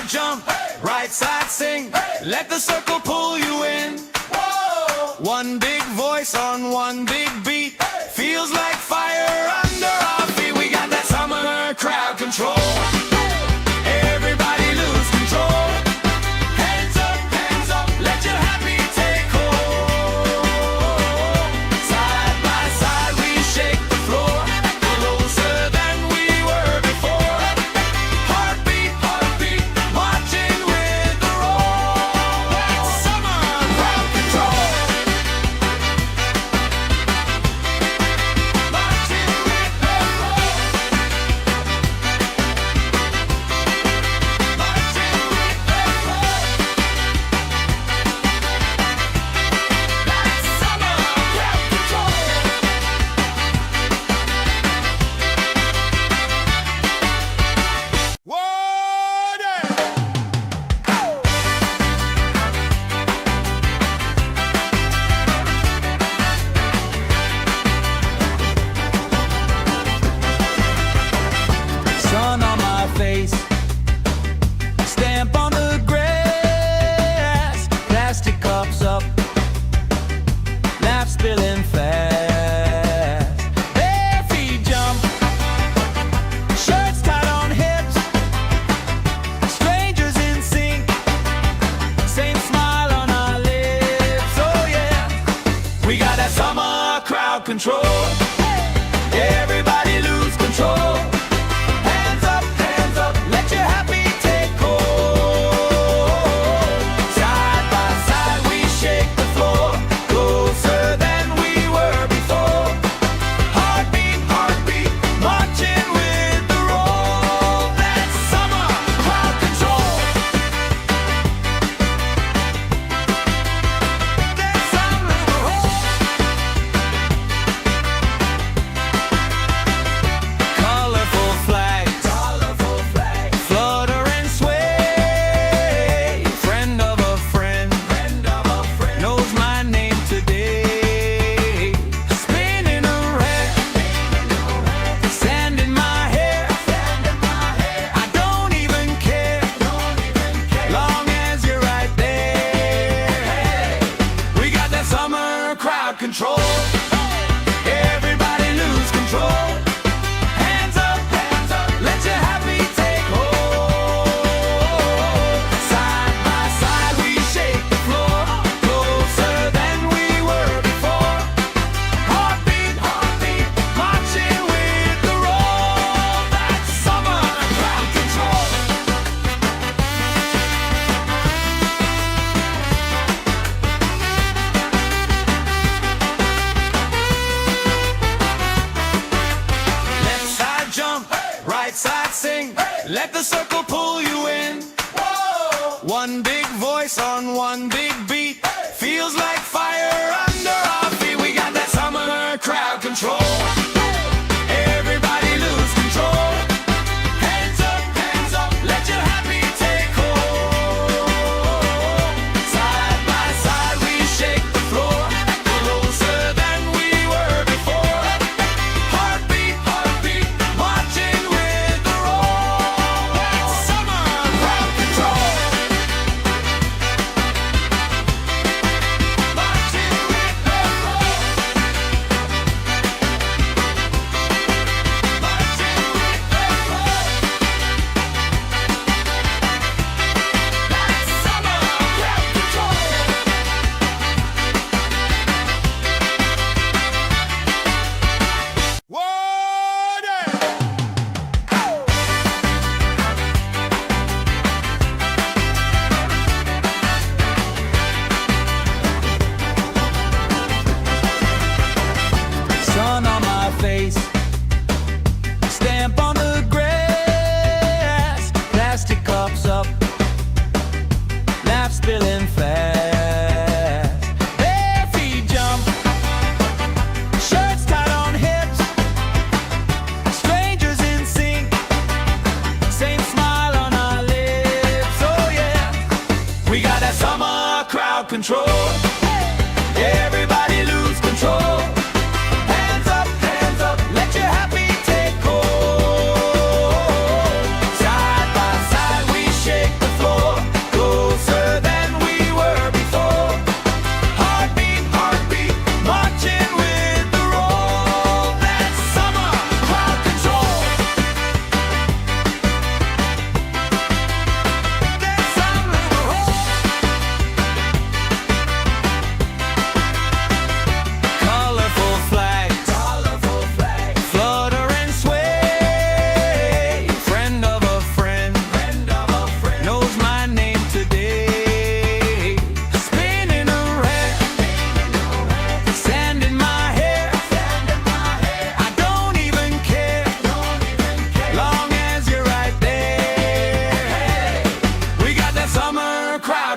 jump, right side sing. Let the circle pull you in. One big voice on one big beat. Feels like fire under our feet. We got that summer crowd control. Everybody lose control. Hands up, let your happy take hold. Side by side we shake the floor, closer than we were before. Heartbeat, marching with the roll. That's summer crowd control. Marching with the roll. Marching with the roll. That's summer crowd control. Sun on my face, stamp on the grass, plastic cups up, laugh spilling fast. Bare feet jump, shirts tied on hips, strangers in sync, same smile on our lips. Oh yeah, we got that summer crowd control. Everybody lose control. Hands up, let your happy take hold. Side by side we shake the floor, closer than we were before. Heartbeat, marching with the roll. That's summer crowd control. That's summer crowd. Colorful flags, flutter and sway. Friend of a friend, knows my name today. Spinning around, sand in my hair. I don't even care, long as you're right there. We got that summer crowd control. Everybody lose control. Hands up, let your happy take hold. Side by side we shake the floor, closer than we were before. Heartbeat, marching with the roll. That's summer crowd control. Left side jump, right side sing. Let the circle pull you in. One big voice on one big beat. Feels like fire under our feet. We got that summer crowd control. Everybody lose control. Hands up, let your happy take hold. Side by side we shake the floor, closer than we were before. Heartbeat, marching with the roll. That's summer crowd control. Marching with the roll. Marching with the roll. That's summer crowd control. Sun on my face, stamp on the grass, plastic cups up, laugh spilling fast. Bare feet jump, shirts tied on hips, strangers in sync, same smile on our lips. Oh yeah, we got that summer crowd control. Everybody lose control. Hands up, let your happy take hold. Side by side we shake the floor.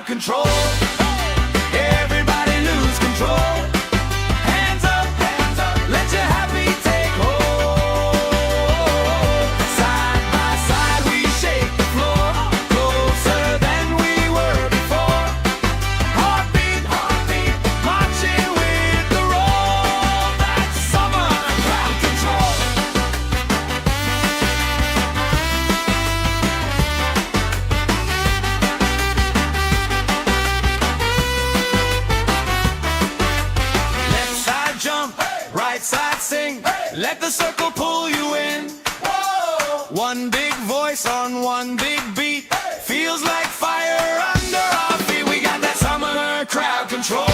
crowd control. Everybody lose control. Hands up, let your happy take hold. Side by side we shake the floor, closer than we were before. Heartbeat, marching with the roll. That's summer crowd control. Left side jump, right side sing. Let the circle pull you in. One big voice on one big beat. Feels like fire under our feet. We got that summer crowd control.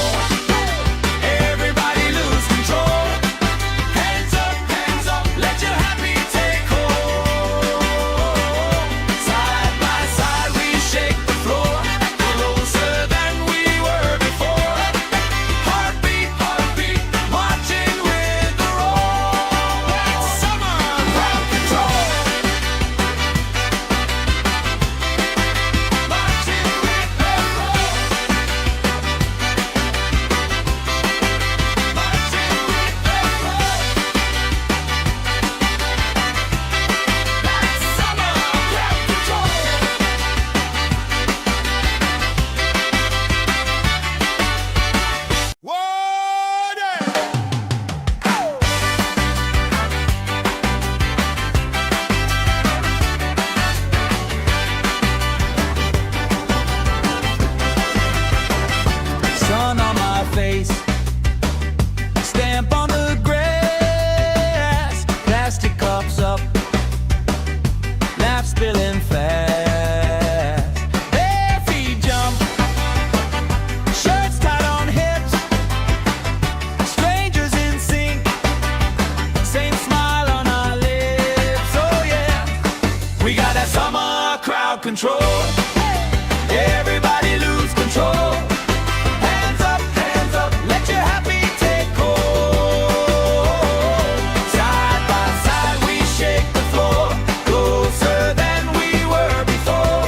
Everybody lose control. Hands up, let your happy take hold. Side by side we shake the floor, closer than we were before. Heartbeat, marching with the roll. That's summer crowd control. Marching with the roll. Marching with the roll. That's summer crowd control. Sun on my face, stamp on the grass, plastic cups up, laugh spilling fast. Bare feet jump, shirts tied on hips, strangers in sync, same smile on our lips. Oh yeah, we got that summer crowd control. Everybody lose control. Hands up, let your happy take hold. Side by side we shake the floor, closer than we were before.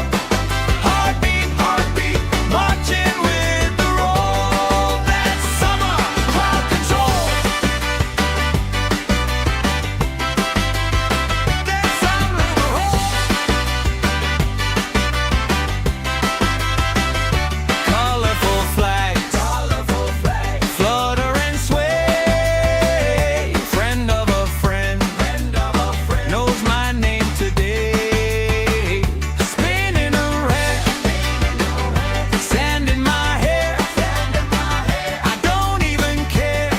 Heartbeat, marching with the roll. That's summer crowd control. That's summer control. Colorful flags, flutter and sway. Friend of a friend, knows my name today. Spinning around, sand in my hair. I don't even care,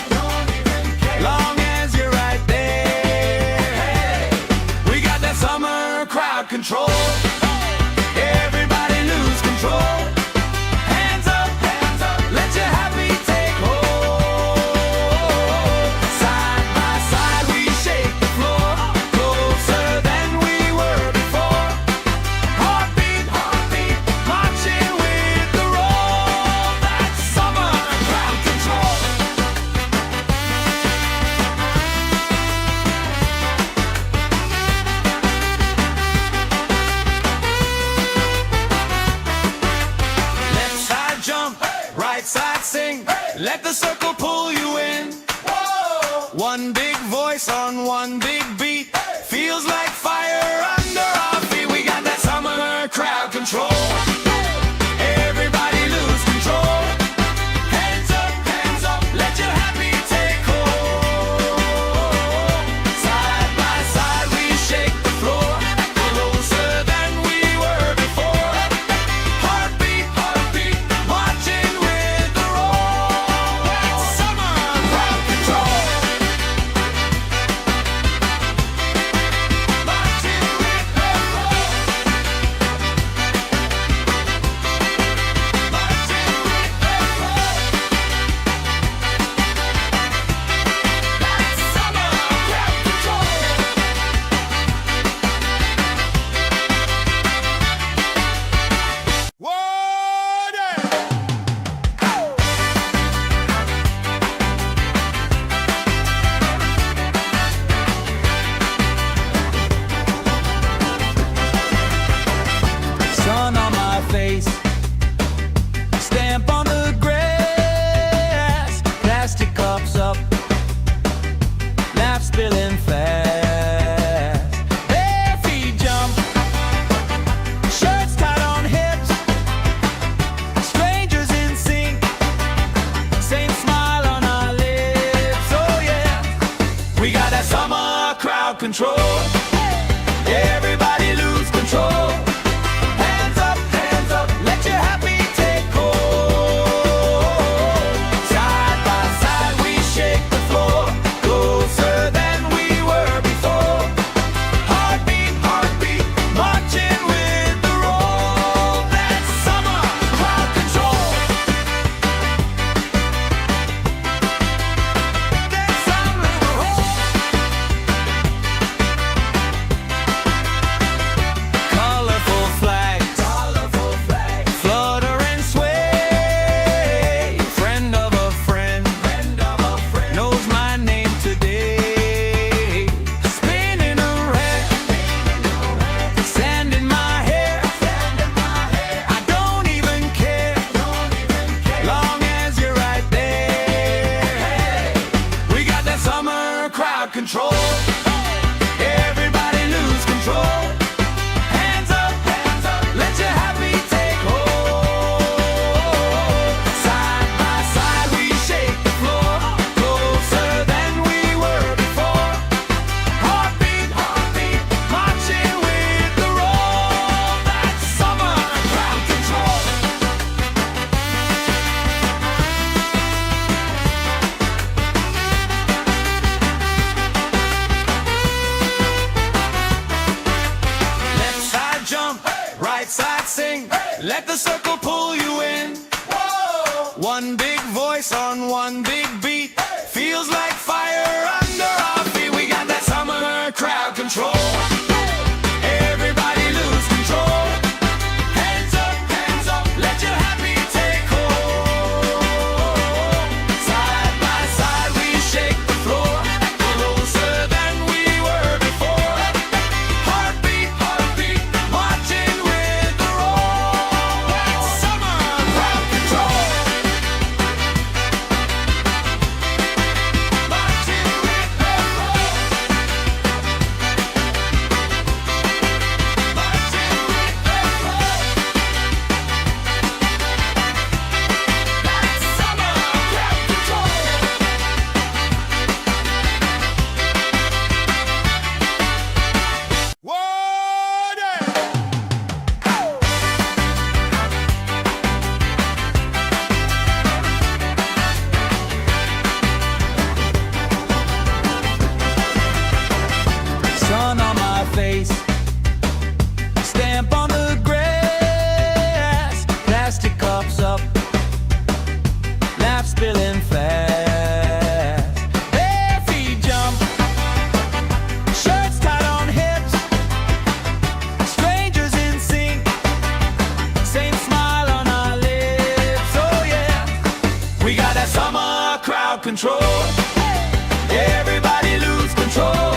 long as you're right there. We got that summer crowd control. Everybody lose control. Hands up, let your happy take hold. Side by side we shake the floor, closer than we were before. Heartbeat, marching with the roll. That's summer crowd control. Left side jump, right side sing. Let the circle pull you in. One big voice on one big beat. Feels like fire under our feet. We got that summer crowd control. Everybody lose control. Hands up, let your happy take hold. Side by side we shake the floor, closer than we were before. Heartbeat, marching with the roll. That's control. Everybody lose control. Hands up, let your happy take hold. Side by side we shake the floor, closer than we were before. Heartbeat, heartbeat, marching with the roll. That's summer crowd control. That's summer roll. Colorful flags, flutter and sway. Friend of a friend, knows my name today. Spinning around, sand in my hair. I don't even care, long as you're right there. We got that summer crowd control. Everybody lose control. Hands up, let your happy take hold. Side by side we shake the floor, closer than we were before. Heartbeat, heartbeat, marching with the roll. That's summer crowd control. Left side jump, right side sing. Let the circle pull you in. One big voice on one big beat. Feels like fire under our feet. We got that summer crowd control. Everybody lose control. Hands up, let your happy take hold. Side by side we shake the floor, closer than we were before. Heartbeat, heartbeat, marching with the roll. That's summer crowd control. Marching with the roll. Marching with the roll. That's summer crowd control. Sun on my face, stamp on the grass, plastic cups up, laugh spilling fast. Bare feet jump, shirts tied on hips, strangers in sync, same smile on our lips. Oh yeah, we got that summer crowd control. Everybody lose control.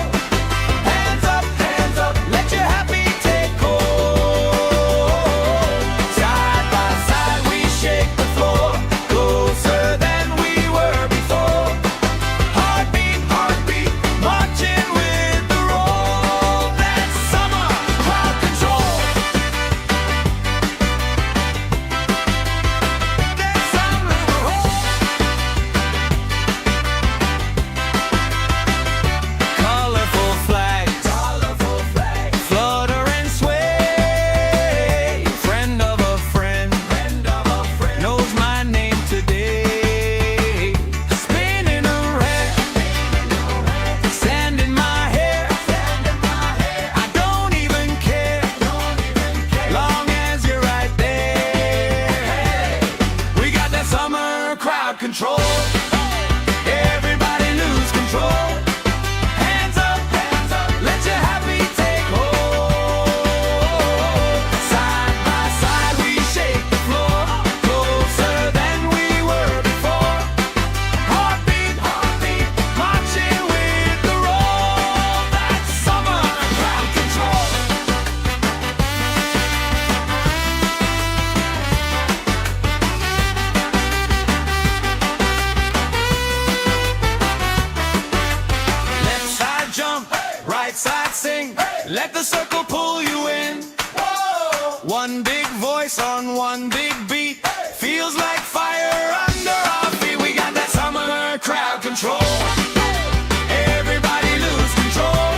Hands up, let your happy take hold. Side by side we shake the floor, closer than we were before. Heartbeat, heartbeat, marching with the roll. That's summer crowd control. That's summer roll. Colorful flags, flutter and sway. Friend of a friend, knows my name today. Spinning around, sand in my hair. I don't even care, long as you're right there. We got that summer crowd control. Everybody lose control. Hands up, let your happy take hold. Side by side we shake the floor, closer than we were before. Heartbeat, heartbeat, marching with the roll. That's summer crowd control. Left side jump, right side sing. Let the circle pull you in. One big voice on one big beat. Feels like fire under our feet. We got that summer crowd control. Everybody lose control.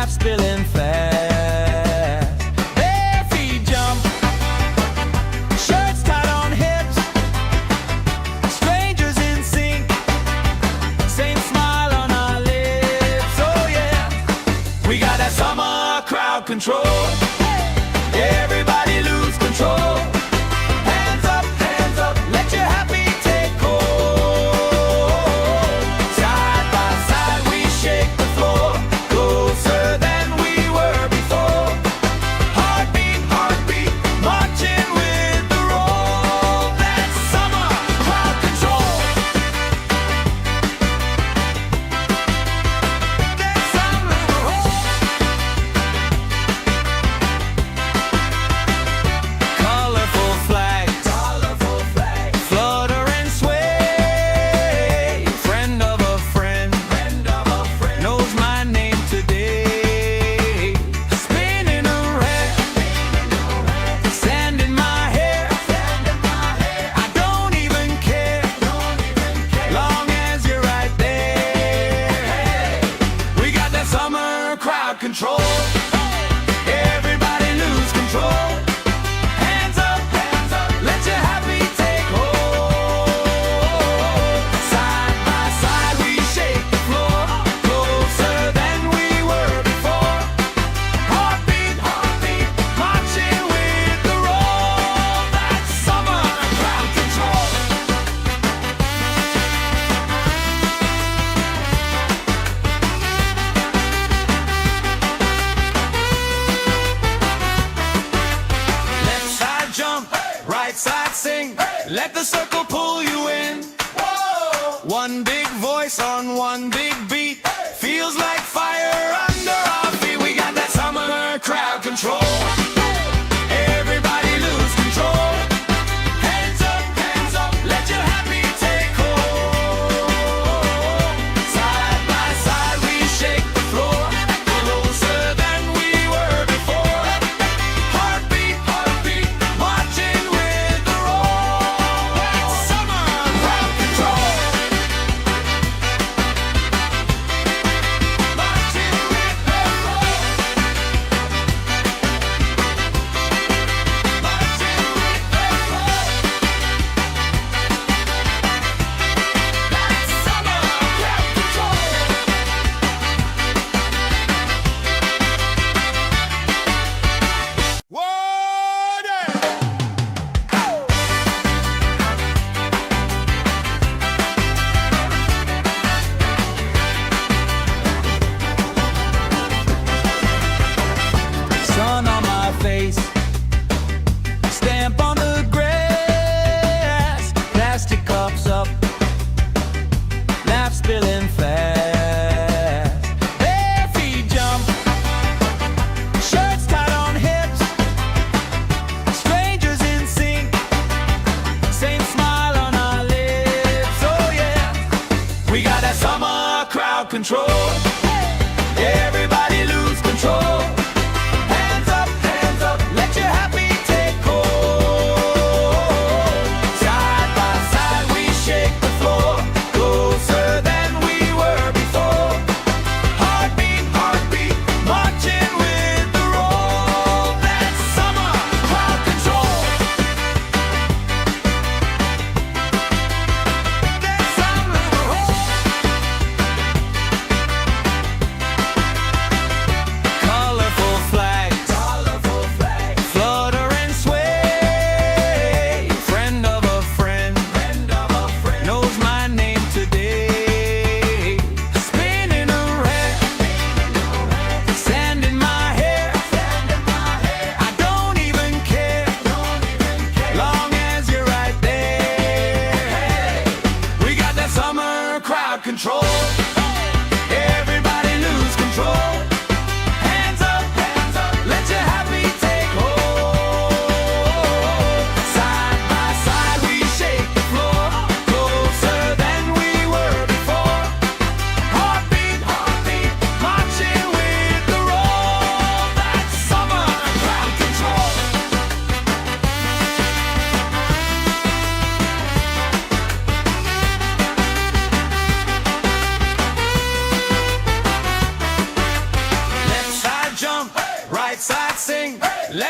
laugh spilling fast. Bare feet jump, shirts tied on hips, strangers in sync, same smile on our lips. Oh yeah, we got that summer crowd control. Everybody lose control. Hands up, let your happy take hold. Side by side we shake the floor, closer than we were before. Heartbeat, heartbeat, marching with the roll. That's summer crowd control. That's summer control. Colorful flags, flutter and sway. Friend of a friend, knows my name today. Spinning around, sand in my hair. I don't even care, long as you're right there. We got that summer crowd control. Everybody lose control. Hands up, let your happy take hold. Side by side we shake the floor, closer than we were before. Heartbeat, heartbeat, marching with the roll. That's summer crowd control. Left side jump, right side sing. Let the circle pull you in. One big voice on one big beat. Feels like fire under our feet. We got that summer crowd control. Everybody lose control. Hands up, let your happy take hold. Side by side we shake the floor, closer than we were before. Heartbeat, heartbeat, marching with the roll. That's summer crowd control.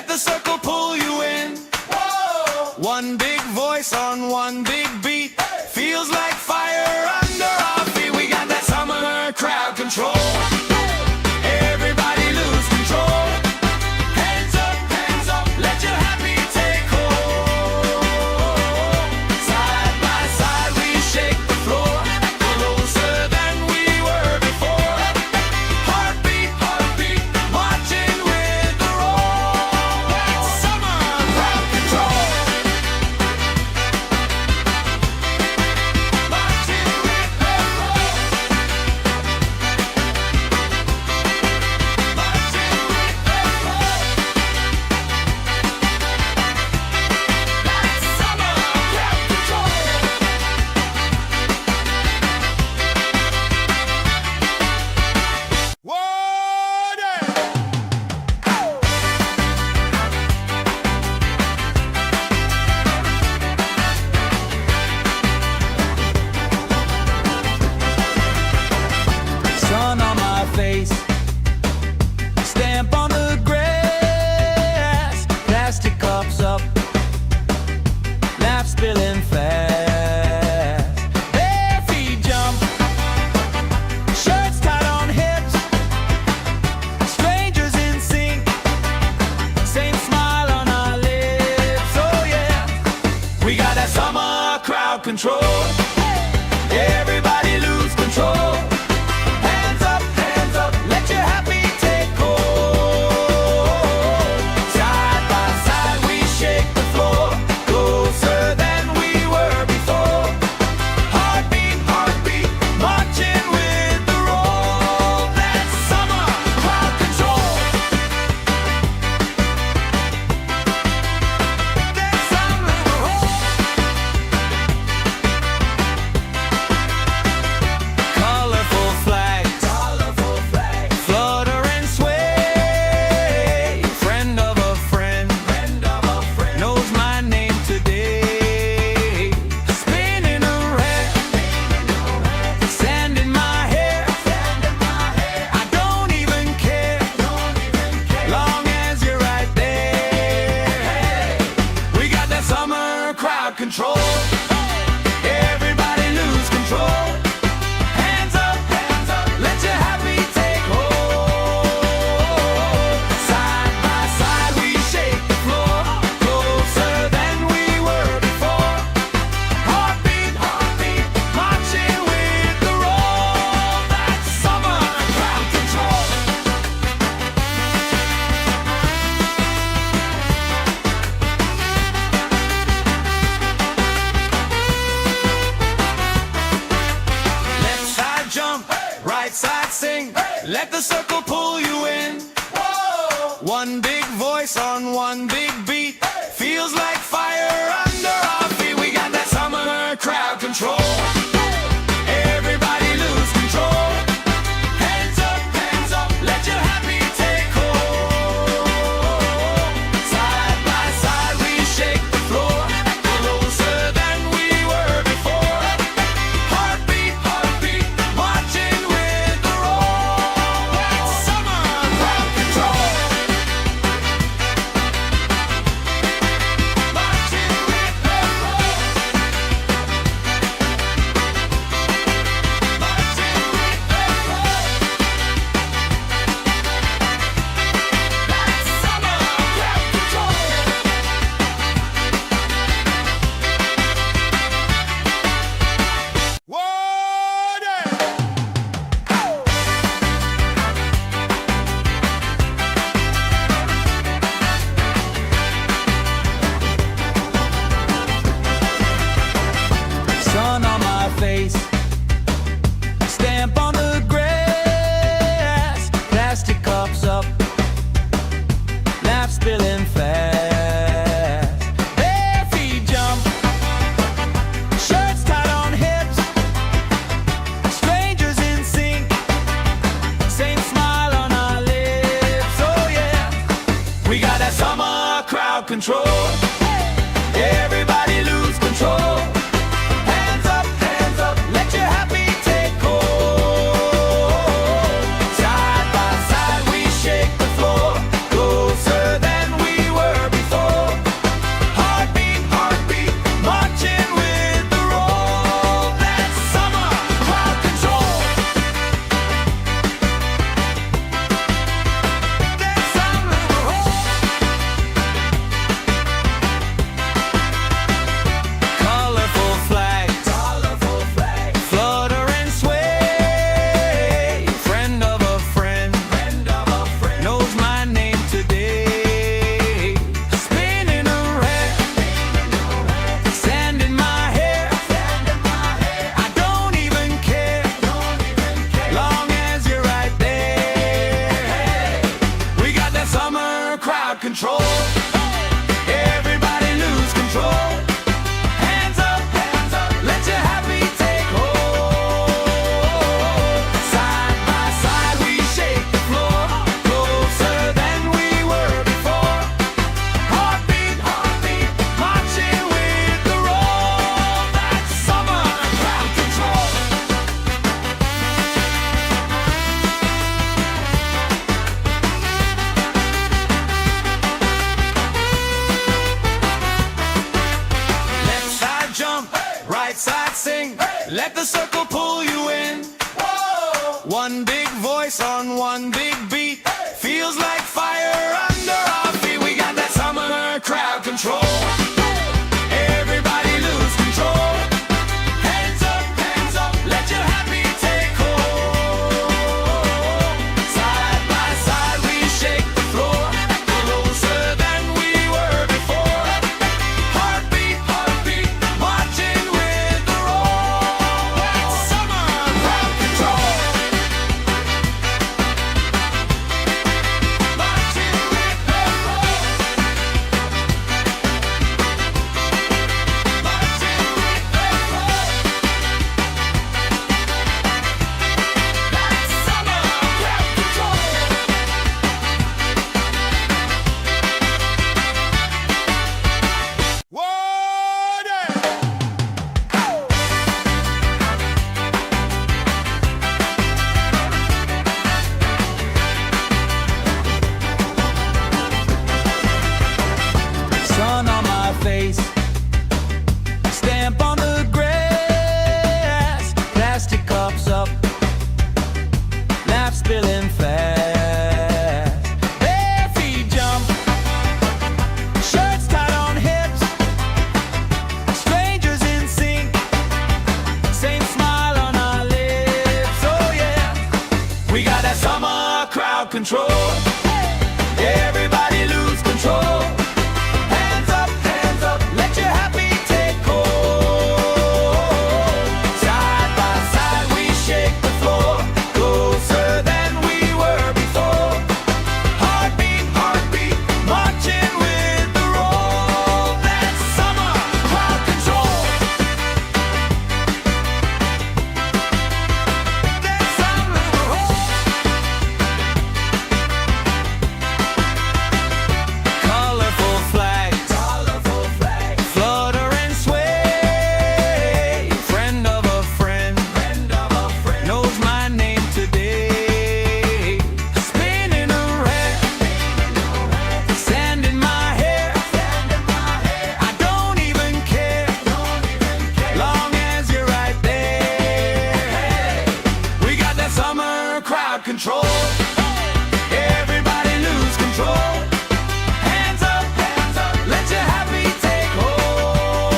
Let the circle pull you in. Whoa. One big voice on one big beat. Hey. Feels like fire under our feet. We got that summer crowd control. Everybody lose control. Hands up, let your happy take hold. Side by side we shake the floor, closer than we were before. Heartbeat, heartbeat, marching with the roll. That's summer crowd control. Marching with the roll. Marching with the roll. That's summer crowd control. Sun on my face, stamp on the grass, plastic cups up, laugh spilling fast. Bare feet jump, shirts tied on hips, strangers in sync, same smile on our lips. Oh yeah, we got that summer crowd control. Everybody lose control. Hands up, let your happy take hold. Side by side we shake the floor, closer than we were before. Heartbeat, heartbeat, marching with the roll. That's summer crowd control. That's summer roll. Colorful flags, flutter and sway. Friend of a friend, knows my name today. Spinning around, sand in my hair. I don't even care, long as you're right there. We got that summer crowd control. Everybody lose control. Hands up, let your happy take hold. Side by side we shake the floor, closer than we were before. Heartbeat, heartbeat, marching with the roll. That's summer crowd control. Left side jump, right side sing. Let the circle pull you in. Whoa. One big voice on one big beat. Feels like fire under our feet. We got that summer crowd control. Everybody lose control. Hands up, let your happy take hold. Side by side we shake the floor, closer than we were before. Heartbeat, heartbeat, marching with the roll. That's summer crowd control. Marching with the roll. Marching with the roll. That's summer crowd control. Sun on my face, stamp on the grass, plastic cups up, laugh spilling fast. Bare feet jump, shirts tied on hips, strangers in sync, same smile on our lips. Oh yeah, we got that summer crowd control. Everybody lose control. Hands up, let your happy take hold. Side by side we shake the floor, closer than we were control. Everybody lose control. Hands up, let your happy take hold. Side by side we shake the floor, closer than we were before. Heartbeat, marching with the roll. That's summer crowd control. Left side jump, right side sing. Let the circle pull you in. One big voice on one big beat. Feels like fire under our feet. We got that summer crowd control. Everybody lose control. Hands up, let your happy take hold. Side by side we shake the floor, closer than we were before. Heartbeat, marching with the roll. That's summer crowd control. Marching with the roll. Marching with the roll. That's summer crowd control. Sun on my face, stamp on the grass, plastic cups up, laugh spilling fast. Bare feet jump, shirts tied on hips, strangers in sync, same smile on our lips. Oh yeah, we got that summer crowd control. Everybody lose control. Hands up, let your happy take hold. Side by side we shake the floor, closer than we were before. Heartbeat, marching with the roll. That's summer crowd control. That's summer crowd. Colorful flags, flutter and sway. Friend of a friend, knows my name today. Spinning around, sand in my hair. I don't even care, long as you're right there. We got that summer crowd control. Everybody lose control. Hands up, let your happy take hold.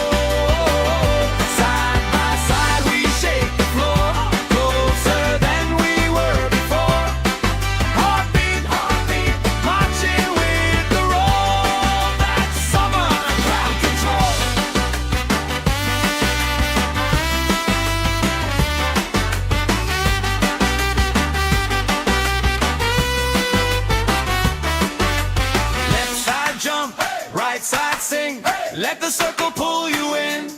Side by side we shake the floor, closer than we were before. Heartbeat, marching with the roll. That's summer crowd control. Left side jump, right side sing. Let the circle pull you in.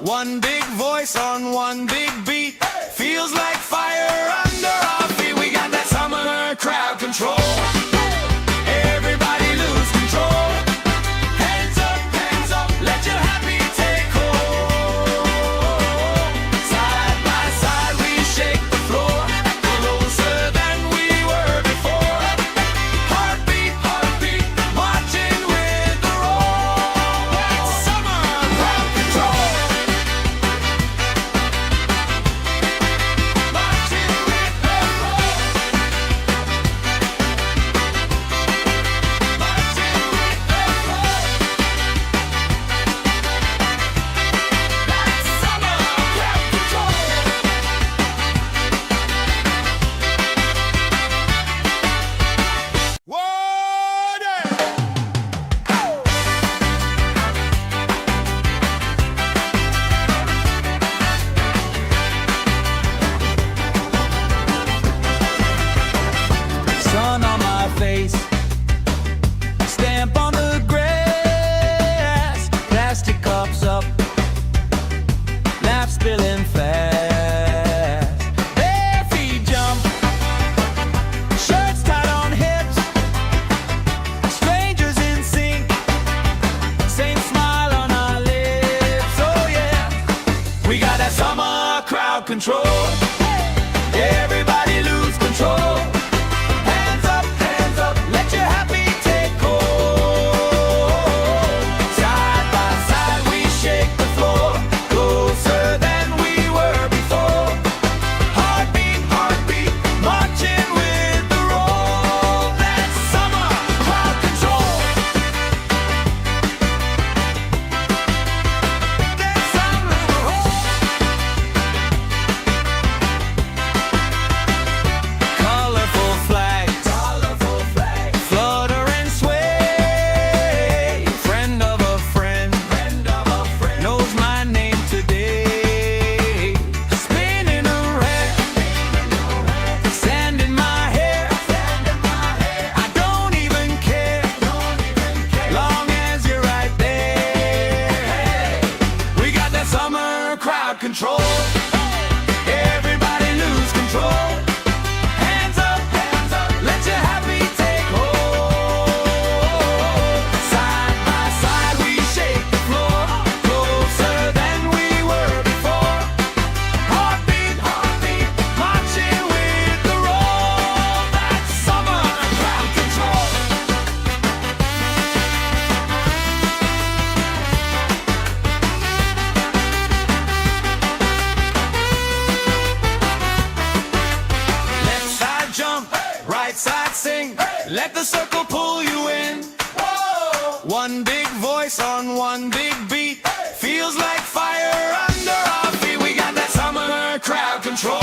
One big voice on one big beat. Feels like fire under our feet. We got that summer crowd control. Everybody lose control. Hands up, let your happy take hold. Side by side we shake the floor, closer than we were before. Heartbeat, marching with the roll. That's summer crowd control. circle pull you in. Whoa. One big voice on one big beat. Feels like fire under our feet. We got that summer crowd control.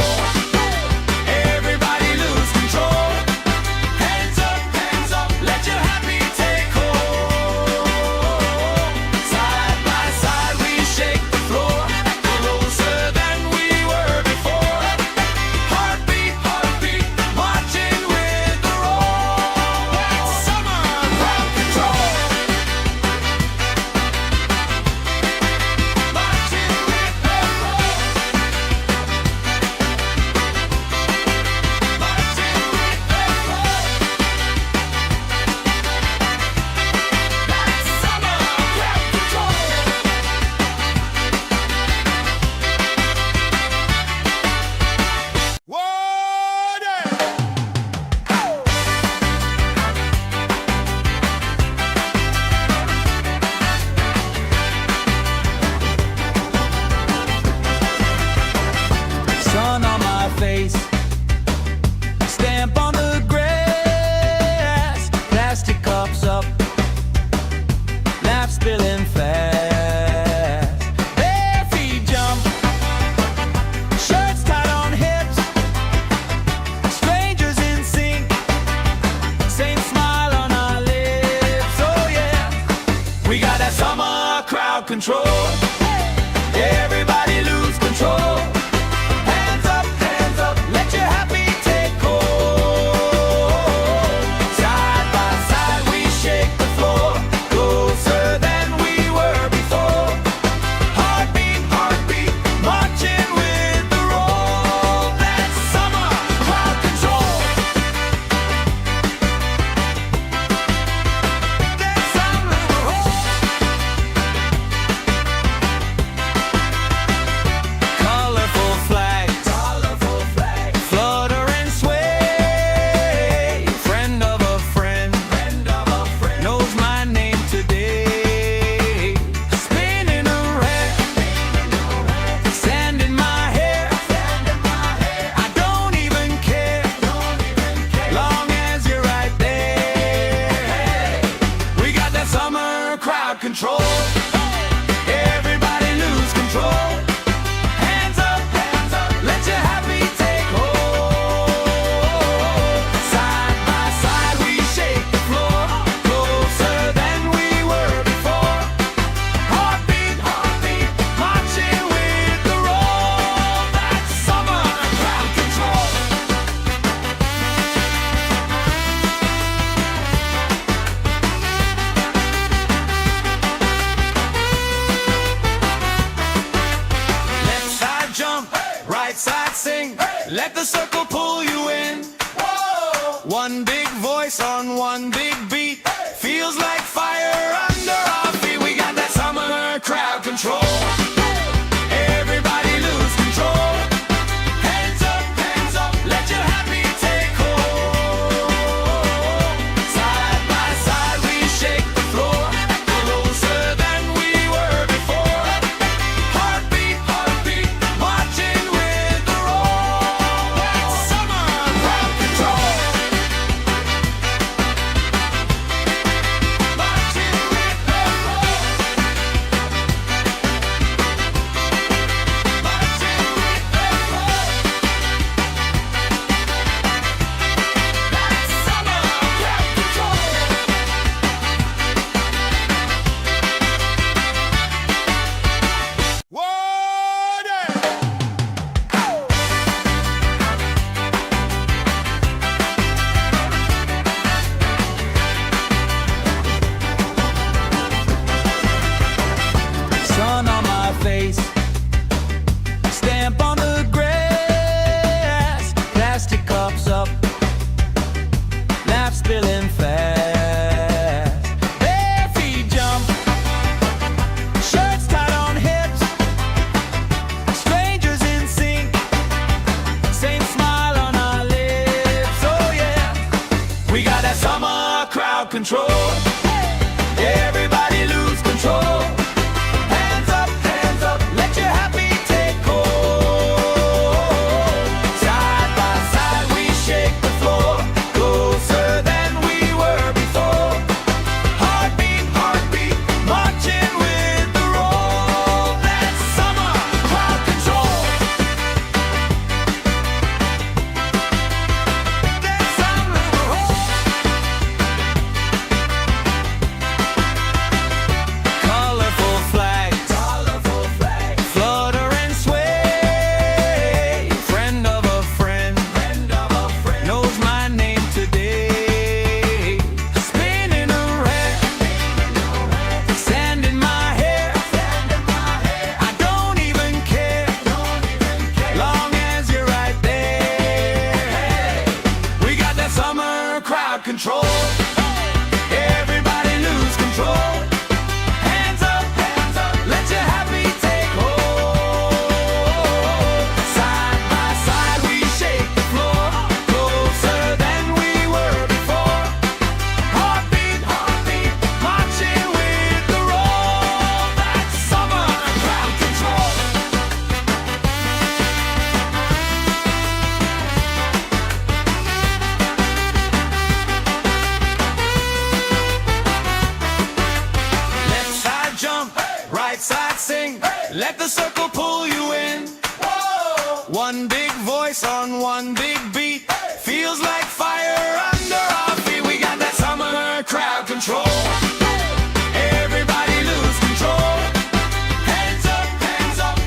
Everybody lose control. Hands up, let your happy take hold. Side by side we shake the floor, closer than we were before. Heartbeat, marching with the roll. That's summer crowd control. Marching with the roll. Marching with the roll. That's summer crowd control. Sun on my face, stamp on the grass, plastic cups up, laugh spilling fast. Bare feet jump, shirts tied on hips, strangers in sync, same smile on our lips. Oh yeah, we got that summer crowd control. Everybody lose control. Hands up, let your happy take hold. Side by side we shake the floor, closer than we were before. Heartbeat, marching with the roll. That's summer crowd control. That's summer roll. Colorful flags, flutter and sway. Friend of a friend, knows my name today. Spinning around, sand in my hair. I don't even care, long as you're right there. We got that summer crowd control. Everybody lose control. Hands up, let your happy take hold. Side by side we shake the floor, closer than we were before. Heartbeat, marching with the roll. That's summer crowd control. Left side jump, right side sing. Let the circle pull you in. One big voice on one big beat. Feels like fire under our feet. We got that summer crowd control. Everybody lose control. Hands up, let your happy take hold. Side by side we shake the floor, closer than we were before. Heartbeat, marching with the roll. That's summer crowd control. Marching with the roll. Marching with the roll. That's summer crowd control. Sun on my face, stamp on the grass, plastic cups up, laugh spilling fast. Bare feet jump, shirts tied on hips, strangers in sync, same smile on our lips. Oh yeah, we got that summer crowd control. Everybody lose control. Hands up, let your happy take hold. Side by side we shake the floor, closer than we were before. let the circle pull you in. Whoa. One big voice on one big beat, feels like fire under our feet. We got that summer crowd control. Everybody lose control. Hands up,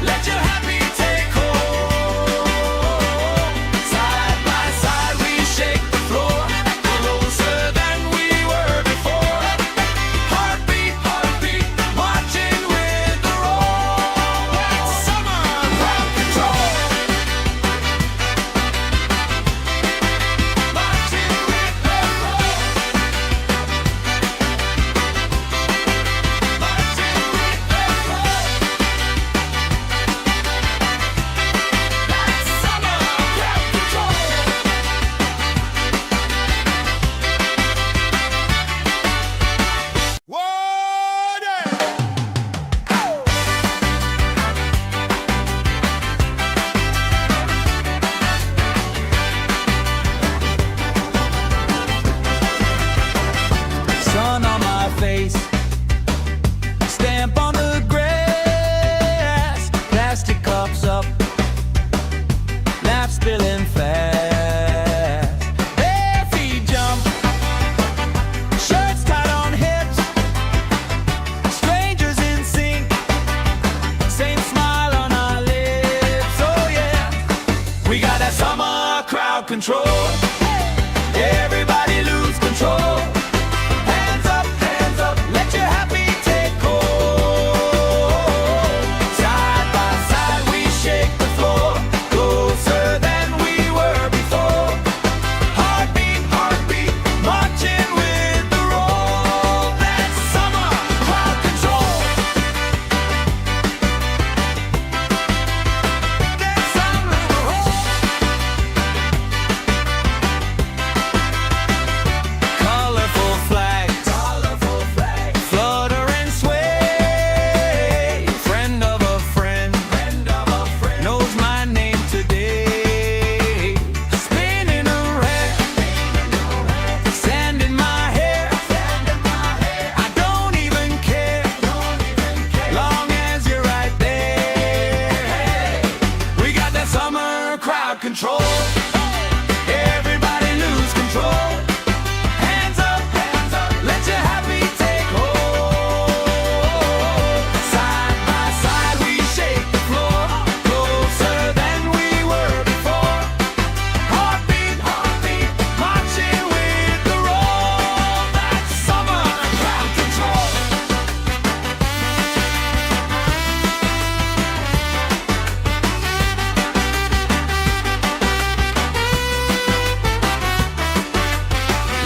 let your happy take hold. Side by side we shake the floor, closer than we were before. Heartbeat, marching with the roll. That's summer crowd control. Marching with the roll. Marching with the roll. That's summer crowd control. Sun on my face, stamp on the grass, plastic cups up, laps spilling fast. Bare feet jump, shirts tied on hips, strangers in sync, same smile on our lips. Oh yeah, we got that summer crowd control. Everybody lose control. Hands up, let your happy take hold. Side by side we shake the floor, closer than we were before. Heartbeat, marching with the roll. That's summer crowd control. That's summer roll. Colorful flags, flutter and sway. Friend of a friend, knows my name today. Spinning around, sand in my hair. I don't even care, long as you're right there. We got that summer crowd control. Everybody lose control. Hands up, let your happy take hold. Side by side we shake the floor, closer than we were before. Heartbeat, marching with the roll. That's summer crowd control.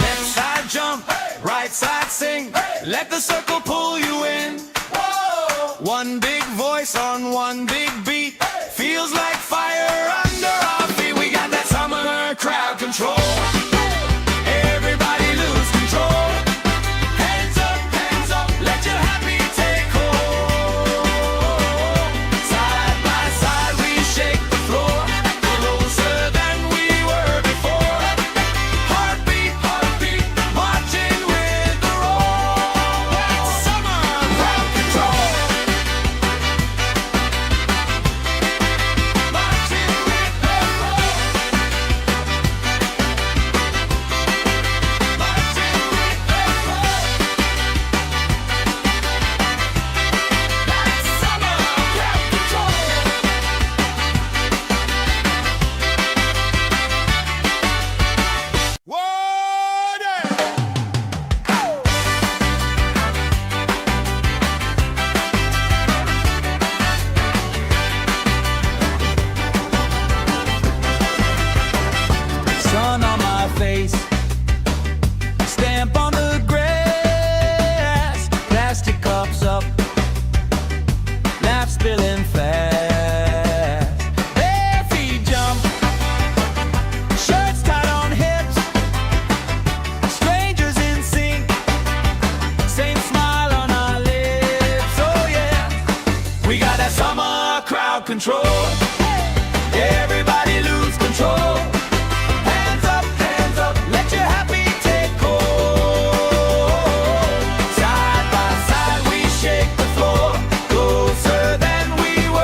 Left side jump, right side sing, let the circle pull you in. Whoa. One big voice on one big beat, feels like fire under our feet. We got that summer crowd control. Everybody lose control. Hands up, let your happy take hold. Side by side we shake the floor, closer than we were before. Heartbeat, marching with the roll. That's summer crowd control. Marching with the roll. Marching with the roll. That's summer crowd control. Sun on my face, stamp on the grass, plastic cups up, laps spilling fast. Bare feet jump, shirts tied on hips, strangers in sync, same smile on our lips. Oh yeah, we got that summer crowd control. Everybody lose control. Hands up, let your happy take hold. Side by side we shake the floor, closer than we were.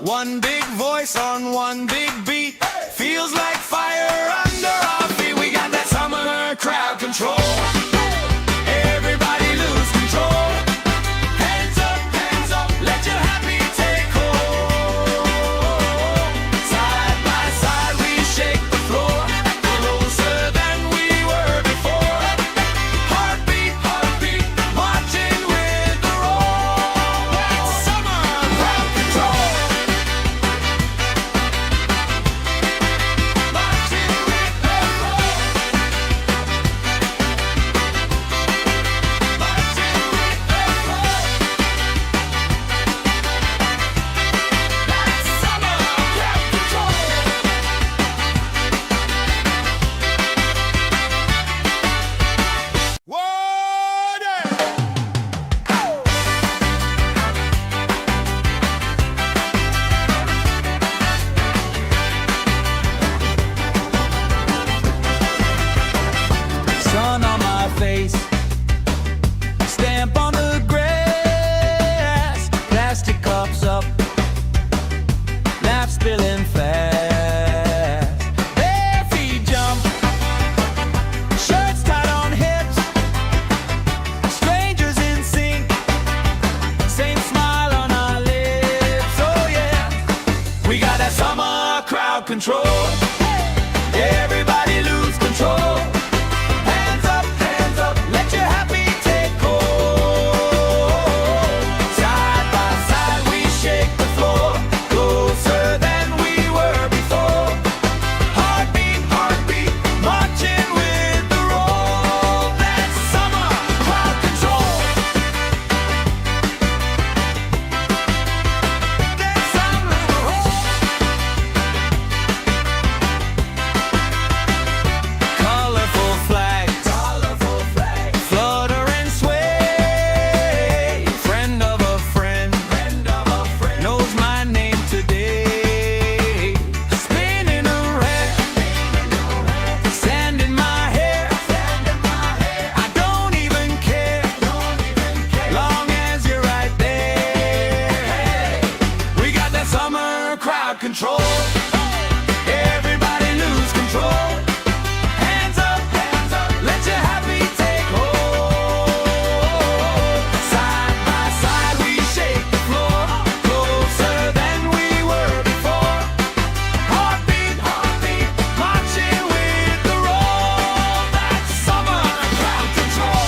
One big voice on one big beat. Feels like fire under our feet. We got that summer crowd control. Everybody lose control. Hands up, let your happy take hold. Side by side we shake the floor, closer than we were before. Heartbeat, marching with the roll. That's summer crowd control. Marching with the roll. Marching with the roll. That's summer crowd control. Water! Sun on my face, stamp on the grass, plastic cups up, laugh spilling fast. Bare feet jump, shirts tied on hips, strangers in sync, same smile on our lips. Oh yeah, we got that summer crowd control. Everybody lose control. Hands up, let your happy take hold. Side by side we shake the floor, closer than we were before. Heartbeat, marching with the roll. That's summer crowd control. That's summer control. Colorful flags, flutter and sway. Friend of a friend, knows my name today. Spinning around, sand in my hair. I don't even care, long as you're right there. We got that summer crowd control. Everybody lose control. Hands up, let your happy take hold. Side by side we shake the floor, closer than we were before. Heartbeat, marching with the roll. That's summer crowd control.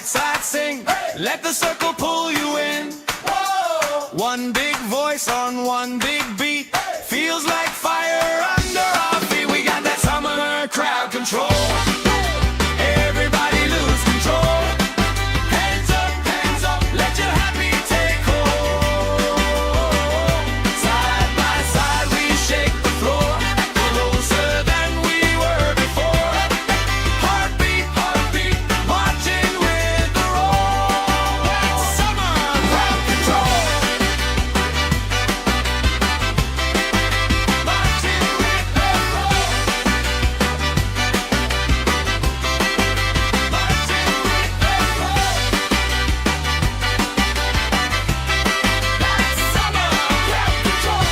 right side sing. Let the circle pull you in. One big voice on one big beat. Feels like fire under our feet. We got that summer crowd control. Everybody lose control. Hands up, let your happy take hold. Side by side we shake the floor, closer than we were before. Heartbeat, marching with the roll. That's summer crowd control. Marching with the roll. Marching with the roll. That's summer crowd control.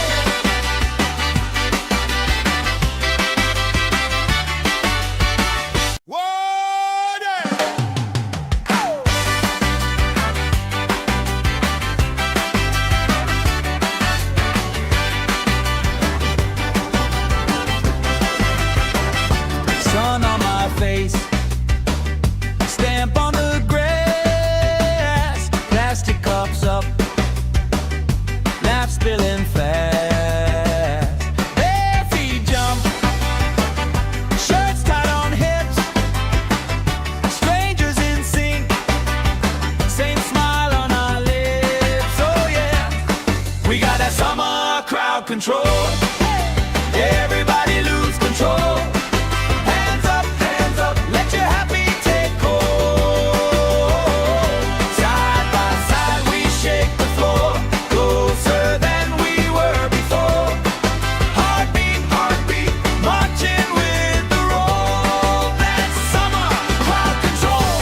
Sun on my face, stamp on the grass, plastic cups up, laugh spilling fast. Bare feet jump, shirts tied on hips, strangers in sync, same smile on our lips. Oh yeah, we got that summer crowd control. Everybody lose control. Hands up, let your happy take hold. Side by side we shake the floor, closer than we were before. Heartbeat, marching with the roll. That's summer crowd control.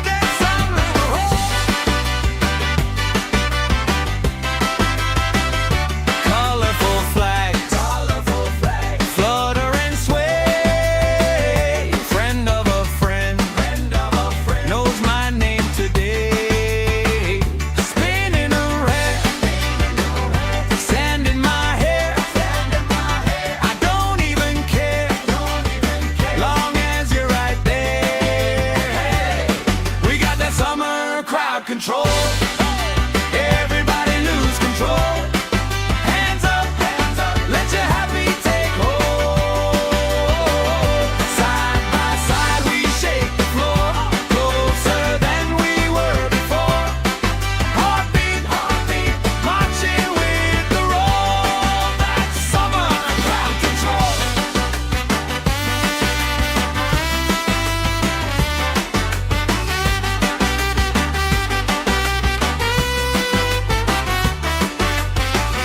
That's summer colorful flags, flutter and sway. Friend of a friend, knows my name today. Spinning around, sand in my hair. I don't even care, long as you're right there. We got that summer crowd control. Everybody lose control. Hands up, let your happy take hold. Side by side we shake the floor, closer than we were before. Heartbeat, marching with the roll. That's summer crowd control.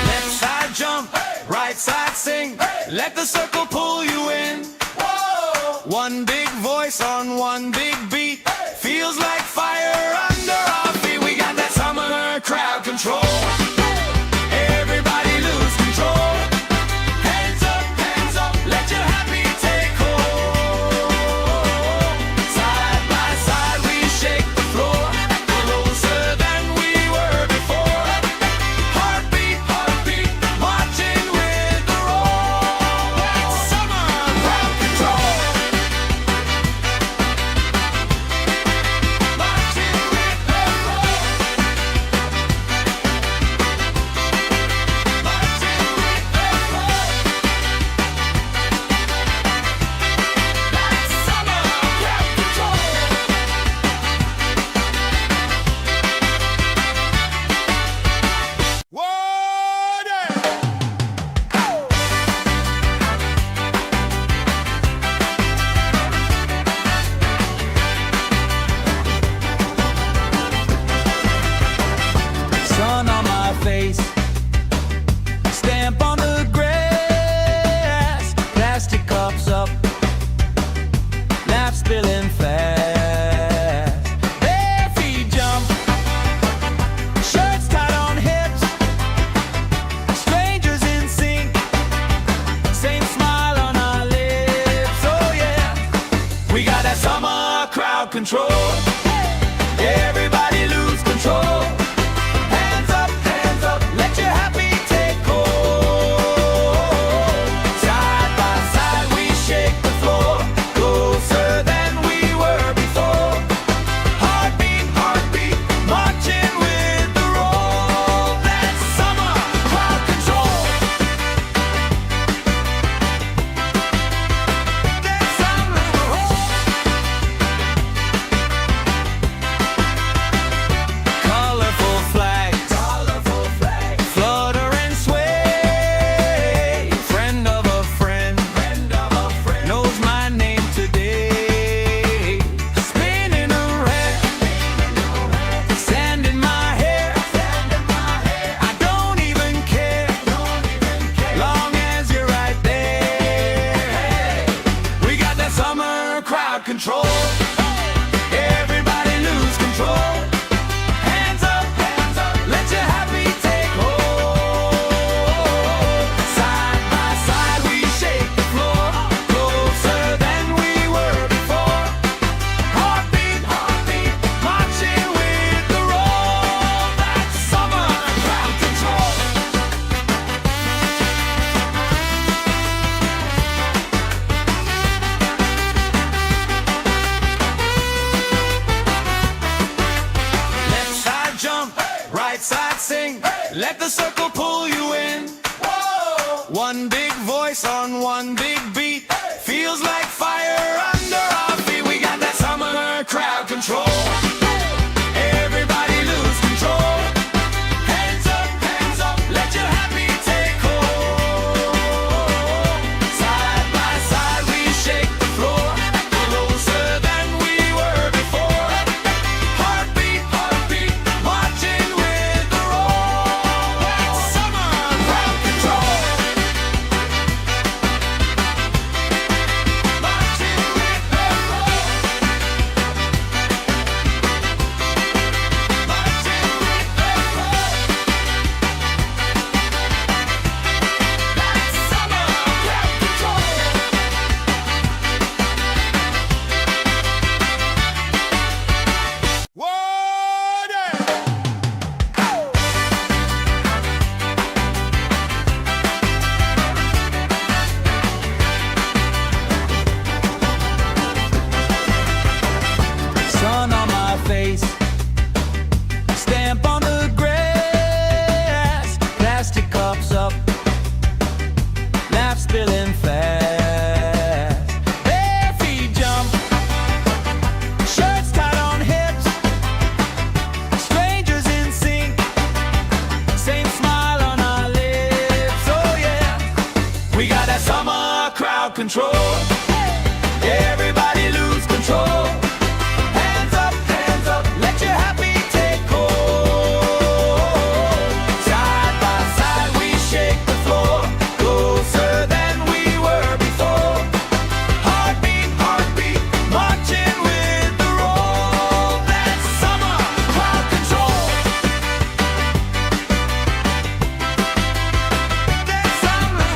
Left side jump, right side sing. Let the circle pull you in. One big voice on one big beat. Feels like fire under our feet. We got that summer crowd control. Everybody lose control. Hands up, let your happy take hold. Side by side we shake the floor, closer than we were before. Heartbeat, marching with the roll. That's summer crowd control. Marching with the roll. Marching with the roll. That's summer crowd control. Sun on my face, stamp on the grass, plastic cups up, laugh spilling fast. Bare feet jump, shirts tied on hips, strangers in sync, same smile on our lips. Oh yeah, we got that summer crowd control. Everybody lose control. Hands up, let your happy take hold. Side by side we shake the floor, go control. Everybody lose control. Hands up, let your happy take hold. Side by side we shake the floor, closer than we were before. Heartbeat, marching with the roll. That's summer crowd control. Left side jump, right side sing. Let the circle pull you in. One big voice on one big beat. Feels like fire under our feet. We got that summer crowd control. Everybody lose control. Hands up, let your happy take hold. Side by side we shake the floor, closer than we were before. Heartbeat, marching with the roll. That's summer crowd control. Marching with the roll. Marching with the roll. That's summer crowd control. Sun on my face, stamp on the grass, plastic cups up, laugh spilling fast. Bare feet jump, shirts tied on hips, strangers in sync, same smile on our lips. Oh yeah, we got that summer crowd control. Everybody lose control. Hands up, let your happy take hold. Side by side we shake the floor, closer than we were before. Heartbeat, marching with the roll. That's summer crowd control. That's summer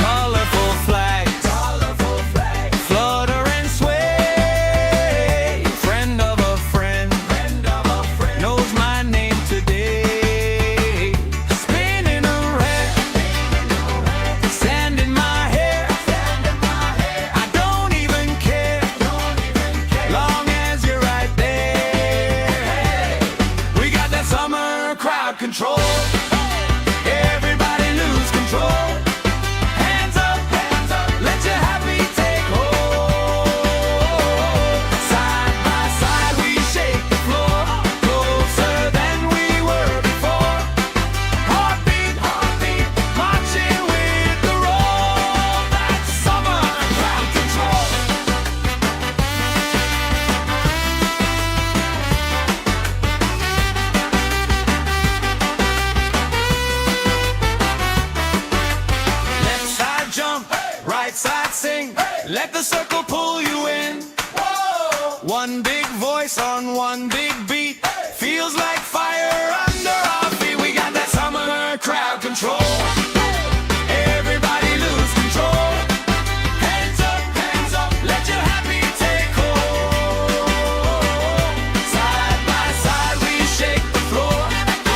colorful flags, flutter and sway. Friend of a friend, knows my name today. Spinning around, sand in my hair. I don't even care, long as you're right there. We got that summer crowd control. Everybody lose control. Hands up, let your happy take hold. Side by side we shake the floor, closer than we were before. Heartbeat, marching with the roll. That's summer crowd control. Left side jump, right side sing. Let the circle pull you in. One big voice on one big beat. Feels like fire under our feet. We got that summer crowd control. Everybody lose control. Hands up, let your happy take hold. Side by side we shake the floor,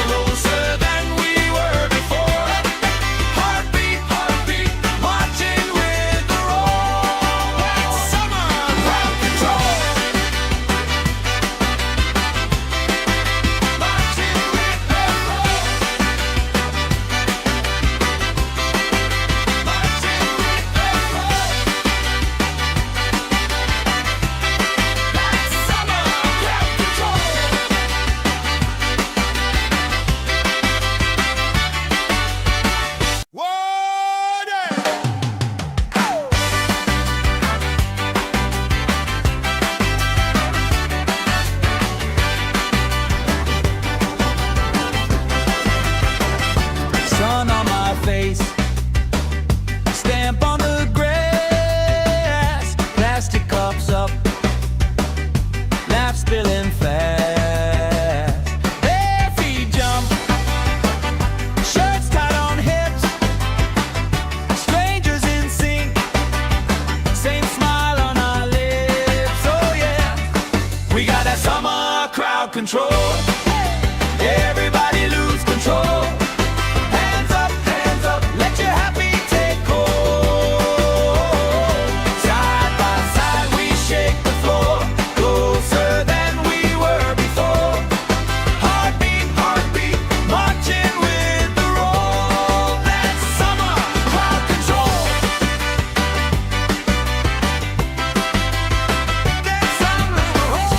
closer than we were before. Heartbeat, marching with the roll. That's summer crowd control. control. Everybody lose control. Hands up, let your happy take hold. Side by side we shake the floor, closer than we were before. Heartbeat, heartbeat, marching with the roll. That's summer crowd control. That's summer control.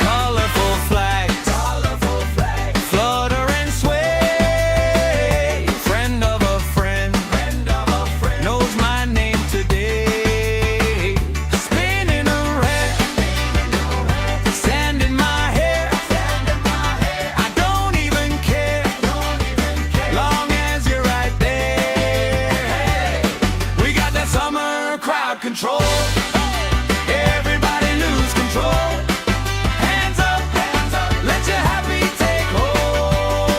Colorful flags, flutter and sway. Friend of a friend, knows my name today. Spinning around, sand in my hair. I don't even care, long as you're right there. We got that summer crowd control. Everybody lose control. Hands up, let your happy take hold.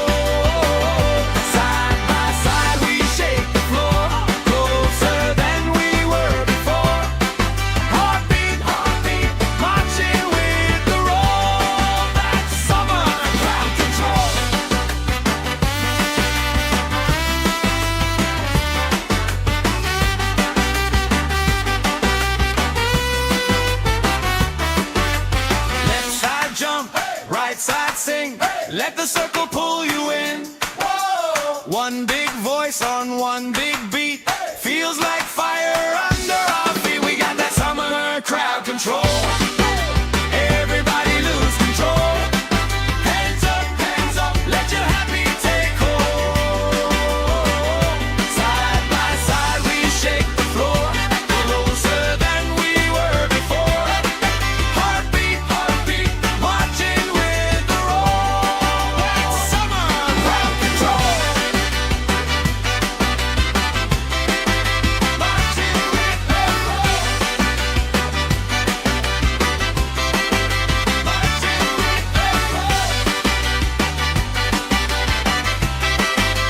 Side by side we shake the floor, closer than we were before. Heartbeat, heartbeat, marching with the roll. That's summer crowd control. Left side jump, right side sing. Let the circle pull you in. One big voice on one big beat. Feels like fire under our feet. We got that summer crowd control. Everybody lose control. Hands up, let your happy take hold. Side by side we shake the floor, closer than we were before. Heartbeat, heartbeat, marching with the roll. That's summer crowd control. Marching with the roll. Marching with the roll.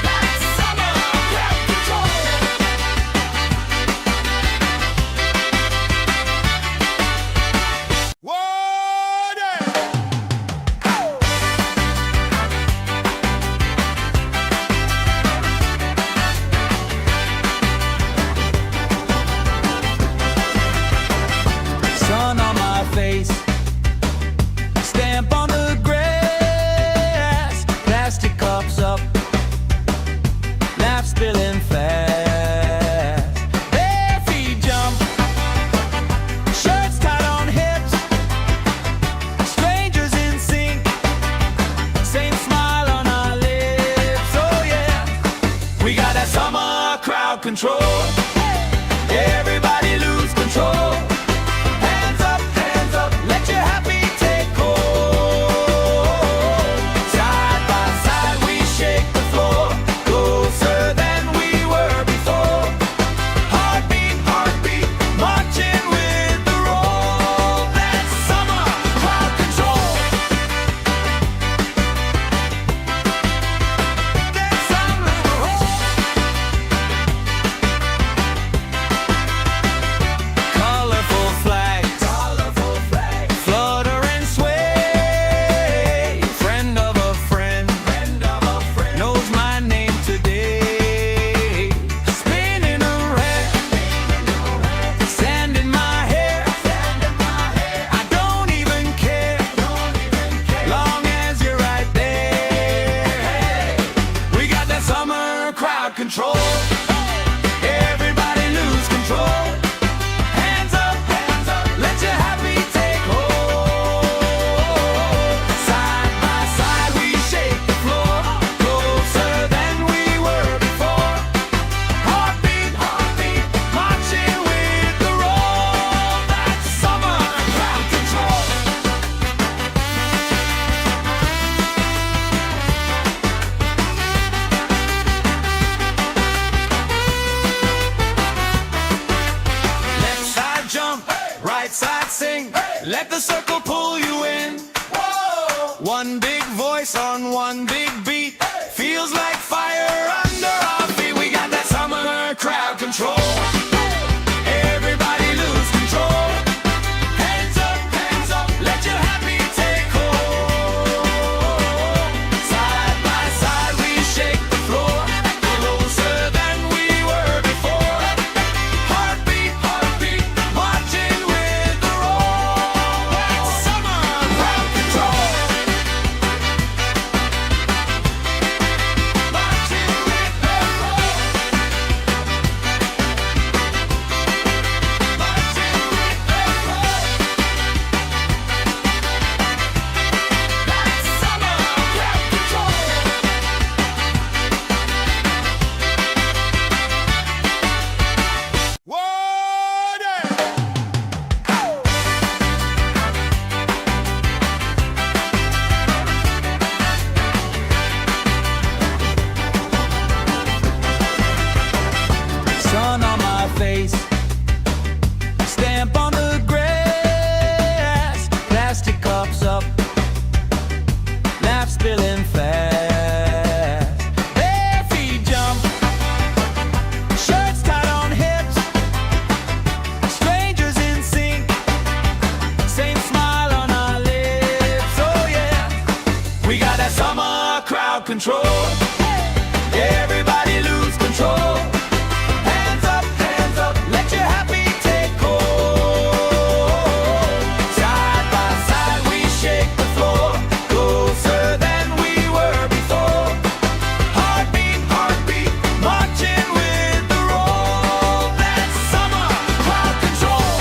That's summer crowd control. Sun on my face, stamp on the grass, plastic cups up, laugh spilling fast. Bare feet jump, shirts tied on hips, strangers in sync, same smile on our lips. Oh yeah, we got that summer crowd control. Everybody lose control. Hands up, let your happy take hold. Side by side we shake the floor, closer than we were before. Heartbeat, heartbeat, marching with the roll. That's summer crowd control. That's summer control. Colorful flags, flutter and sway. Friend of a friend, knows my name today. Spinning around, sand in my hair. I don't even care, long as you're right there. We got that summer crowd control. Everybody lose control. Hands up, let your happy take hold. Side by side we shake the floor, closer than we were before. Heartbeat, heartbeat, marching with the roll. That's summer crowd control. Left side jump, right side sing. Let the circle pull you in. One big voice on one big beat. Feels like fire under our feet. We got that summer crowd control. Everybody lose control. laughs spilling fast. Bare feet jump, shirts tied on hips, strangers in sync, same smile on our lips. Oh yeah, we got that summer crowd control. Everybody lose control. Hands up, let your happy take hold. Side by side we shake the floor, closer than we were before. Heartbeat, heartbeat, marching with the roll. That's summer crowd control.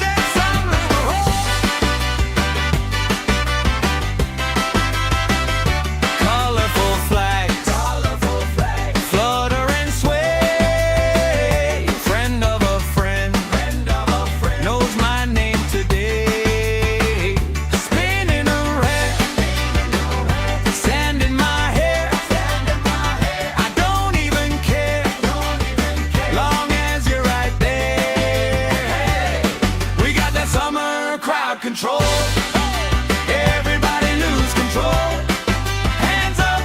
That's summer control. Colorful flags, flutter and sway. Friend of a friend, knows my name today. Spinning around, sand in my hair. I don't even care, long as you're right there. We got that summer crowd control. Everybody lose control. Hands up,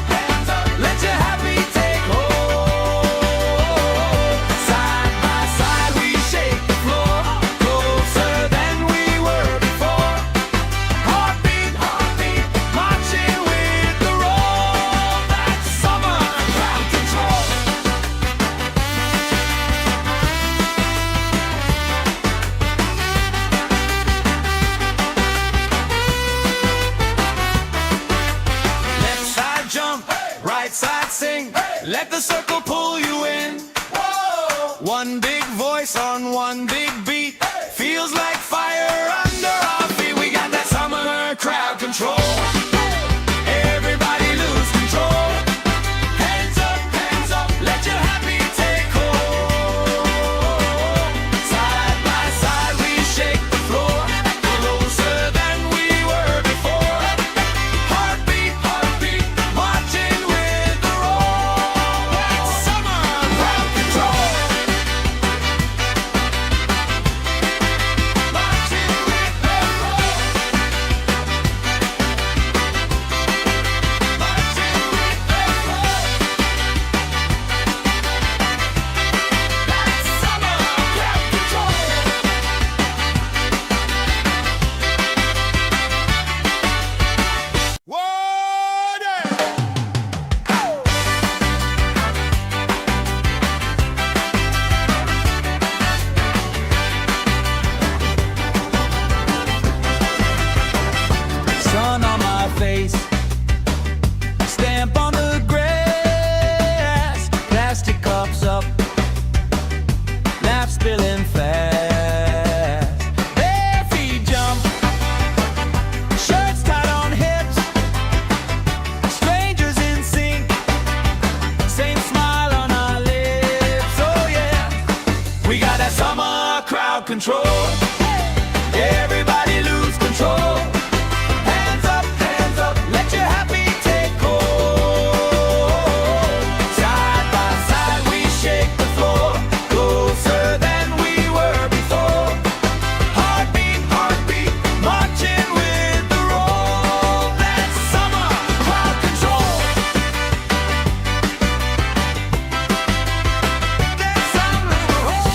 let your happy take hold. Side by side we shake the floor, closer than we were before. Heartbeat, heartbeat, marching with the roll. That's summer crowd control. Left side jump, right side sing. Let the circle pull you in. One big voice on one big beat. Feels like fire under our feet. We got that summer crowd control. Everybody lose control. Hands up, let your happy take hold. Side by side we shake the floor, closer than we were before. Heartbeat, heartbeat, marching with the roll. That's summer crowd control. Marching with the roll. Marching with the roll. That's summer crowd control. Sun on my face, stamp on the grass, plastic cups up, laugh spilling fast. Bare feet jump, shirts tied on hips, strangers in sync, same smile on our lips. Oh yeah, we got that summer crowd control. Everybody lose control. Hands up, let your happy take hold. Side by side we shake the floor, closer than we were before. Heartbeat, heartbeat, marching with the roll. That's summer crowd control. That's summer control.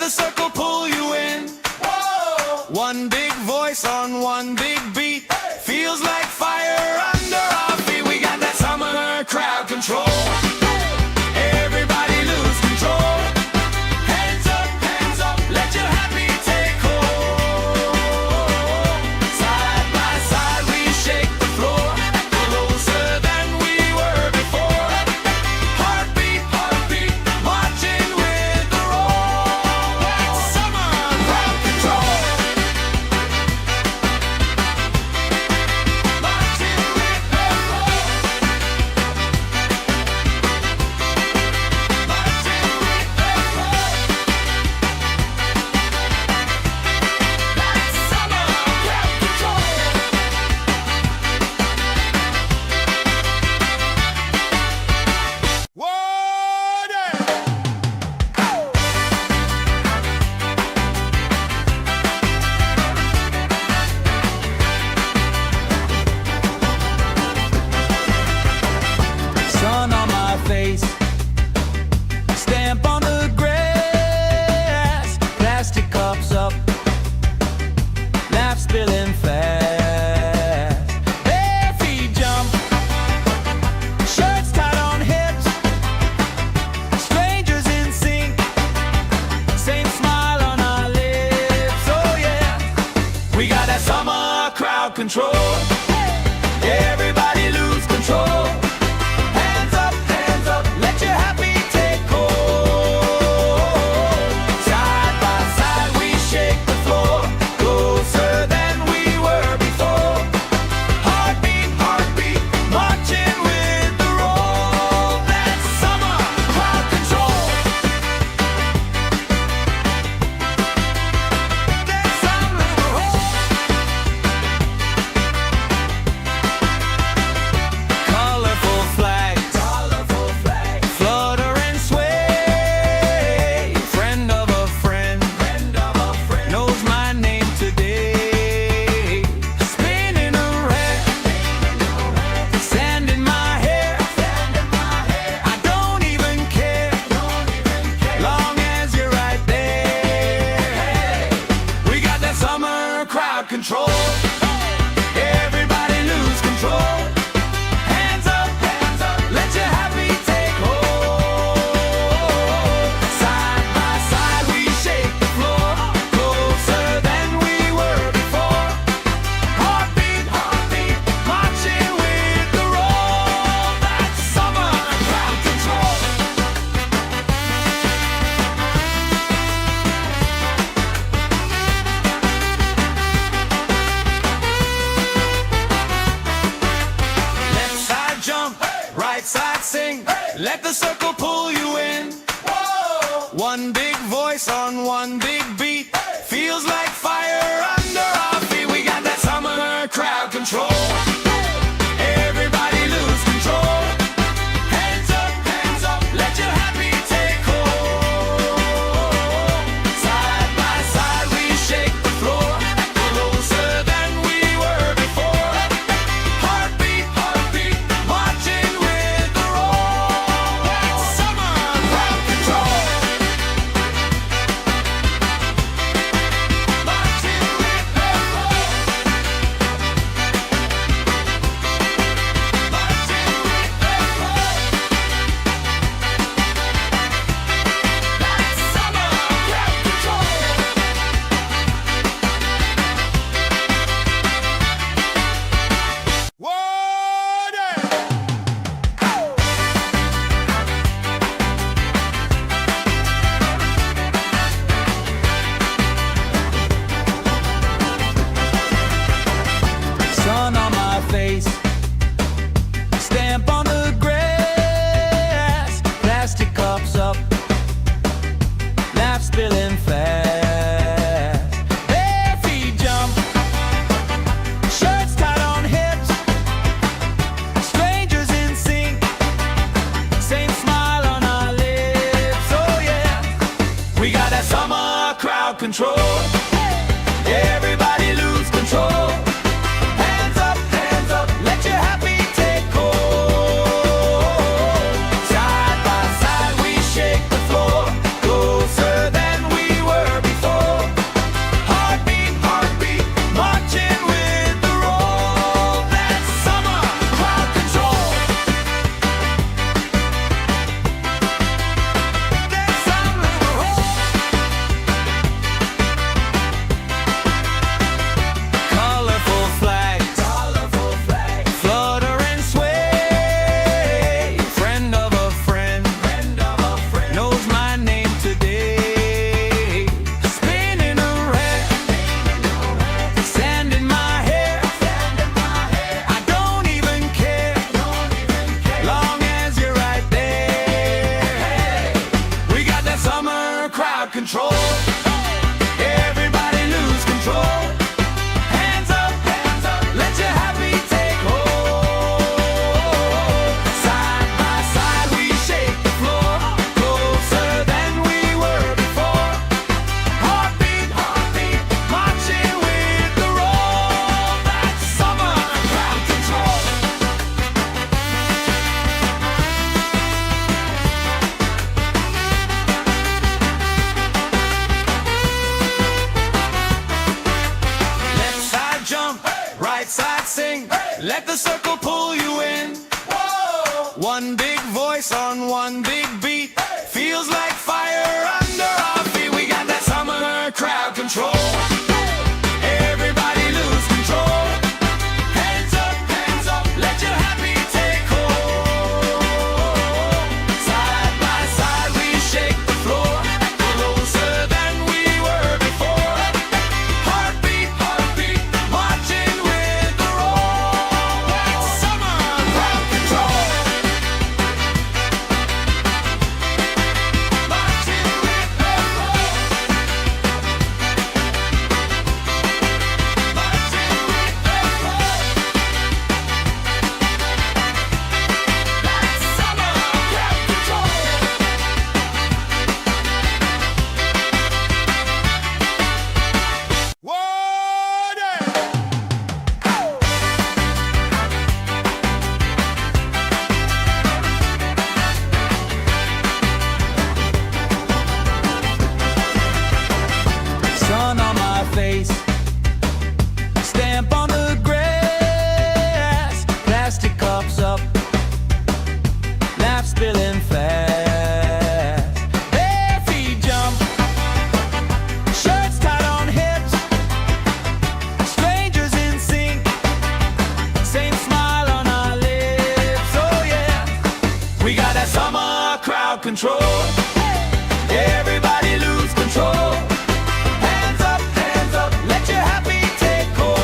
the circle pull you in. Whoa! One big voice on one big beat. Hey! Feels like fire under our feet. We got that summer crowd control. Everybody lose control. Hands up, let your happy take hold. Side by side we shake the floor, closer than we were before. Heartbeat, marching with the roll. That's summer crowd control. Marching with the roll. Marching with the roll. That's summer crowd control. Sun on my face, stamp on the grass, plastic cups up, laugh spilling fast. Bare feet jump, shirts tied on hips, strangers in sync, same smile on our lips. Oh yeah, we got that summer crowd control. Everybody lose control. Hands up, let your happy take hold. Side by side we shake the floor, closer than we were before. Heartbeat, marching with the roll. That's summer crowd control. That's summer colorful flags, flutter and sway. Friend of a friend, knows my name today. Spinning around, sand in my hair. I don't even care, long as you're right there. We got that summer crowd control. Everybody lose control. Hands up, let your happy take hold. Side by side we shake the floor, closer than we were before. Heartbeat, marching with the roll. That's summer crowd control. Left side jump, right side sing. Let the circle pull you in. Whoa! One big voice on one big beat. Feels like fire under our feet. We got that summer crowd control. Everybody lose control. Hands up, let your happy take hold. Side by side we shake the floor, closer than we were before. Heartbeat, marching with the roll. That's summer crowd control. Marching with the roll. Marching with the roll. That's summer crowd control. Sun on my face, stamp on the grass, plastic cups up, laugh spilling fast. Bare feet jump, shirts tied on hips, strangers in sync, same smile on our lips. Oh yeah, we got that summer crowd control. Everybody lose control. Hands up, let your happy take hold. Side by side we shake the floor, closer than we were control. Everybody lose control. Hands up, let your happy take hold. Side by side we shake the floor, closer than we were before. Heartbeat, marching with the roll. That's summer crowd control. Left side jump, right side sing. Let the circle pull you in. One big voice on one big beat. Feels like fire under our feet. We got that summer crowd control. Everybody lose control. Hands up, let your happy take hold. Side by side we shake the floor, closer than we were before. Heartbeat, marching with the roll. That's summer crowd control. Marching with the roll. Marching with the roll. That's summer crowd control. Sun on my face, stamp on the grass, plastic cups up, laugh spilling fast. Bare feet jump, shirts tied on hips, strangers in sync, same smile on our lips. Oh yeah, we got that summer crowd control. Everybody lose control. Hands up, let your happy take hold.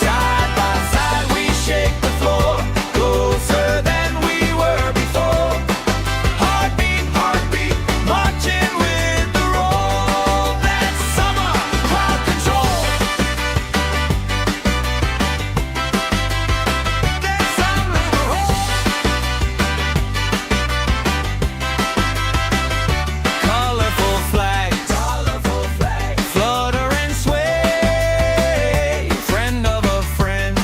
Side by side we shake the floor, closer than we were before. Heartbeat, marching with the roll. That's summer crowd control. That's summer control. Colorful flags, flutter and sway. Friend of a friend,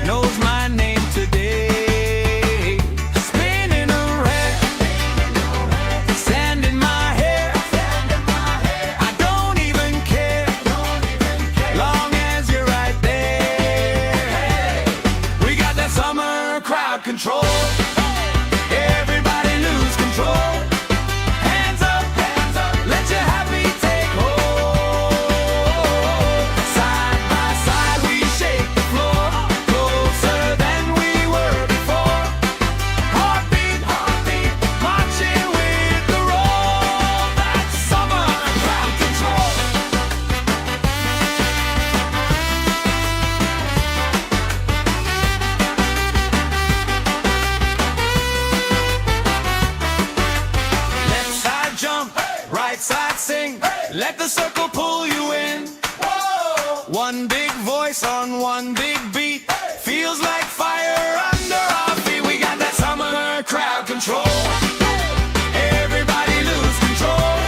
knows my name today. Spinning around, sand in my hair. I don't even care, long as you're right there. We got that summer crowd control. Everybody lose control. Hands up, let your happy take hold. Side by side we shake the floor, closer than we were before. Heartbeat, marching with the roll. That's summer crowd control. Left side jump, right side sing. Let the circle pull you in. One big voice on one big beat. Feels like fire under our feet. We got that summer crowd control. Everybody lose control.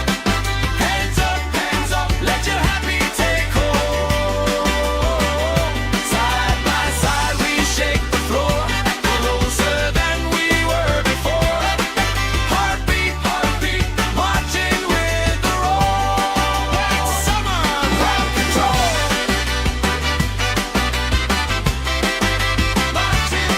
Hands up, let your happy take hold. Side by side we shake the floor, closer than we were before. Heartbeat, marching with the roll. That's summer crowd control. Marching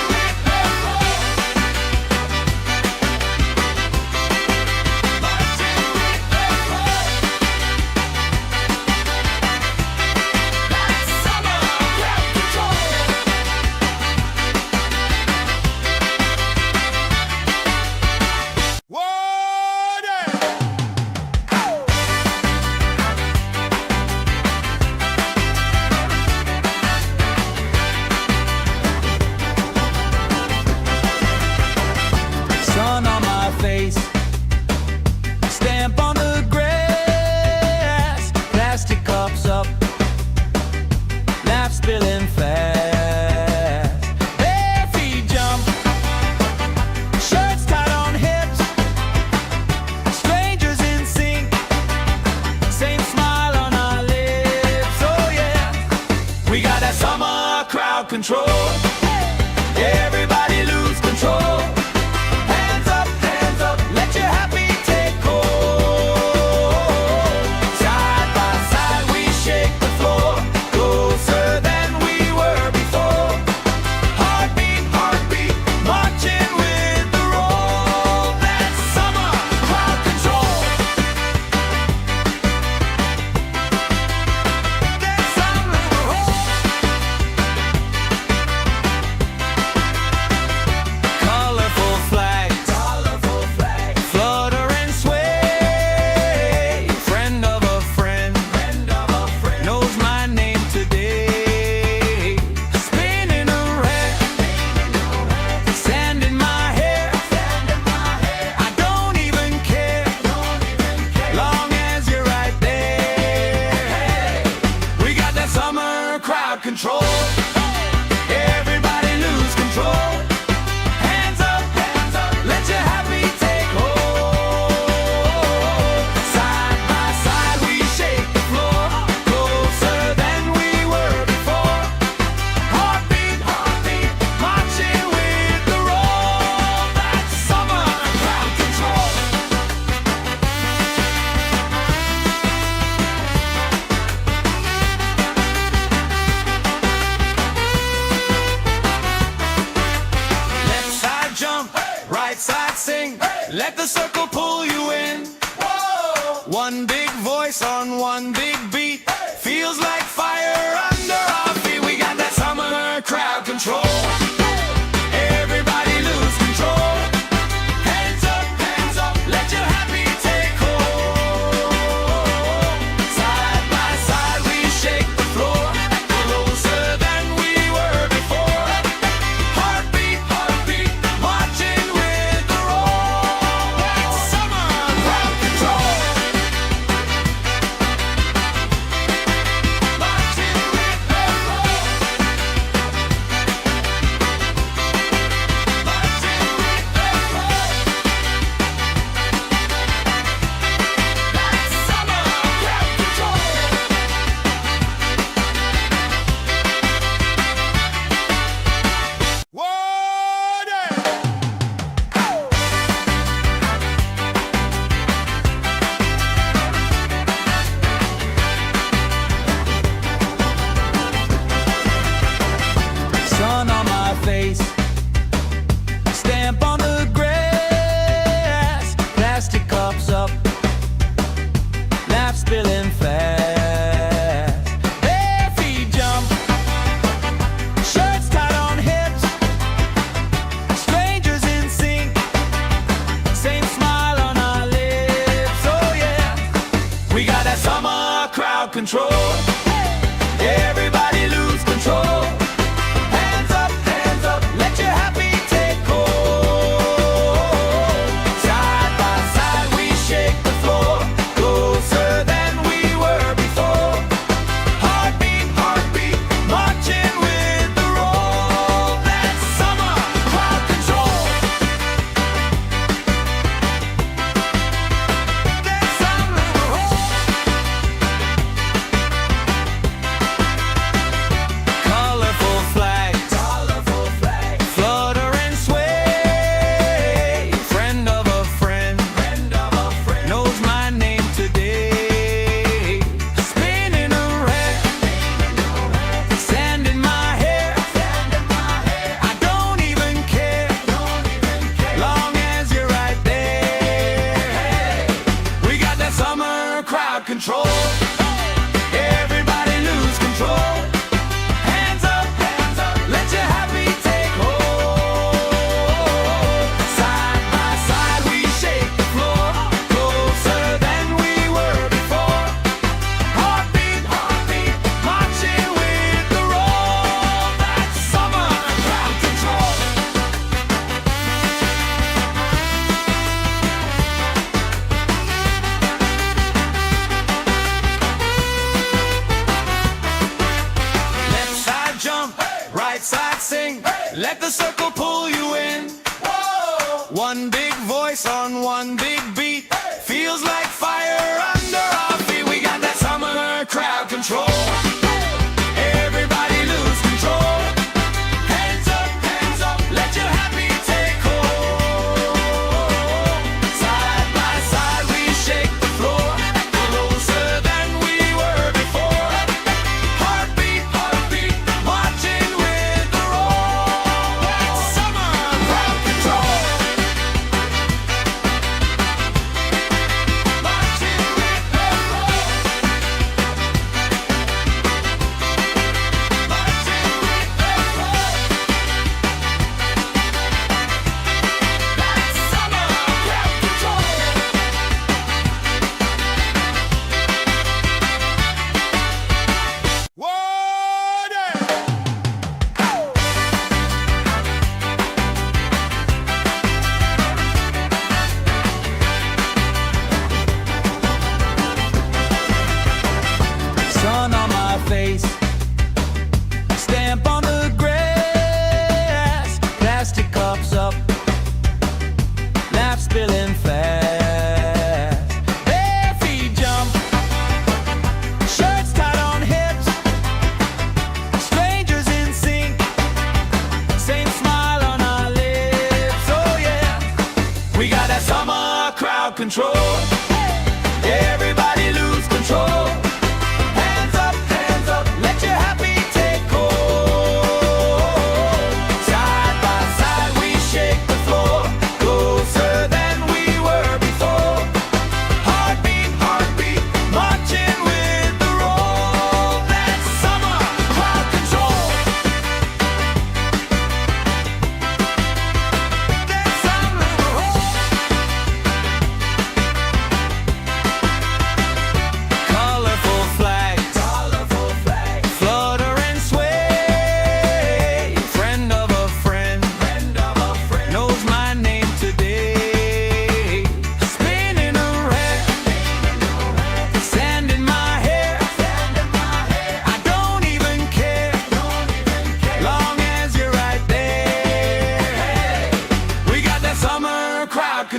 let the circle pull you in. Whoa. One big voice on one big beat, feels like fire under our feet. We got that summer crowd control. Everybody lose control. Hands up, let your happy take hold. Side by side we shake the floor, closer than we were before. Heartbeat, marching with the roll. That's summer crowd control. Marching with the roll. Marching with the roll. That's summer crowd control. Sun on my face, stamp on the grass, plastic cups up, laugh spilling fast. Bare feet jump, shirts tied on hips, strangers in sync, same smile on our lips. Oh yeah, we got that summer crowd control. Everybody lose control. Hands up, let your happy take hold. Side by side we shake the floor, closer than we were before. Heartbeat, marching with the roll. That's summer crowd control. That's summer crowd. Colorful flags, flutter and sway. Friend of a friend, knows my name today. Spinning around, sand in my hair. I don't even care, long as you're right there. We got that summer crowd control. Everybody lose control. Hands up, let your happy take hold. Side by side we shake the floor, closer than we were before. Heartbeat, marching with the roll. That's summer crowd control. Left side jump, right side sing, let the circle pull you in. One big voice on one big beat, feels like fire under our feet. We got that summer crowd control. Everybody lose control. Hands up, let your happy take hold. Side by side we shake the floor, closer than we were before. Heartbeat, marching with the roll. That's summer crowd control. Marching with the roll. Marching with the roll. That's summer crowd control. Sun on my face, stamp on the grass, plastic cups up, laugh spilling fast. Bare feet jump, shirts tied on hips, strangers in sync, same smile on our lips. Oh yeah, we got that summer crowd control. Everybody lose control. Hands up, let your happy take hold. Side by side we shake the floor, closer than we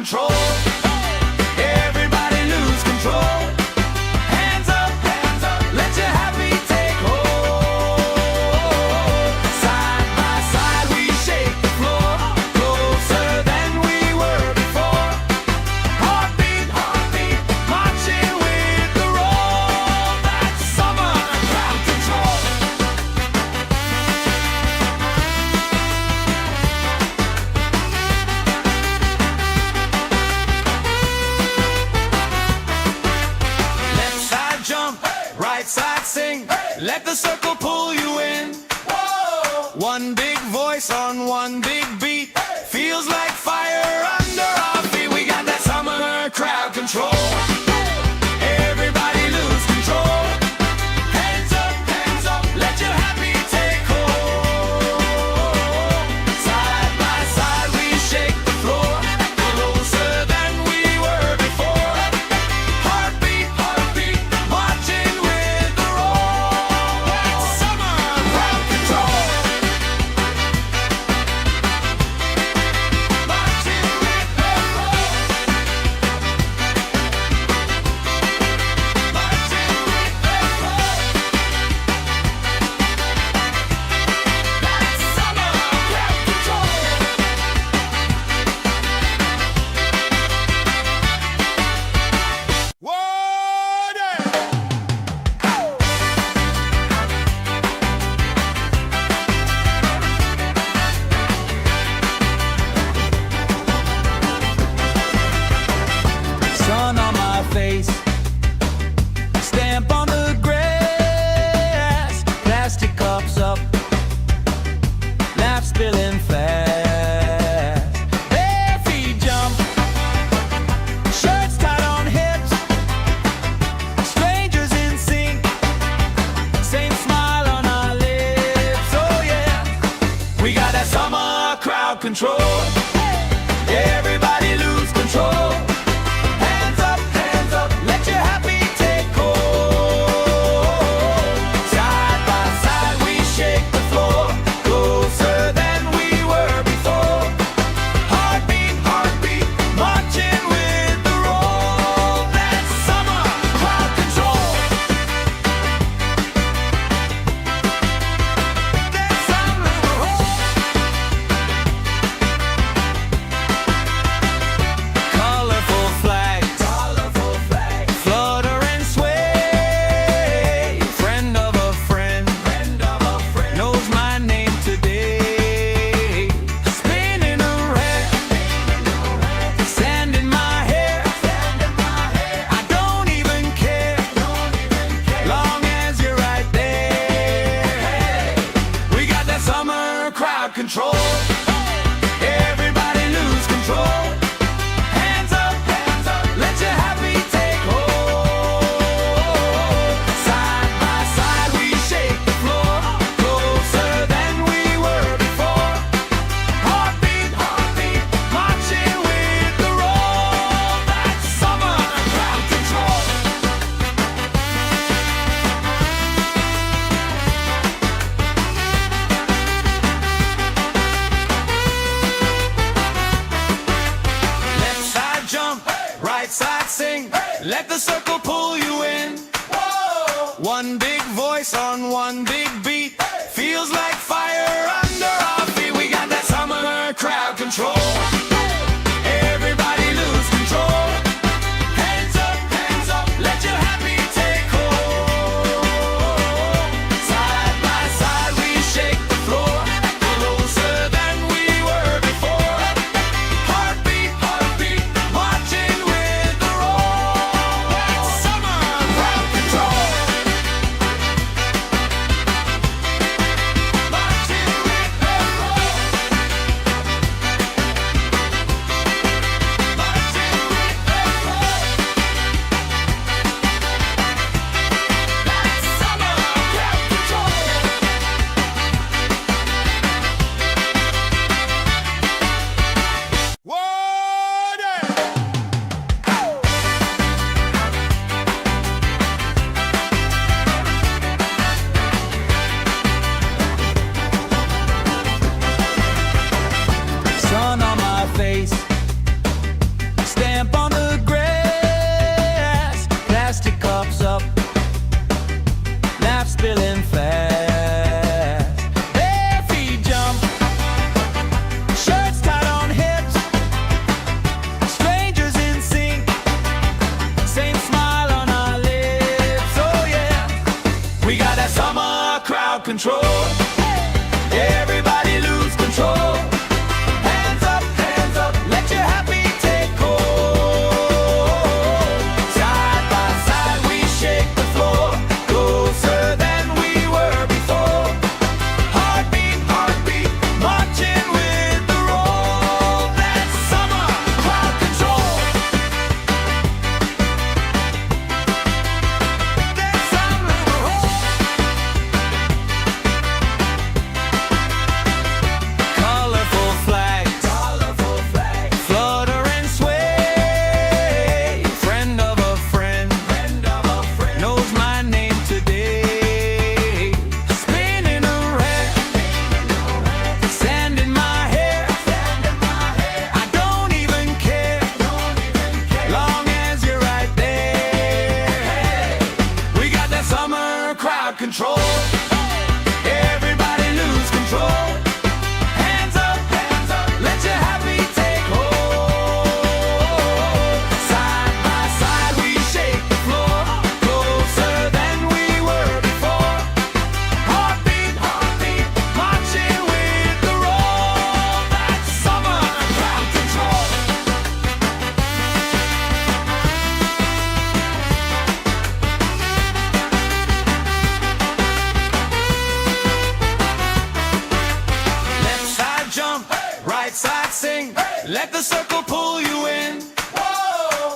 control. Everybody lose control. Hands up, let your happy take hold. Side by side we shake the floor, closer than we were before. Heartbeat, marching with the roll. That's summer crowd control. Left side jump, right side sing. Let the circle pull you in. One big voice on one big beat. Feels like fire under our feet. We got that summer crowd control. Everybody lose control. Hands up, let your happy take hold. Side by side we shake the floor, closer than we were before. Heartbeat, marching with the roll. That's summer crowd control. Marching with the roll. Marching with the roll. That's summer crowd control. Sun on my face, stamp on the grass, plastic cups up, laugh spilling fast. Bare feet jump, shirts tied on hips, strangers in sync, same smile on our lips. Oh yeah, we got that summer crowd control. Everybody lose control. Hands up, let your happy take hold. Side by side we shake the floor, closer than we were before. Heartbeat, marching with the roll. That's summer crowd control. That's summer colorful flags, flutter and sway. Friend of a friend, knows my name today. Spinning around, sand in my hair. I don't even care, long as you're right there. We got that summer crowd control. Everybody lose control. Hands up, let your happy take hold. Side by side we shake the floor, closer than we were before. Heartbeat, marching with the roll. That's summer crowd control. Left side jump, right side sing. Let the circle pull you in. One big voice on one big beat. Feels like fire under our feet. We got that summer crowd control. Everybody lose control. Hands up, let your happy take hold. Side by side we shake the floor, closer than we were before. Heartbeat, marching with the roll. That's summer crowd control. control. Everybody lose control. Hands up, let your happy take hold. Side by side we shake the floor, closer than we were before. Heartbeat, heartbeat, marching with the roll. That's summer crowd control. That's summer roll. Colorful flags, flutter and sway. Friend of a friend, knows my name today. Spinning around, sand in my hair. I don't even care, long as you're right there. We got that summer crowd control. Everybody lose control. Hands up, let your happy take hold. Side by side we shake the floor, closer than we were before. Heartbeat, heartbeat, marching with the roll. That's summer crowd control. Left side jump, right side sing. Let the circle pull you in.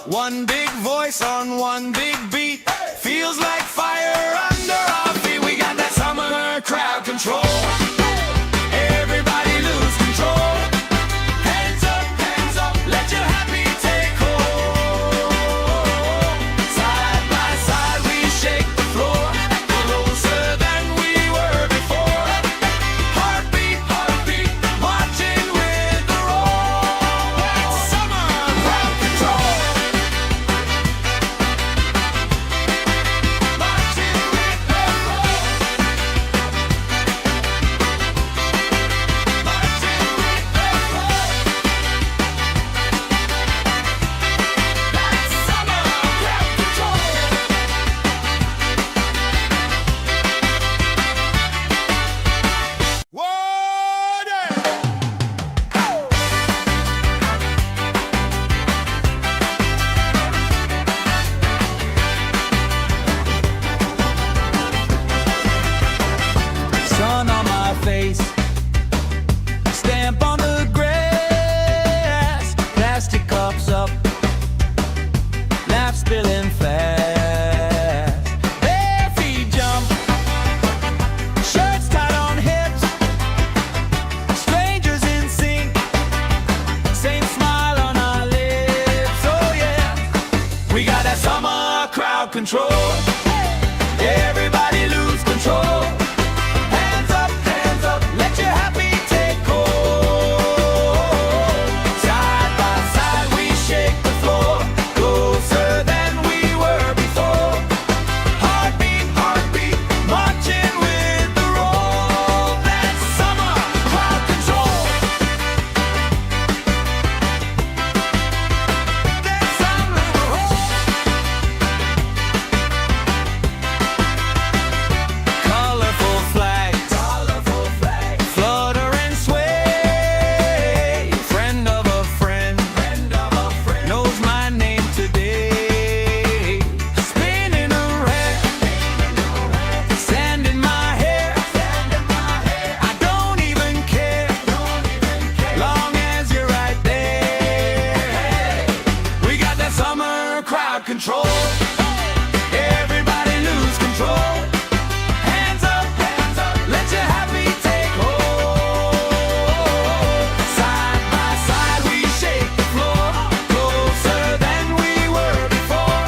One big voice on one big beat. Feels like fire under our feet. We got that summer crowd control. Everybody lose control. Hands up, let your happy take hold. Side by side we shake the floor, closer than we were before. Heartbeat, heartbeat, marching with the roll. That's summer crowd control. Marching with the roll. Marching with the roll. That's summer crowd control. Sun on my face, stamp on the grass, plastic cups up, laugh spilling fast. Bare feet jump, shirts tied on hips, strangers in sync, same smile on our lips. Oh yeah, we got that summer crowd control. Everybody lose control. Hands up, let your happy take hold. Side by side we shake the floor, closer than we were before. Heartbeat, heartbeat, marching with the roll. That's summer crowd control. That's summer roll. Colorful flags, flutter and sway. Friend of a friend, knows my name today. Spinning around, sand in my hair. I don't even care, long as you're right there. We got that summer crowd control. Everybody lose control. Hands up, let your happy take hold. Side by side we shake the floor, closer than we were before.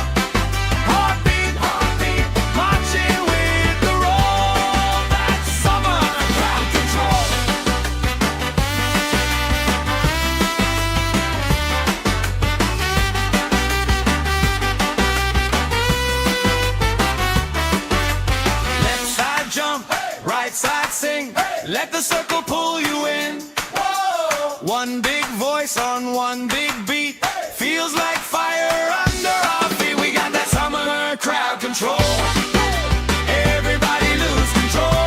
Heartbeat, heartbeat, marching with the roll. That's summer crowd control. Left side jump, right side sing. Let the circle pull you in. One big voice on one big beat. Feels like fire under our feet. We got that summer crowd control. Everybody lose control.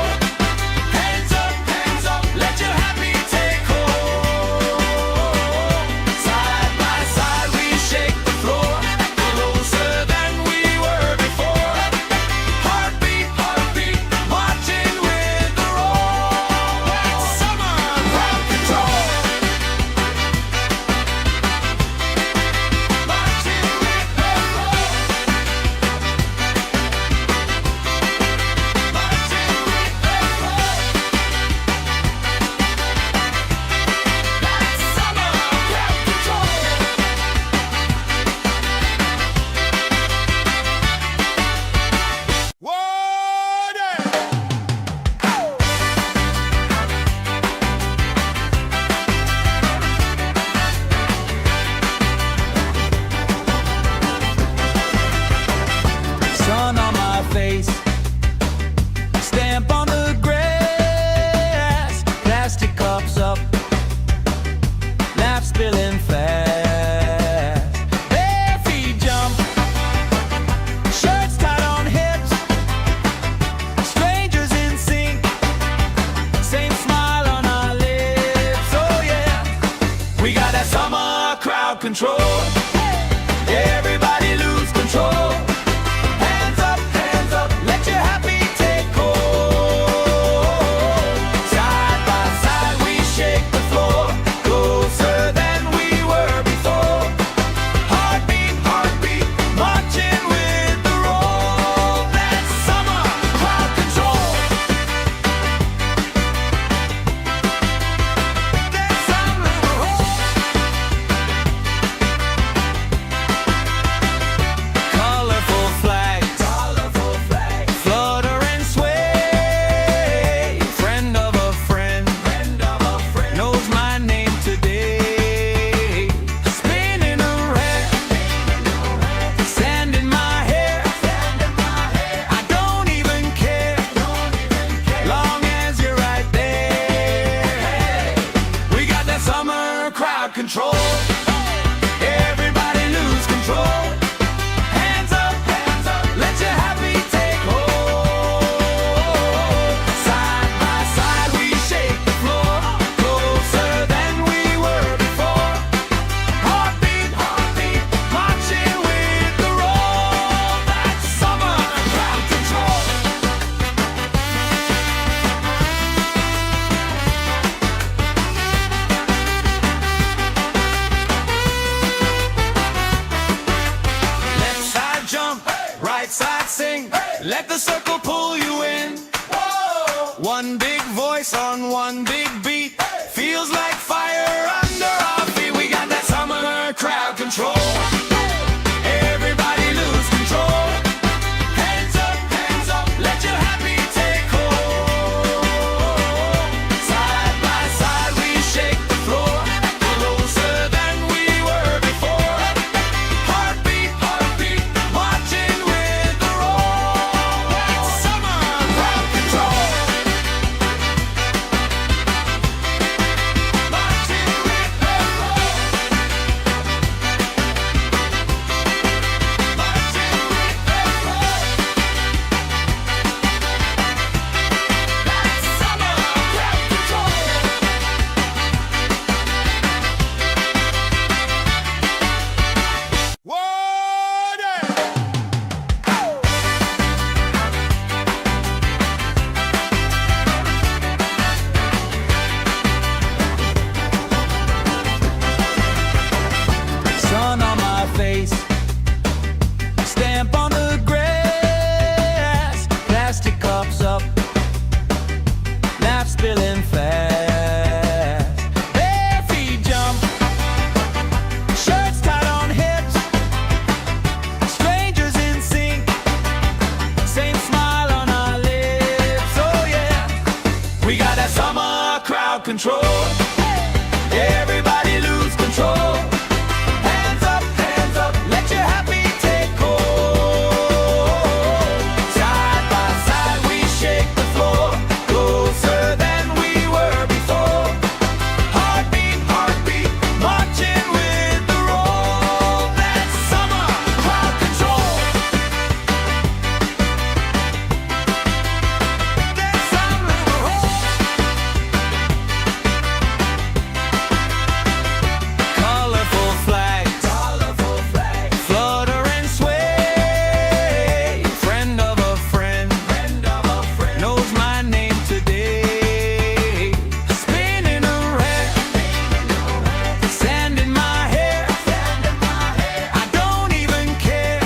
Everybody lose control. Hands up, let your happy take hold. Side by side we shake the floor, closer than we were before. Heartbeat, heartbeat, marching with the roll. That's summer crowd control. That's summer colorful flags, flutter and sway. Friend of a friend, knows my name today. Spinning around, sand in my hair. I don't even care, long as you're right there. We got that summer crowd control. Everybody lose control. Hands up, let your happy take hold. Side by side we shake the floor, closer than we were before. Heartbeat, heartbeat, marching with the roll. That's summer crowd control. Left side jump, right side sing. Let the circle pull you in. One big voice on one big beat. Feels like fire under our feet. We got that summer crowd control. Everybody lose control. Hands up, let your happy take hold. Side by side we shake the floor, closer than we were before. Heartbeat, heartbeat, marching with the roll. That's summer crowd control. Marching with the roll. Marching with the roll. That's summer crowd control. Sun on my face, stamp on the grass, plastic cups up, laugh spilling fast. Bare feet jump, shirts tied on hips, strangers in sync, same smile on our lips. Oh yeah, we got that summer crowd control. Everybody lose control. Hands up, let your happy take hold. Side by side we shake the floor, closer than we were before. Heartbeat, heartbeat, marching with the roll. That's summer crowd control. That's summer colorful flags, flutter and sway. Friend of a friend, knows my name today. Spinning around, sand in my hair. I don't even care,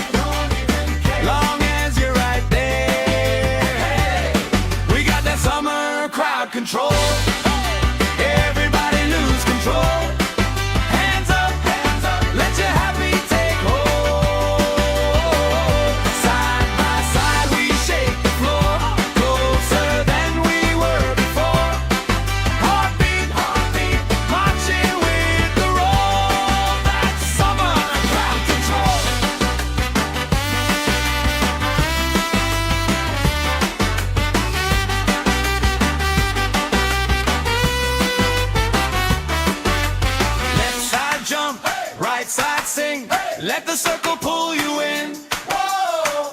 long as you're right there. We got that summer crowd control. Everybody lose control. Hands up, let your happy take hold. Side by side we shake the floor, closer than we were before. Heartbeat, heartbeat, marching with the roll. That's summer crowd control. Left side jump, right side sing. Let the circle pull you in.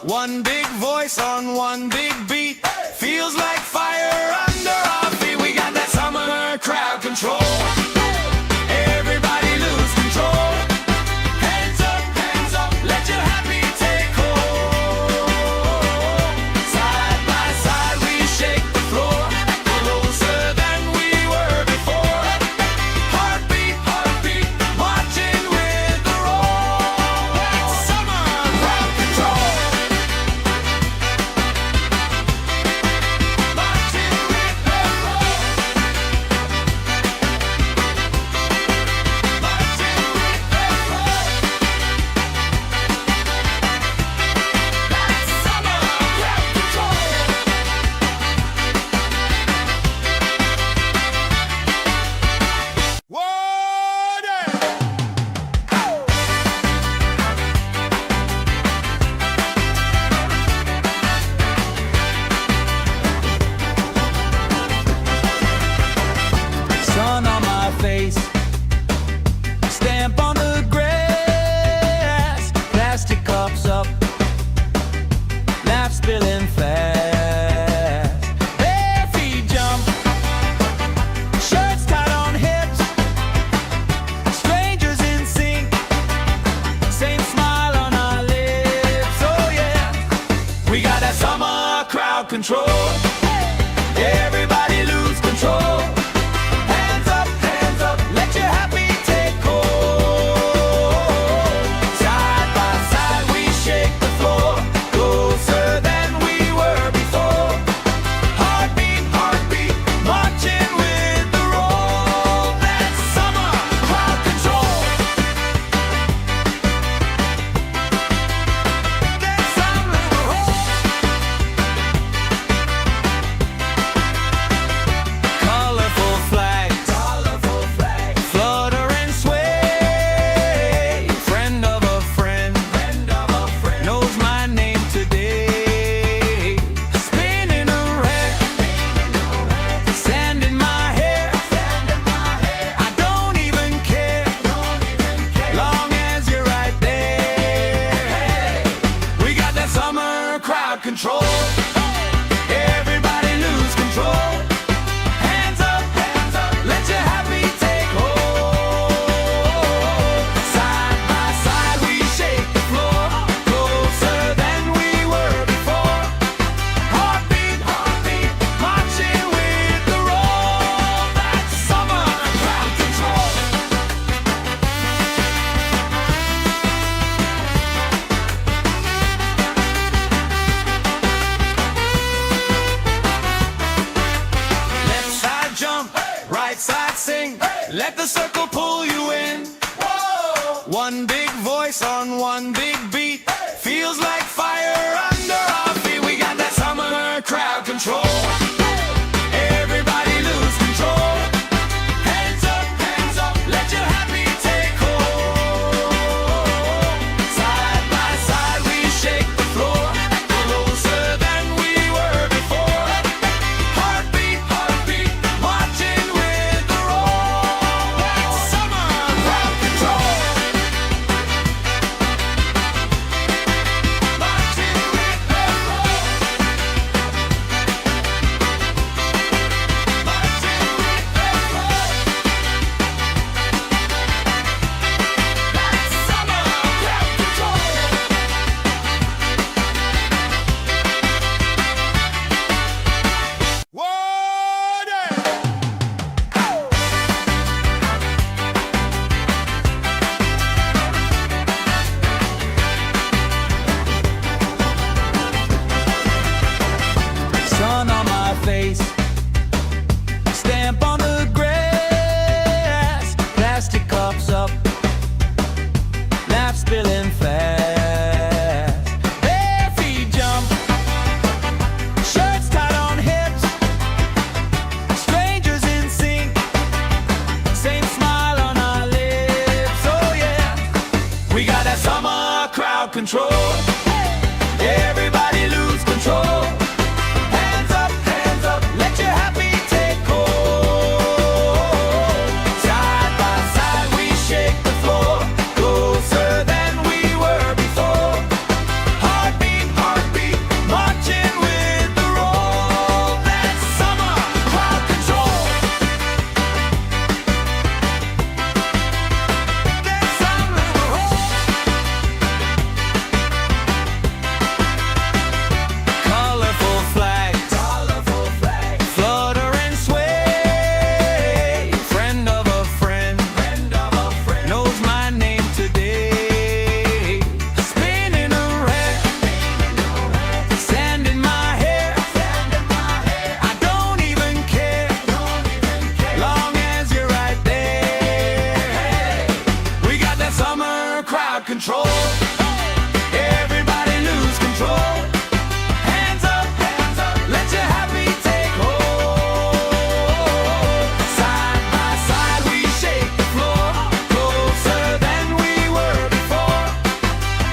One big voice on one big beat. Feels like fire under our feet. We got that summer crowd control. Everybody lose control. Hands up, control. Everybody lose control. Hands up, let your happy take hold. Side by side we shake the floor, closer than we were before. Heartbeat, heartbeat, marching with the roll. That's summer crowd control. That's summer colorful flags, flutter and sway. Friend of a friend, knows my name today. Spinning around, sand in my hair. I don't even care, long as you're right there. We got that summer crowd control. Everybody lose control. Hands up, let your happy take hold. Side by side we shake the floor, closer than we were before. Heartbeat, heartbeat, marching with the roll. That's summer crowd control. Left side jump, right side sing. Let the circle pull you in. One big voice on one big beat. Feels like fire under our feet. We got that summer crowd control. Everybody lose control. Hands up, let your happy take hold. Side by side we shake the floor, closer than we were before. Heartbeat, heartbeat, marching with the roll. That's summer crowd control. Marching with the roll. Marching with the roll. That's summer crowd control. Sun on my face, stamp on the grass, plastic cups up, laugh spilling fast. Bare feet jump, shirts tied on hips, strangers in sync, same smile on our lips. Oh yeah, we got that summer crowd control. Everybody lose control. Hands up, let your happy take hold. Side by side we shake the floor, closer than we were before. Heartbeat, heartbeat, marching with the roll. That's summer crowd control. That's summer colorful flags, flutter and sway. Friend of a friend, knows my name today. Spinning around, sand in my hair. I don't even care, long as you're right there. We got that summer crowd control. Everybody lose control. Hands up, let your happy take hold. Side by side we shake the floor, closer than we were before.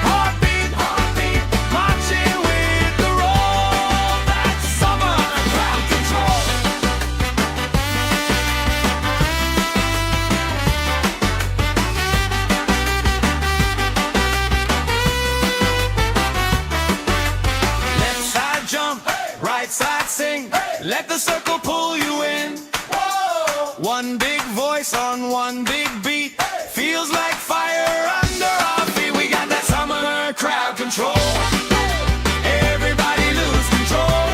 Heartbeat, heartbeat, marching with the roll. That's summer crowd control. Left side jump, right side sing. Let the circle pull you in. One big voice on one big beat. Feels like fire under our feet. We got that summer crowd control. Everybody lose control.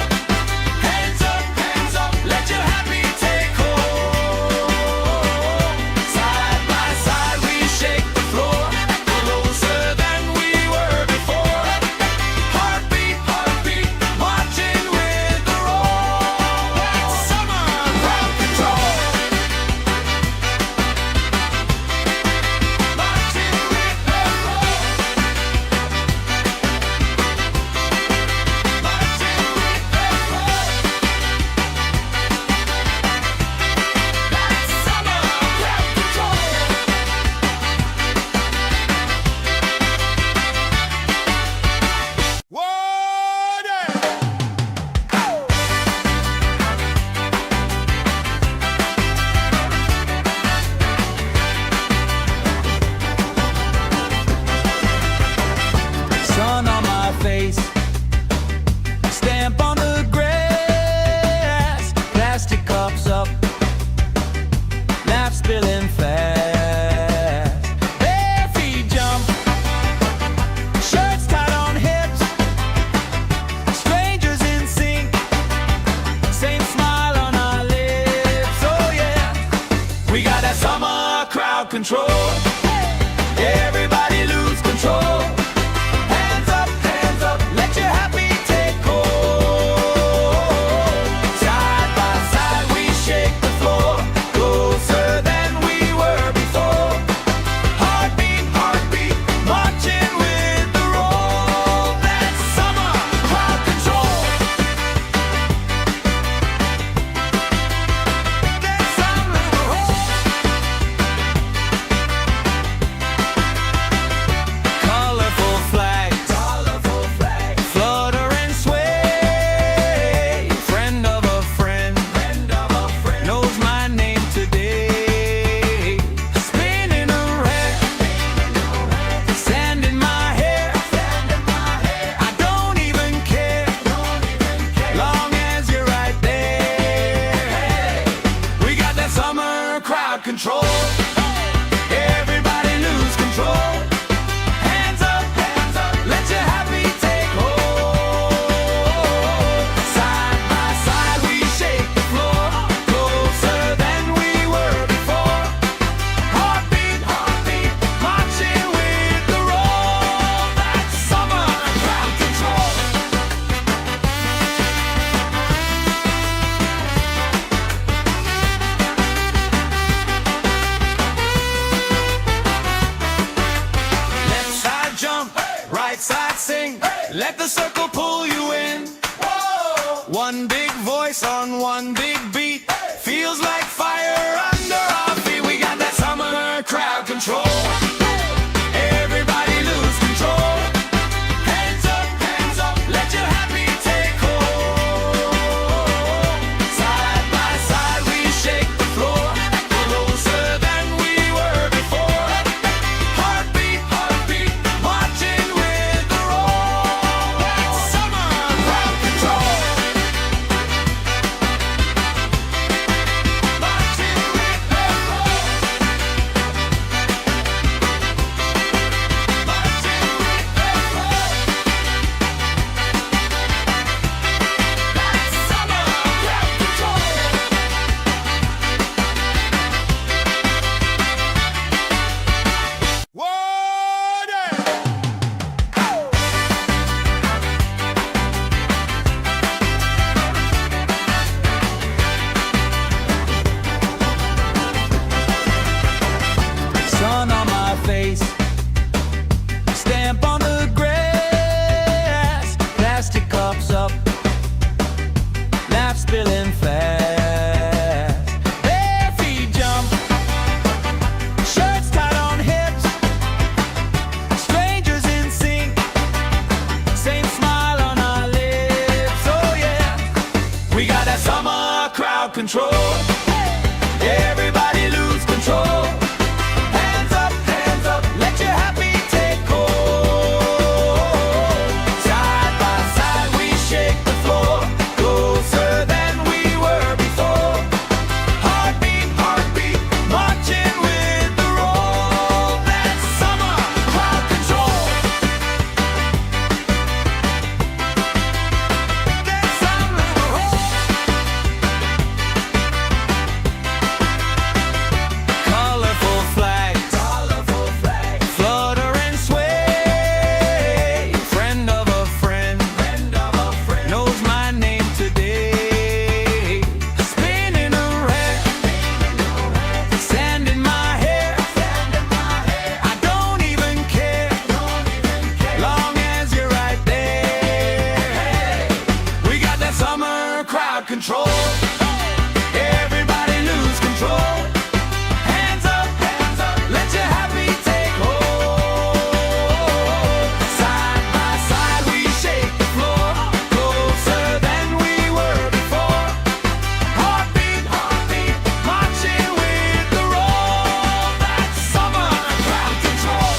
Shirts tied on hips, strangers in sync, same smile on our lips. Oh yeah, we got that summer crowd control. Everybody lose control. Hands up, let your happy take hold. Side by side we shake the floor, closer than we were before. Heartbeat, marching with the roll. That's summer crowd control. That's summer control. Colorful flags, flutter and sway. Friend of a friend, knows my name today. Spinning around, sand in my hair. I don't even care, long as you're right there. We got that summer crowd control. Everybody lose control. Hands up, let your happy take hold. Side by side we shake the floor, closer than we were before. Heartbeat, marching with the roll. That's summer crowd control. Left side jump, right side sing. Let the circle pull you in. One big voice on one big beat. Feels like fire under our feet. We got that summer crowd control. Everybody lose control. Hands up, let your happy take hold. Side by side we shake the floor, closer than we were before. Heartbeat, marching with the roll. That's summer crowd control. Marching with the roll. Marching with the roll. That's summer crowd control. Sun on my face, stamp on the grass, plastic cups up, laugh spilling fast. Bare feet jump, shirts tied on hips, strangers in sync, same smile on our lips. Oh yeah, we got that summer crowd control. Everybody lose control. Hands up, let your happy take hold. Side by side we shake the floor, closer than we were before. Heartbeat, marching with the roll. That's summer crowd control. That's summer control. Colorful flags, flutter and sway. Friend of a friend, knows my name today. Spinning around, sand in my hair. I don't even care, long as you're right there. We got that summer crowd control. Everybody lose control. Hands up, let your happy take hold. Side by side we shake the floor, closer than we were before. Heartbeat, marching with the roll. That's summer crowd control.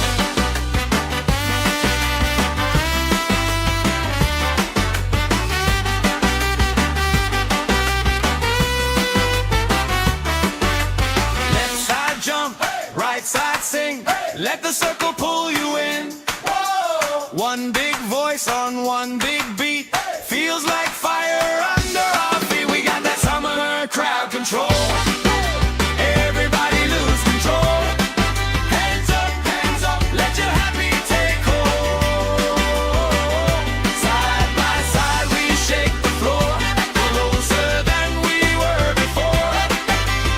One big voice on one big beat. Feels like fire under our feet. We got that summer crowd control. Everybody lose control. Hands up, let your happy take hold. Side by side we shake the floor, closer than we were before.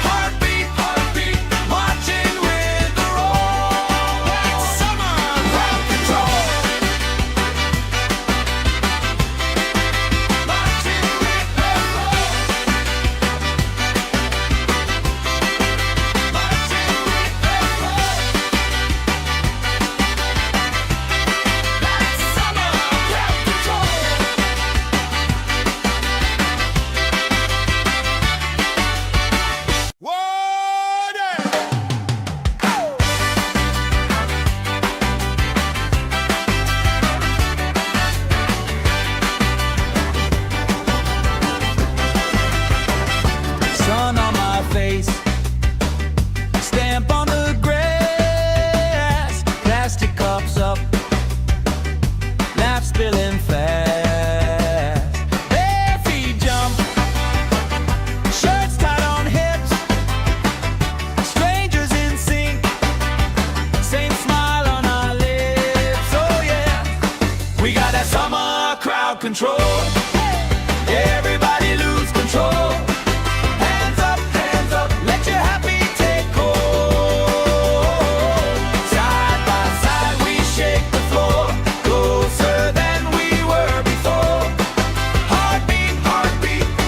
Heartbeat, marching with the roll. That's summer crowd control. Marching with the roll. Marching with the roll. That's summer crowd control. Sun on my face, stamp on the grass, plastic cups up, laugh spilling fast. Bare feet jump, shirts tied on hips, strangers in sync, same smile on our lips. Oh yeah, we got that summer crowd control. Everybody lose control. Hands up, let your happy take hold. Side by side we shake the floor, closer than we were before. Heartbeat,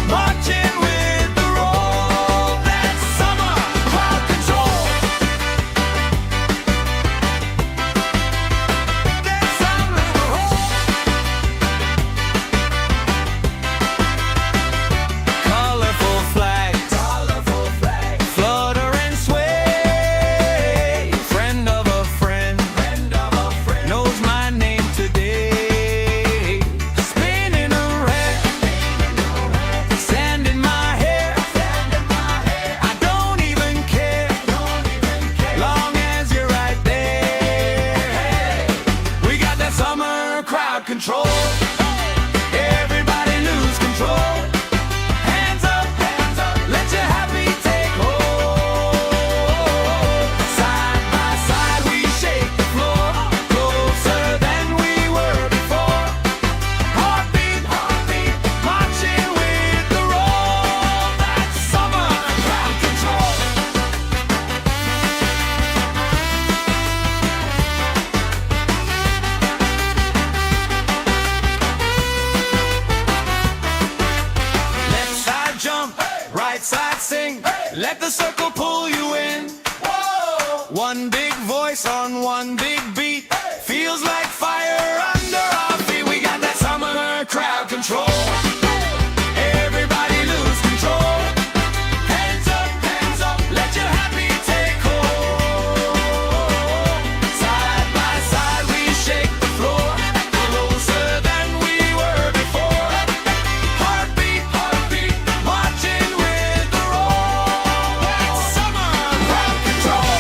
marching with the roll. That's summer crowd control. That's summer crowd. Colorful flags, flutter and sway. Friend of a friend, knows my name today. Spinning around, sand in my hair. I don't even care, long as you're right there. We got that summer crowd control. Everybody lose control. Hands up, let your happy take hold. Side by side we shake the floor, closer than we were before. Heartbeat, marching with the roll. That's summer crowd control. Left side jump, right side sing. Let the circle pull you in. One big voice on one big beat. Feels like fire under our feet. We got that summer crowd control. Everybody lose control. Hands up, let your happy take hold. Side by side we shake the floor, closer than we were before. Heartbeat, marching with the roll. That's summer crowd control.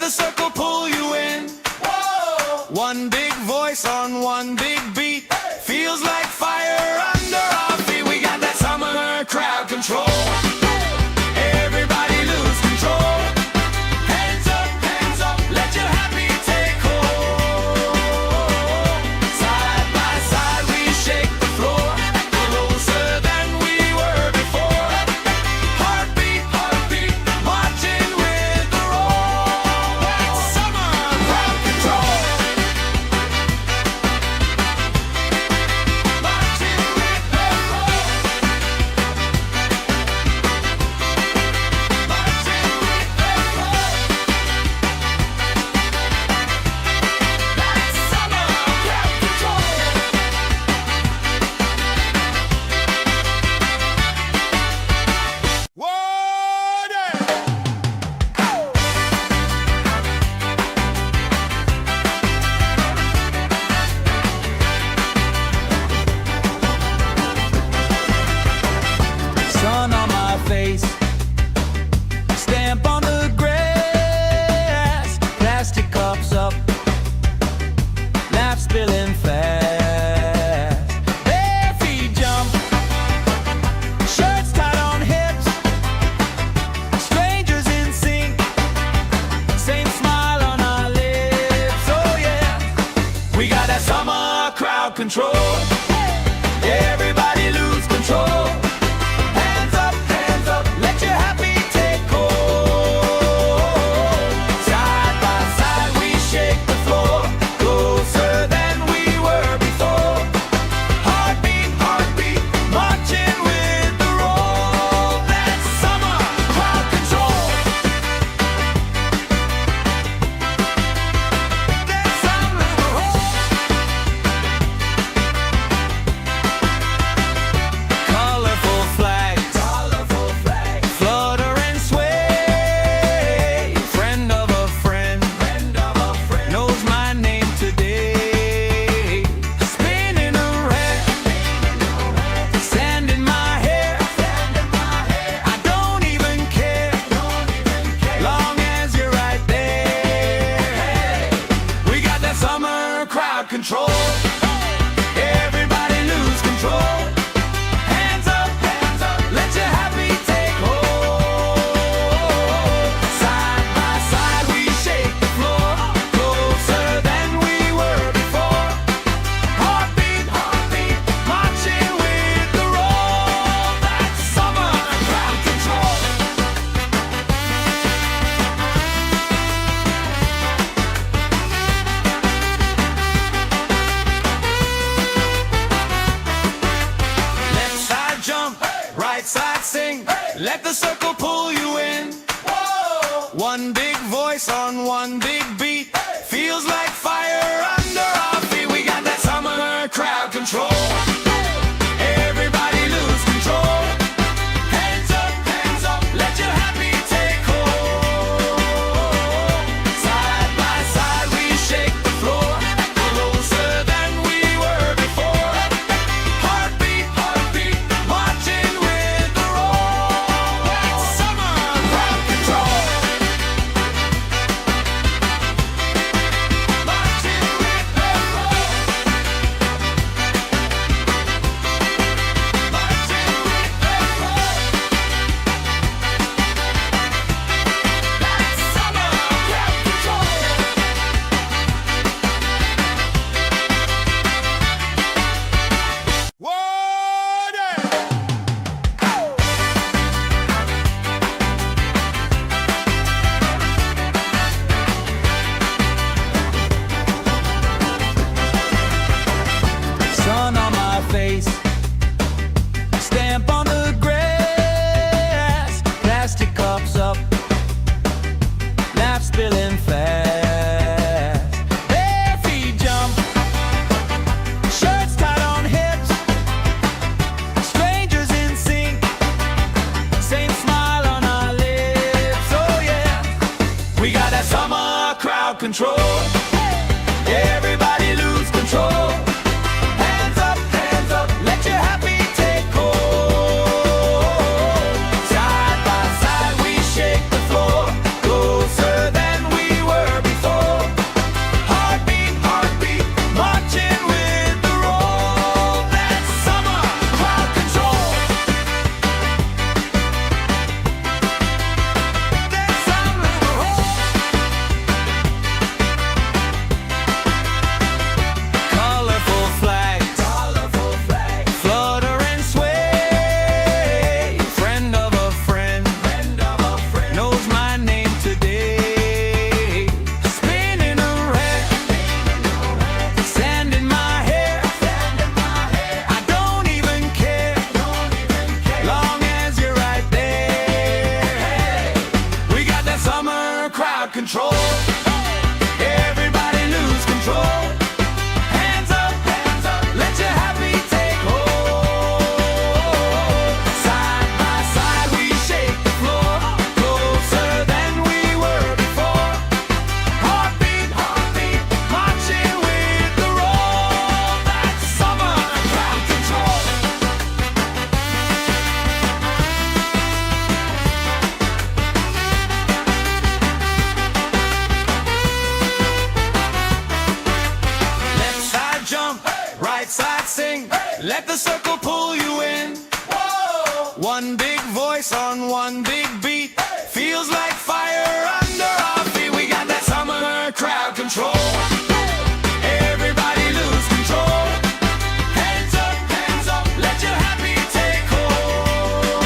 the circle pull you in. Whoa! One big voice on one big beat. Feels like fire under our feet. We got that summer crowd control. Everybody lose control. Hands up, let your happy take hold. Side by side we shake the floor, closer than we were before. Heartbeat, marching with the roll. That's summer crowd control. Marching with the roll. Marching with the roll. That's summer crowd control. Sun on my face, stamp on the grass, plastic cups up, laugh spilling fast. Bare feet jump, shirts tied on hips, strangers in sync, same smile on our lips. Oh yeah, we got that summer crowd control. Everybody lose control. Hands up, let your happy take hold. Side by side we shake the floor, closer than we were before. Heartbeat, marching with the roll. That's summer crowd control. That's summer colorful flags, flutter and sway. Friend of a friend, knows my name today. Spinning around, sand in my hair. I don't even care, long as you're right there. We got that summer crowd control. Everybody lose control. Hands up, let your happy take hold. Side by side we shake the floor, closer than we were before. Heartbeat, marching with the roll. That's summer crowd control. Left side jump, right side sing. Let the circle pull you in. Whoa! One big voice on one big beat. Feels like fire under our feet. We got that summer crowd control. Everybody lose control. Hands up, let your happy take hold. Side by side we shake the floor, closer than we were before. Heartbeat, marching with the roll. That's summer crowd control. Marching with the roll. Marching with the roll. That's summer crowd control. Sun on my face, stamp on the grass, plastic cups up, laugh spilling fast. Bare feet jump, shirts tied on hips, strangers in sync, same smile on our lips. Oh yeah, we got that summer crowd control. Everybody lose control. Hands up, let your happy take hold. Side by side we shake the floor, closer than we were voice on one big beat. Feels like fire under our feet. We got that summer crowd control. Everybody lose control. Hands up, let your happy take hold.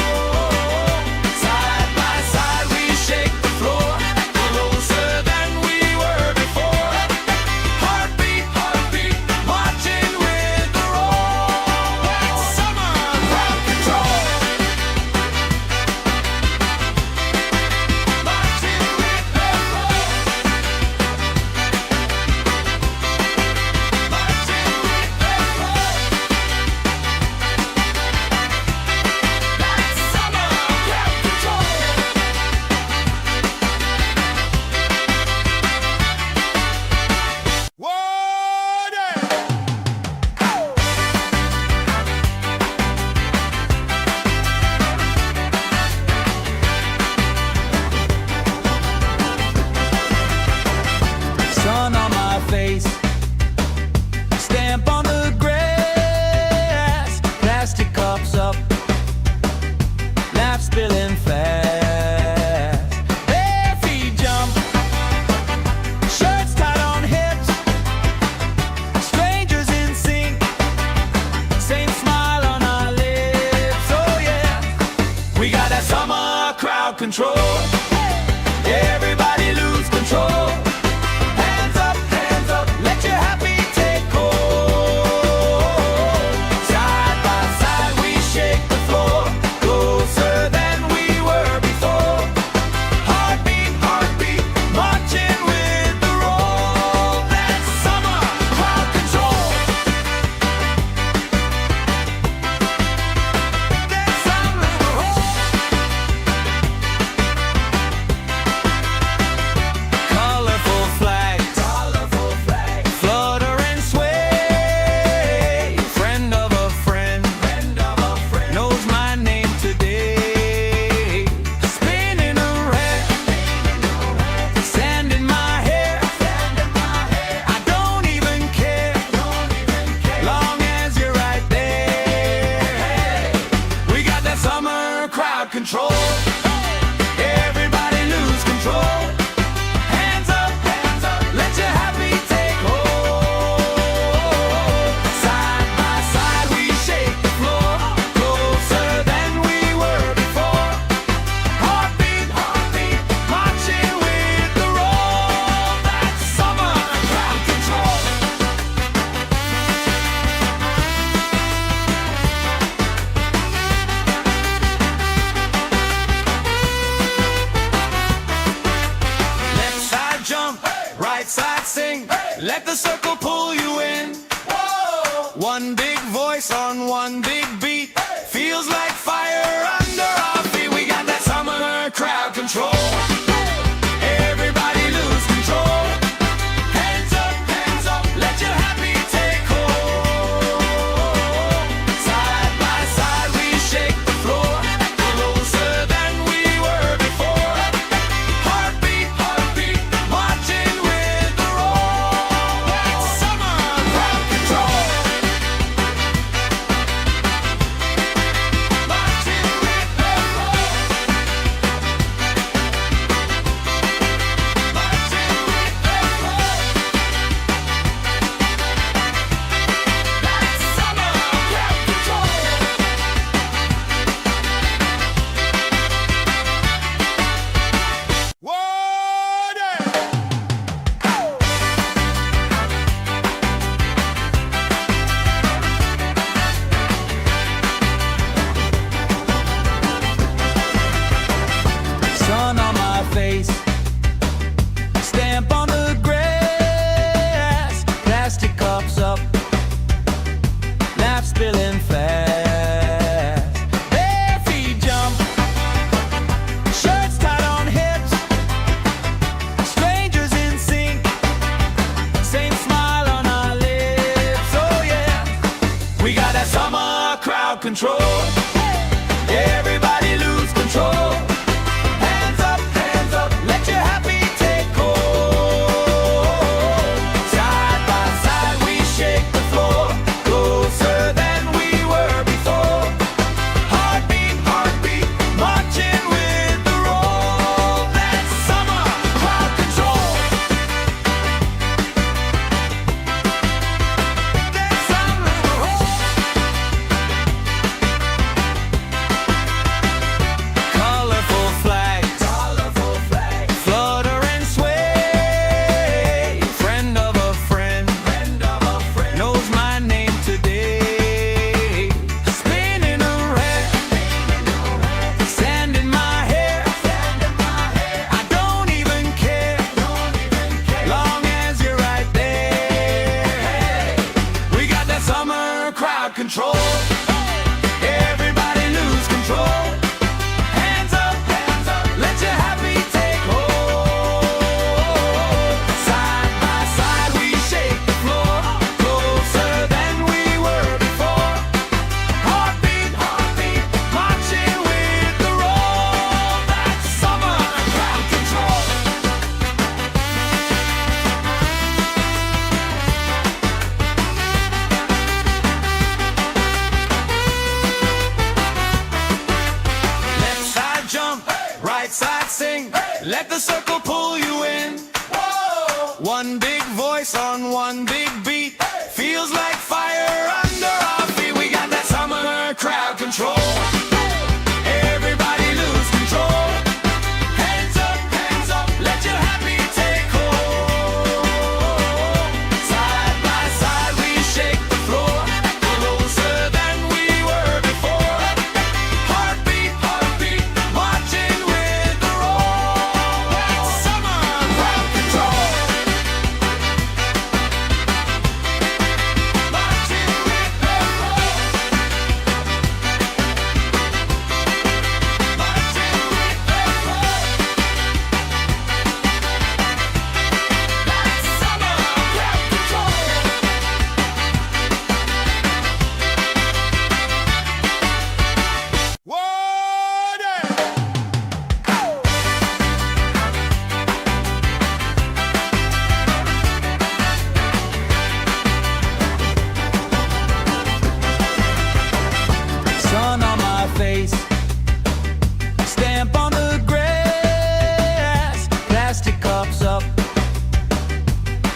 Side by side we shake the floor, closer than we were before. Heartbeat, marching with the roll. That's summer crowd control. Marching with the roll. Marching with the roll. That's summer crowd control. Sun on my face, stamp on the grass, plastic cups up, laugh spilling fast. Bare feet jump, shirts tied on hips, strangers in sync, same smile on our lips. Oh yeah, we got that summer crowd control. Everybody lose control. Hands up, let your happy take hold. Side by side we shake the floor, closer than we were before. Heartbeat, marching with the roll. That's summer crowd control. That's summer crowd. Colorful flags, flutter and sway. Friend of a friend, knows my name today. Spinning around, sand in my hair. I don't even care, long as you're right there. We got that summer crowd control. Everybody lose control. Hands up, let your happy take hold. Side by side we shake the floor, closer than we were before. Heartbeat, marching with the roll. That's summer crowd control. Left side jump, right side sing. Let the circle pull you in. One big voice on one big beat. Feels like fire under our feet. We got that summer crowd control. Everybody lose control. Hands up, let your happy take hold. Side by side we shake the floor, closer than we were before. Heartbeat, marching with the roll. That's summer crowd control. Marching with the roll. Marching with the roll. That's summer crowd control. Sun on my face, stamp on the grass, plastic cups up, laugh spilling fast. Bare feet jump, shirts tied on hips, strangers in sync, same smile on our lips. Oh yeah, we got that summer crowd control. Everybody lose control. Hands up, let your happy take hold. Side by side we shake the floor, closer than we were before. Heartbeat, marching sing. Let the circle pull you in. One big voice on one big beat. Feels like fire under our feet. We got that summer crowd control. Everybody lose control. Hands up, let your happy take hold. Side by side we shake the floor, closer than we were before. Heartbeat, marching with the roll. That's summer crowd control. Marching with the roll. Marching with the roll. That's summer crowd control. Sun on my face, stamp on the grass, plastic cups up,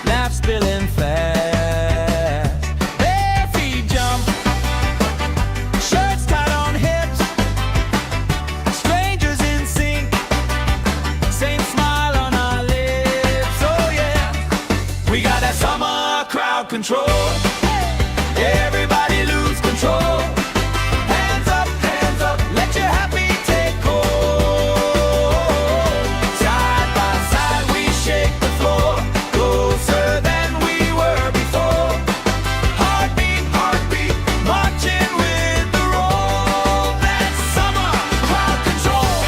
laugh spilling fast. Bare feet jump, shirts tied on hips, strangers in sync, same smile on our lips. Oh yeah, we got that summer crowd control. Everybody lose control. Hands up, let your happy take hold. Side by side we shake the floor, closer than we were before. Heartbeat, marching with the roll. That's summer crowd control.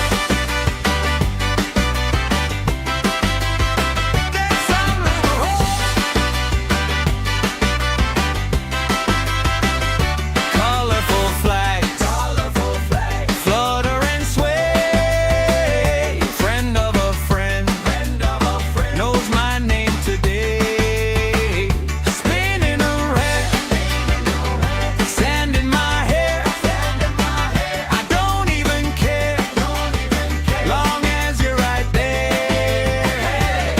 That's summer colorful flags, flutter and sway. Friend of a friend, knows my name today. Spinning around, sand in my hair. I don't even care, long as you're right there.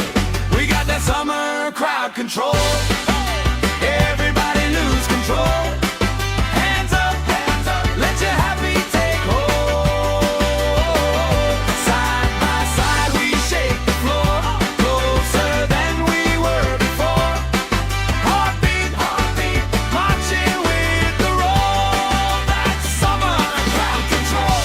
We got that summer crowd control. Everybody lose control. Hands up, let your happy take hold. Side by side we shake the floor, closer than we were before. Heartbeat, marching with the roll. That's summer crowd control.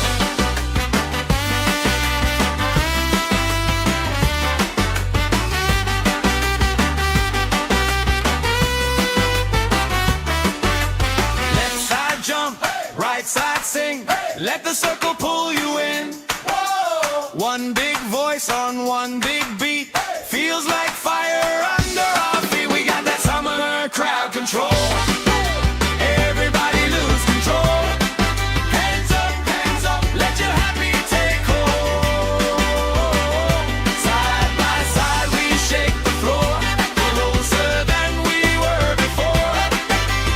Left side jump, right side sing. Let the circle pull you in. One big voice on one big beat. Feels like fire under our feet. We got that summer crowd control. Everybody lose control. Hands up, let your happy take hold. Side by side we shake the floor, closer than we were before.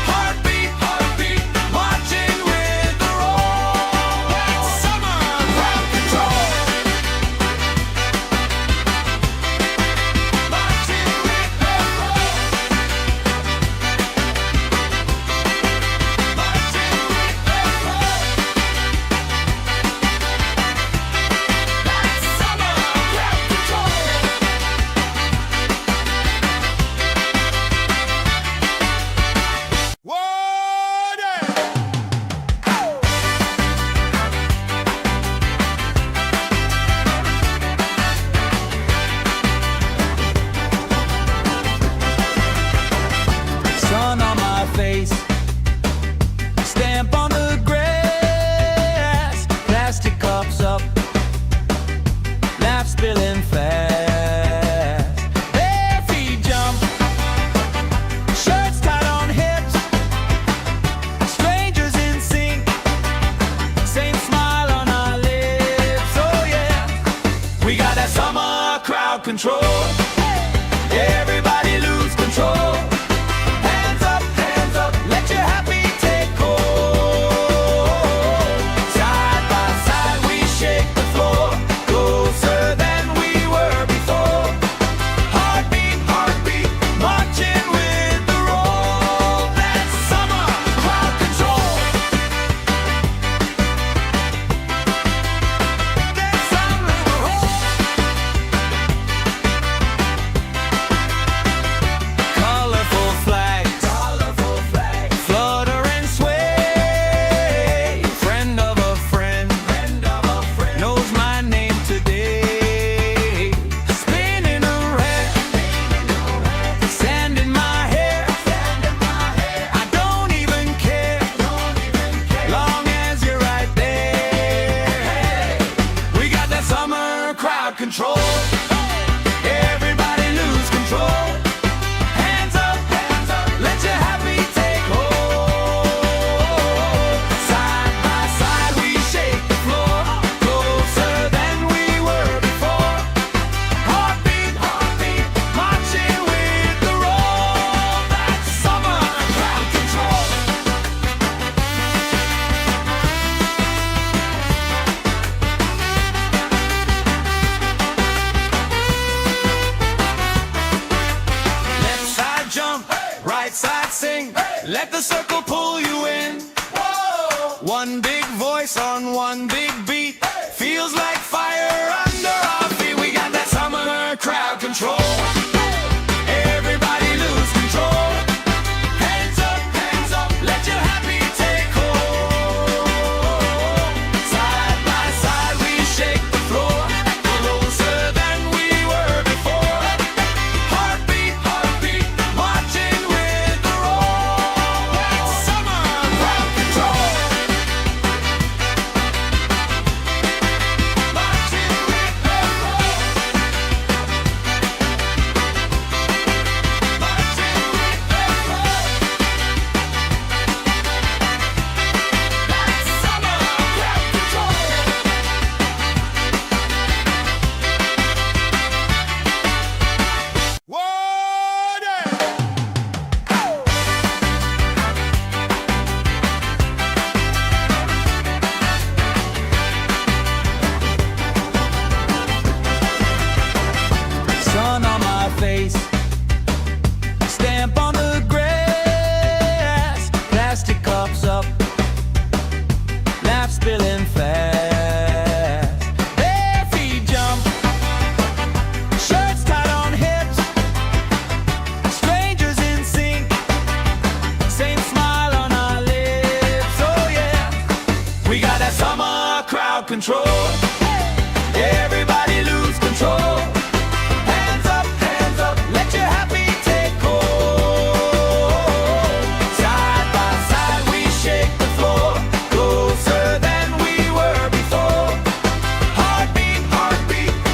Heartbeat, marching with the roll. That's summer crowd control. Marching with the roll. Marching with the roll. That's summer crowd control. Sun on my face, stamp on the grass, plastic cups up, laugh spilling fast. Bare feet jump, shirts tied on hips, strangers in sync, same smile on our lips. Oh yeah, we got that summer crowd control. Everybody lose control. Hands up, let your happy take hold. Side by side we shake the floor, closer crowd control. Everybody lose control. Hands up, let your happy take hold. Side by side we shake the floor, closer than we were before. Heartbeat, marching with the roll. That's summer crowd control. Left side jump, right side sing. Let the circle pull you in. One big voice on one big beat. Feels like fire under our feet. We got that summer crowd control. Everybody lose control. Hands up, let your happy take hold. Side by side we shake the floor, closer than we were before. Heartbeat, marching with the roll. That's summer crowd control. Marching with the roll. Marching with the roll. That's summer crowd control. Sun on my face, stamp on the grass, plastic cups up, laugh spilling fast. Bare feet jump, shirts tied on hips, strangers in sync, same smile on our lips. Oh yeah, we got that summer crowd control. Everybody lose control. Hands up, let your happy take hold. Side by side we shake the floor, closer than we were before. Heartbeat,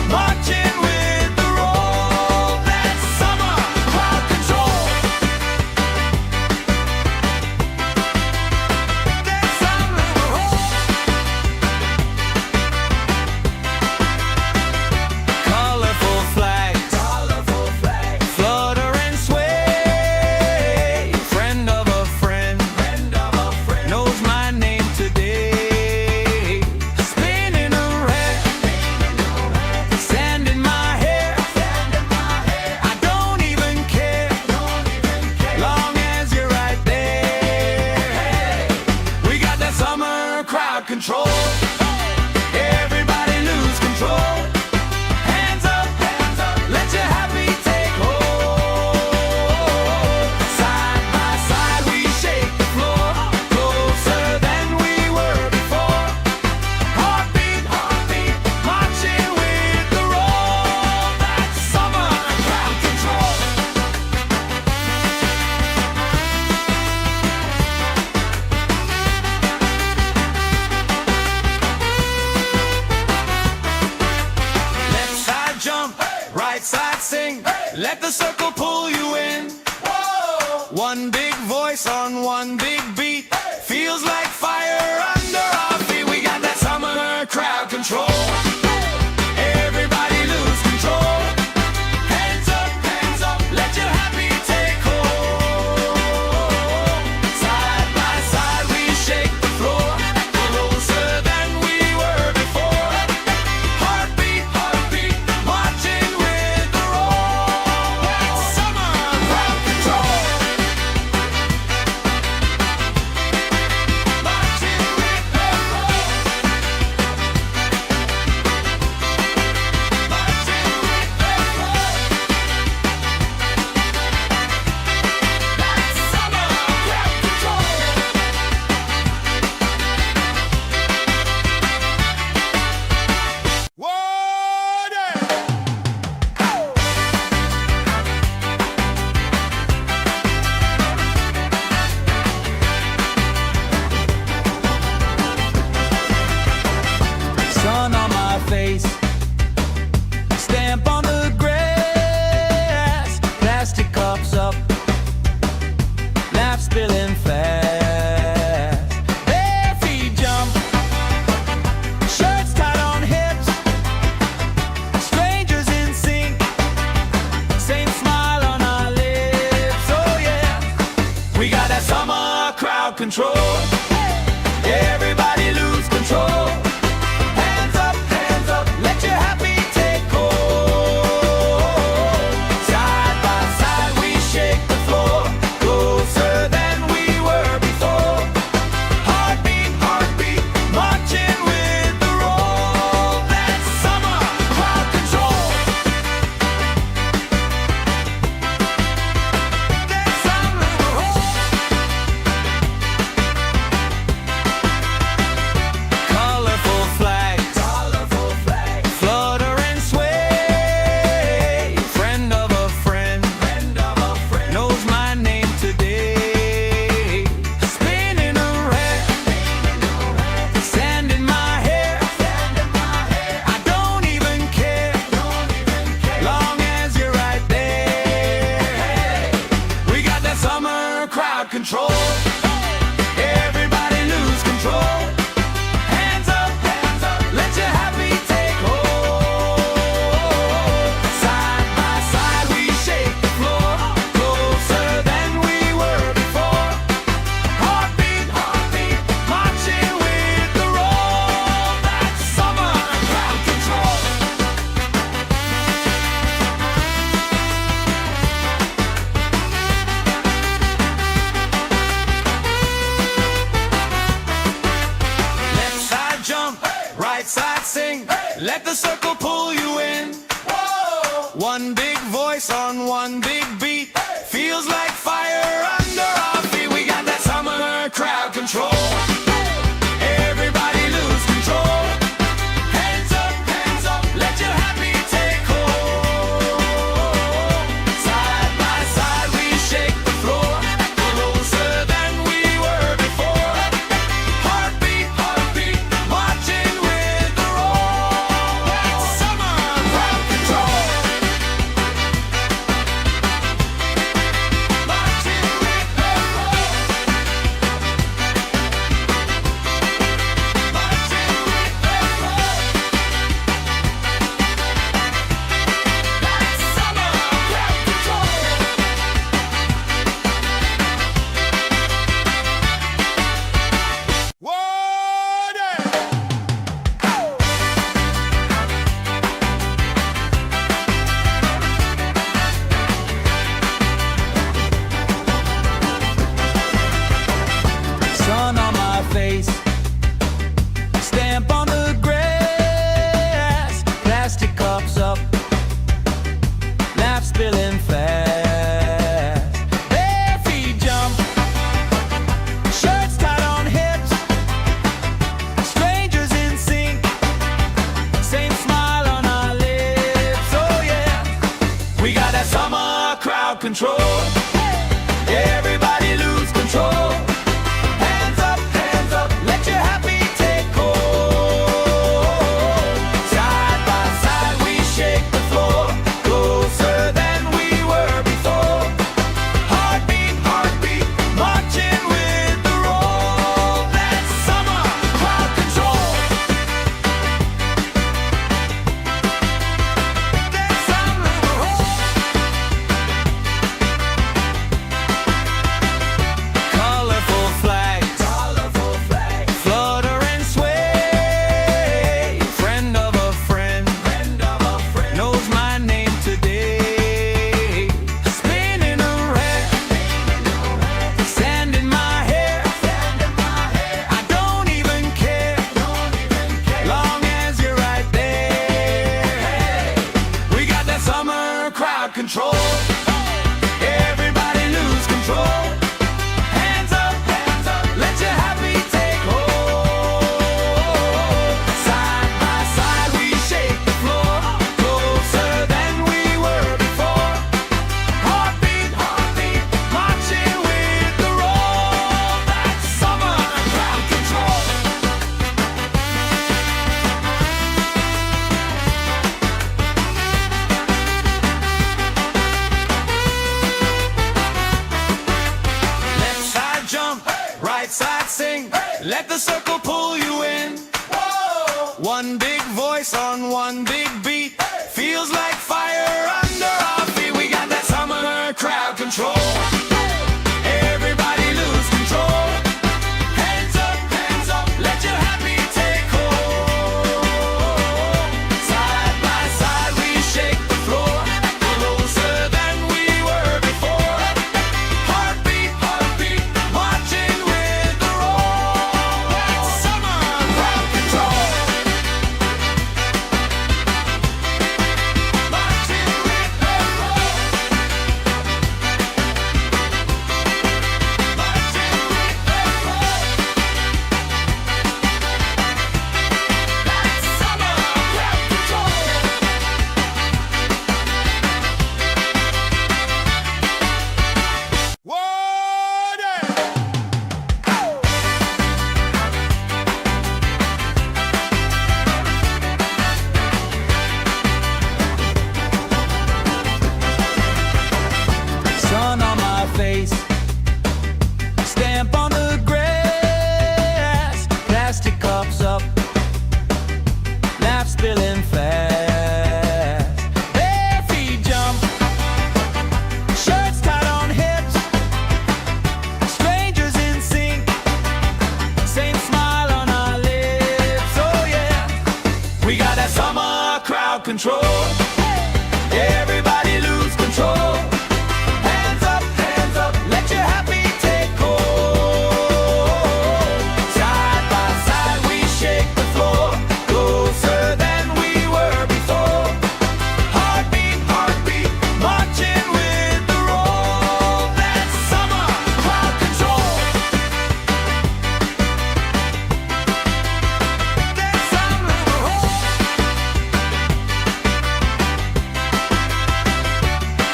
marching with the roll. That's summer crowd control. That's summer crowd. Colorful flags, flutter and sway. Friend of a friend, knows my name today. Spinning around, sand in my hair. I don't even care, long as you're right there. We got that summer crowd control. Everybody lose control. Hands up, let your happy take hold. Side by side we shake the floor, closer than we were before. Heartbeat, marching with the roll. That's summer crowd control. Left side jump, right side sing. Let the circle pull you in. One big voice on one big beat. Feels like fire under our feet. We got that summer crowd control. Everybody lose control. Hands up, let your happy take hold. Side by side we shake the floor, closer than we were before. Heartbeat, marching with the roll. That's summer crowd control. control. Everybody lose control. Hands up, let your happy take hold. Side by side we shake the floor, closer than we were before. Heartbeat, heartbeat, marching with the roll. That's summer crowd control. That's summer colorful flags, flutter and sway. Friend of a friend, knows my name today. Spinning around, sand in my hair. I don't even care, long as you're right there. We got that summer crowd control. Everybody lose control. Hands up, let your happy take hold. Side by side we shake the floor, closer than we were before. Heartbeat, heartbeat, marching with the roll. That's summer crowd control. Left side jump, right side sing. Let the circle pull you in. One big voice on one big beat. Feels like fire under our feet. We got that summer crowd control. Everybody lose control. Hands up, let your happy take hold. Side by side we shake the floor, closer than we were before. Heartbeat, heartbeat, marching with the roll. That's summer crowd control. Marching with the roll. Marching with the roll. That's summer crowd control. Sun on my face, stamp on the grass, plastic cups up, laugh spilling fast. Bare feet jump, shirts tied on hips, strangers in sync, same smile on our lips. Oh yeah, we got that summer crowd control. Everybody lose control. Hands up, let your happy take hold. Side by side we shake the floor, closer than we were before. Heartbeat, heartbeat, marching with the roll. That's summer crowd control. That's summer. control. Everybody lose control. Hands up, let your happy take hold. Side by side we shake the floor, closer than we were before. Heartbeat, heartbeat, marching with the roll. That's summer crowd control. That's summer control.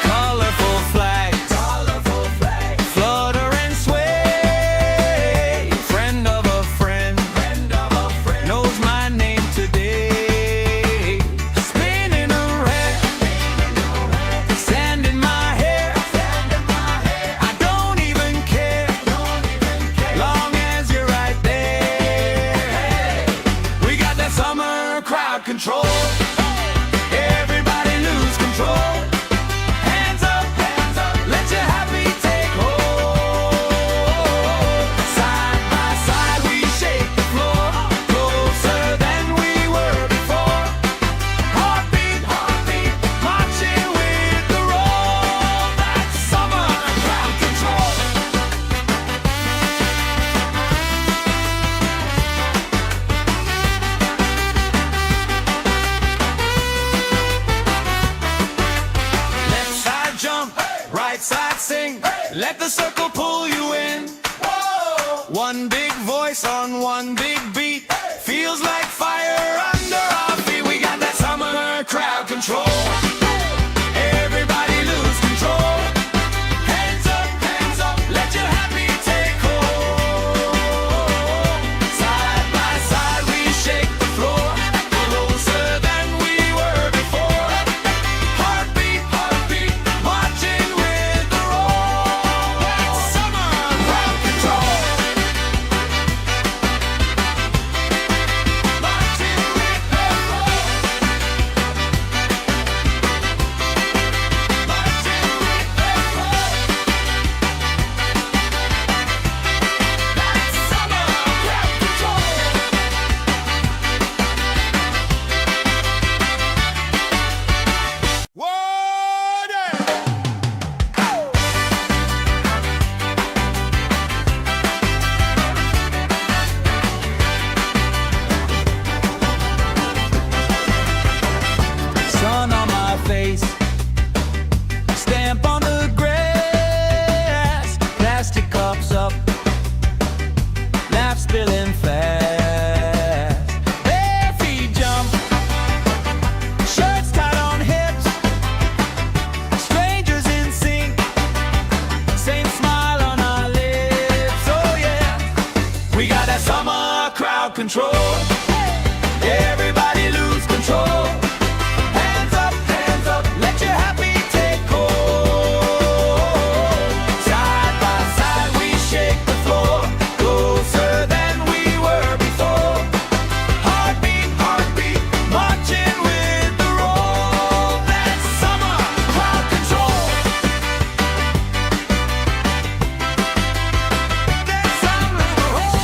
Colorful flags, flutter and sway. Friend of a friend, knows my name today. Spinning around, sand in my hair. I don't even care, long as you're right there. We got that summer crowd control. Everybody lose control. Hands up, let your happy take hold. Side by side we shake the floor, closer than we were before. Heartbeat, heartbeat, marching with the roll. That's summer crowd control. Left side jump, right side sing. Let the circle pull you in. One big voice on one big beat. Feels like fire under our feet. We got that summer crowd control. Everybody lose control. Hands up, let your happy take hold. Side by side we shake the floor, closer than we were before. Heartbeat, heartbeat, marching with the roll. That's summer crowd control. Marching with the roll. Marching with the roll. That's summer crowd control. Sun on my face, stamp on the grass, plastic cups up, laugh spilling fast. Bare feet jump, shirts tied on hips, strangers in sync, same smile on our lips. Oh yeah, we got that summer crowd control. Everybody lose control. Hands up, let your happy take hold. Side by side we shake the floor, closer than we were before. Heartbeat, heartbeat, marching with the roll. That's summer crowd control. That's summer control.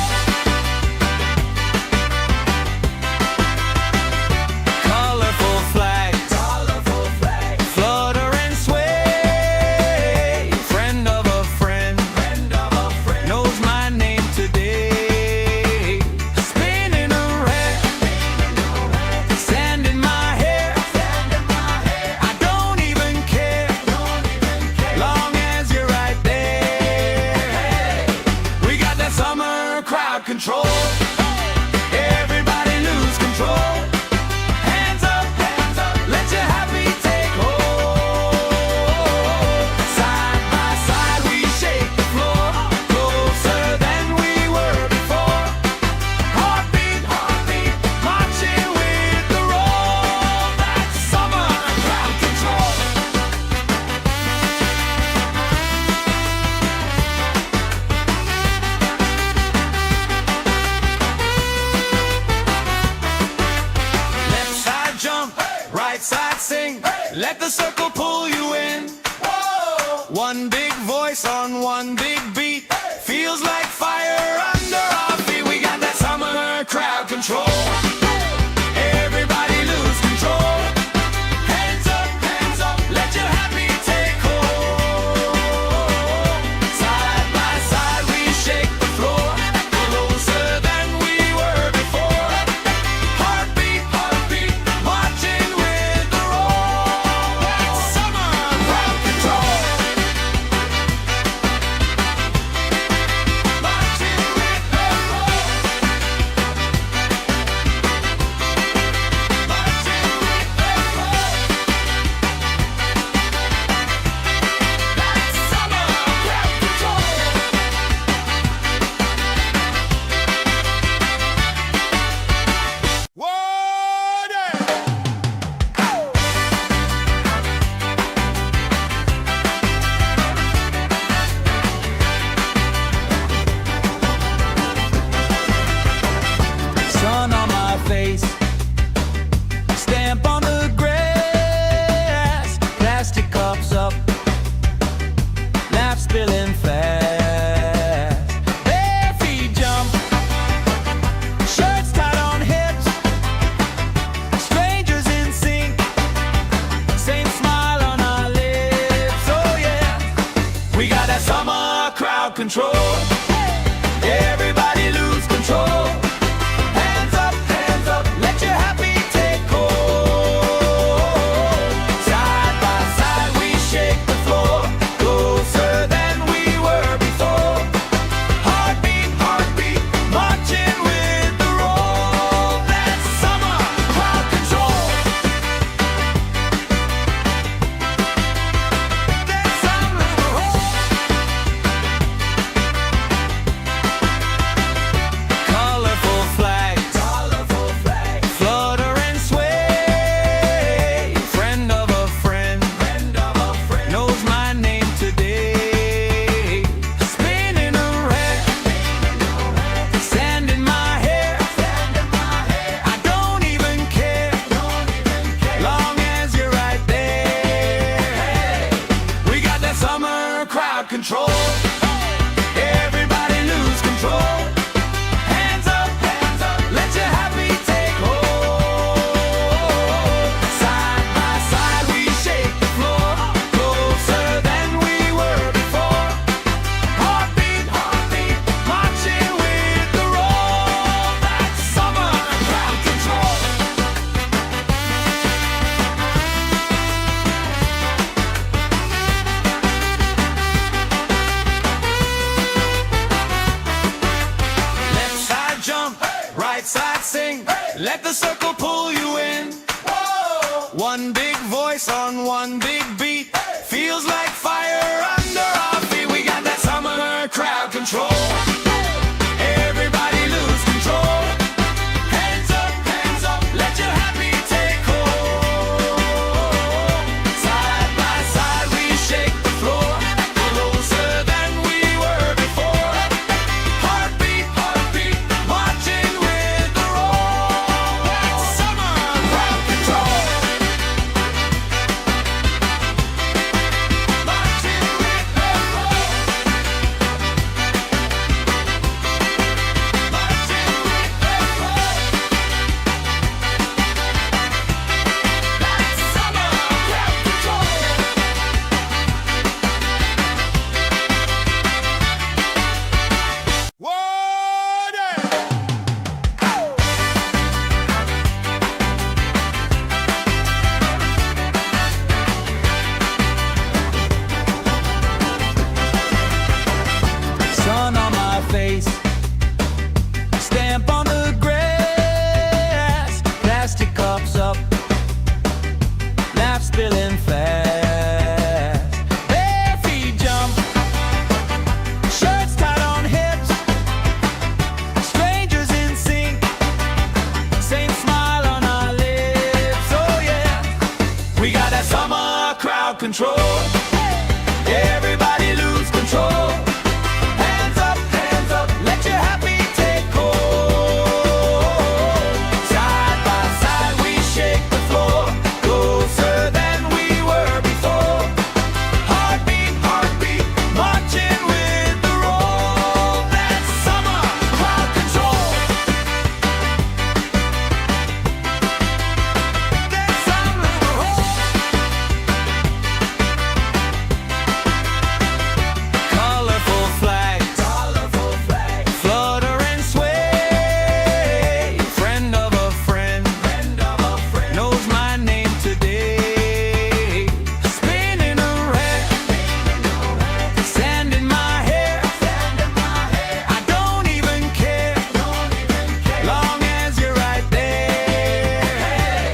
Colorful flags, flutter and sway. Friend of a friend, knows my name today. Spinning around, sand in my hair. I don't even care, long as you're right there. We got that summer crowd control. Everybody lose control. Hands up, let your happy take hold. Side by side we shake the floor, closer than we were before. Heartbeat, heartbeat, marching with the roll. That's summer crowd control. Left side jump, right side sing. Let the circle pull you in. One big voice on one big beat. Feels like fire under our feet. We got that summer crowd control. Everybody lose control. control. Everybody lose control. Hands up, let your happy take hold. Side by side we shake the floor, closer than we were before. Heartbeat, heartbeat, marching with the roll. That's summer crowd control. That's summer colorful flags, flutter and sway. Friend of a friend, knows my name today. Spinning around, sand in my hair. I don't even care, long as you're right there. We got that summer crowd control. Everybody lose control. Hands up, let your happy take hold. Side by side we shake the floor, closer than we were before. Heartbeat, heartbeat, marching with the roll. That's summer crowd control. Left side jump, right side sing. Let the circle pull you in. One big voice on one big beat. Feels like fire under our feet. We got that summer crowd control. Everybody lose control. Hands up, let your happy take hold. Side by side we shake the floor, closer than we were before. Heartbeat, heartbeat, marching with the roll. That's summer crowd control. Marching with the roll. Marching with the roll. That's summer crowd control. Sun on my face, stamp on the grass, plastic cups up, laugh spilling fast. Bare feet jump, shirts tied on hips, strangers in sync, same smile on our lips. Oh yeah, we got that summer crowd control. Everybody lose control. Hands up, let your happy take hold. Side by side we shake the floor, closer than we were before. Heartbeat, heartbeat, marching with the roll. That's summer crowd control. That's summer colorful flags, flutter and sway. Friend of a friend, knows my name today. Spinning around, sand in my hair. I don't even care, long as you're right there.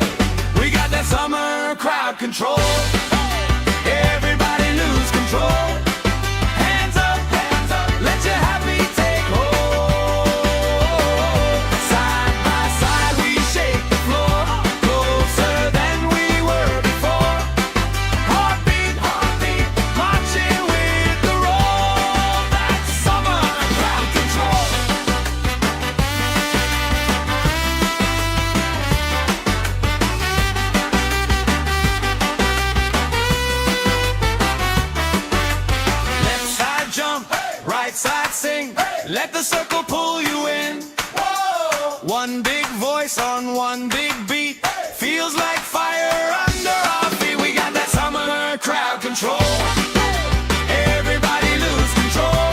We got that summer crowd control. Everybody lose control. Hands up, let your happy take hold. Side by side we shake the floor, closer than we were before. Heartbeat, heartbeat, marching with the roll. That's summer crowd control. Left side jump, right side sing. Let the circle pull you in. One big voice on one big beat. Feels like fire under our feet. We got that summer crowd control. Everybody lose control.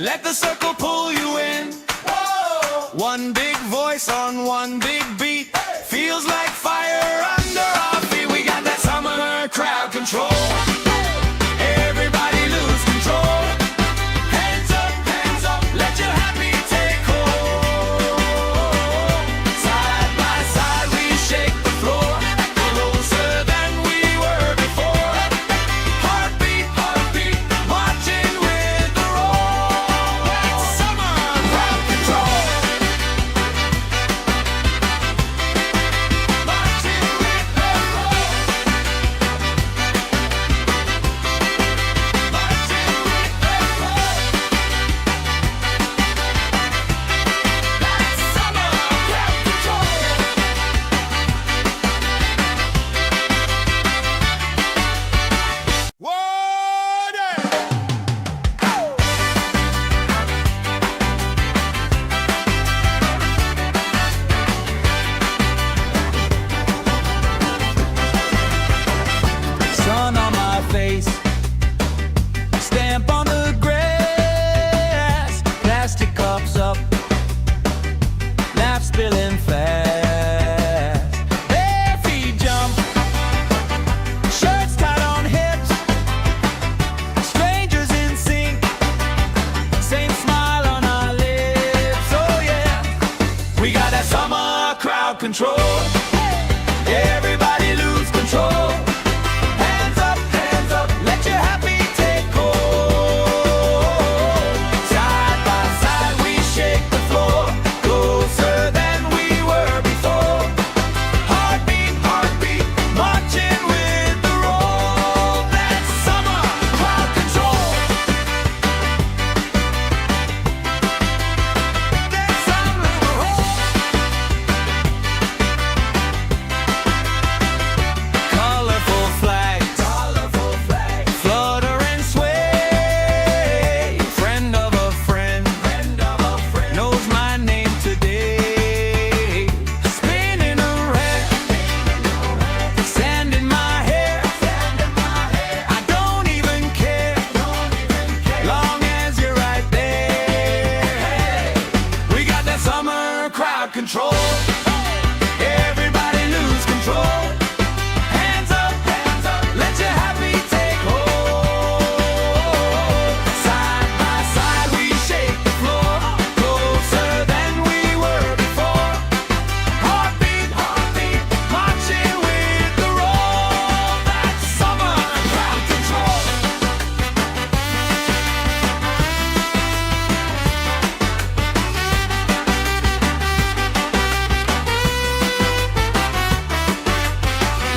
Let the circle pull you in. Whoa. One big voice on one big beat. Feels like fire under our feet. We got that summer crowd control. Everybody lose control. Hands up, let your happy take hold. Side by side we shake the floor, closer than we were before. Heartbeat, marching with the roll. That's summer crowd control. Marching with the roll. Marching with the roll. That's summer crowd control. Sun on my face, stamp on the grass, plastic cups up, laugh spilling fast. Bare feet jump, shirts tied on hips, strangers in sync, same smile on our lips. Oh yeah, we got that summer crowd control. Everybody lose control. Hands up, let your happy take hold. Side by side we shake the floor, closer than we were before. Heartbeat, marching with the roll. That's summer crowd control. That's summer colorful flags, flutter and sway. Friend of a friend, knows my name today. Spinning around, sand in my hair. I don't even care, long as you're right there. We got that summer crowd control. Everybody lose control. Hands up, let your happy take hold. Side by side we shake the floor, closer than we were before. Heartbeat, marching with the roll. That's summer crowd control.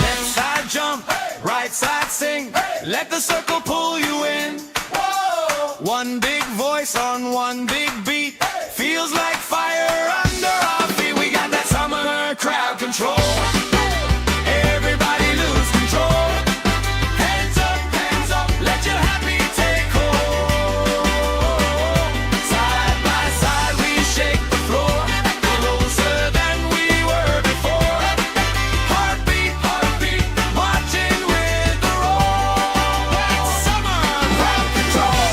Left side jump, right side sing. Let the circle pull you in. One big voice on one big beat. Feels like fire under our feet. We got that summer crowd control. Everybody lose control. Hands up, let your happy take hold. Side by side we shake the floor, closer than we were before. Heartbeat, marching with the roll. That's summer crowd control.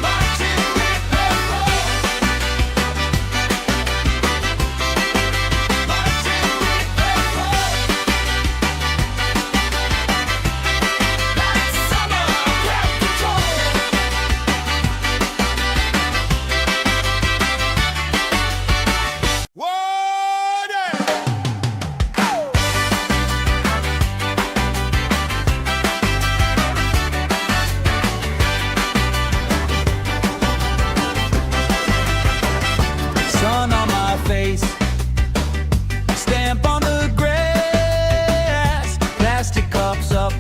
Marching with the roll. Marching with the roll. That's summer crowd control. Sun on my face, stamp on the grass, plastic cups up,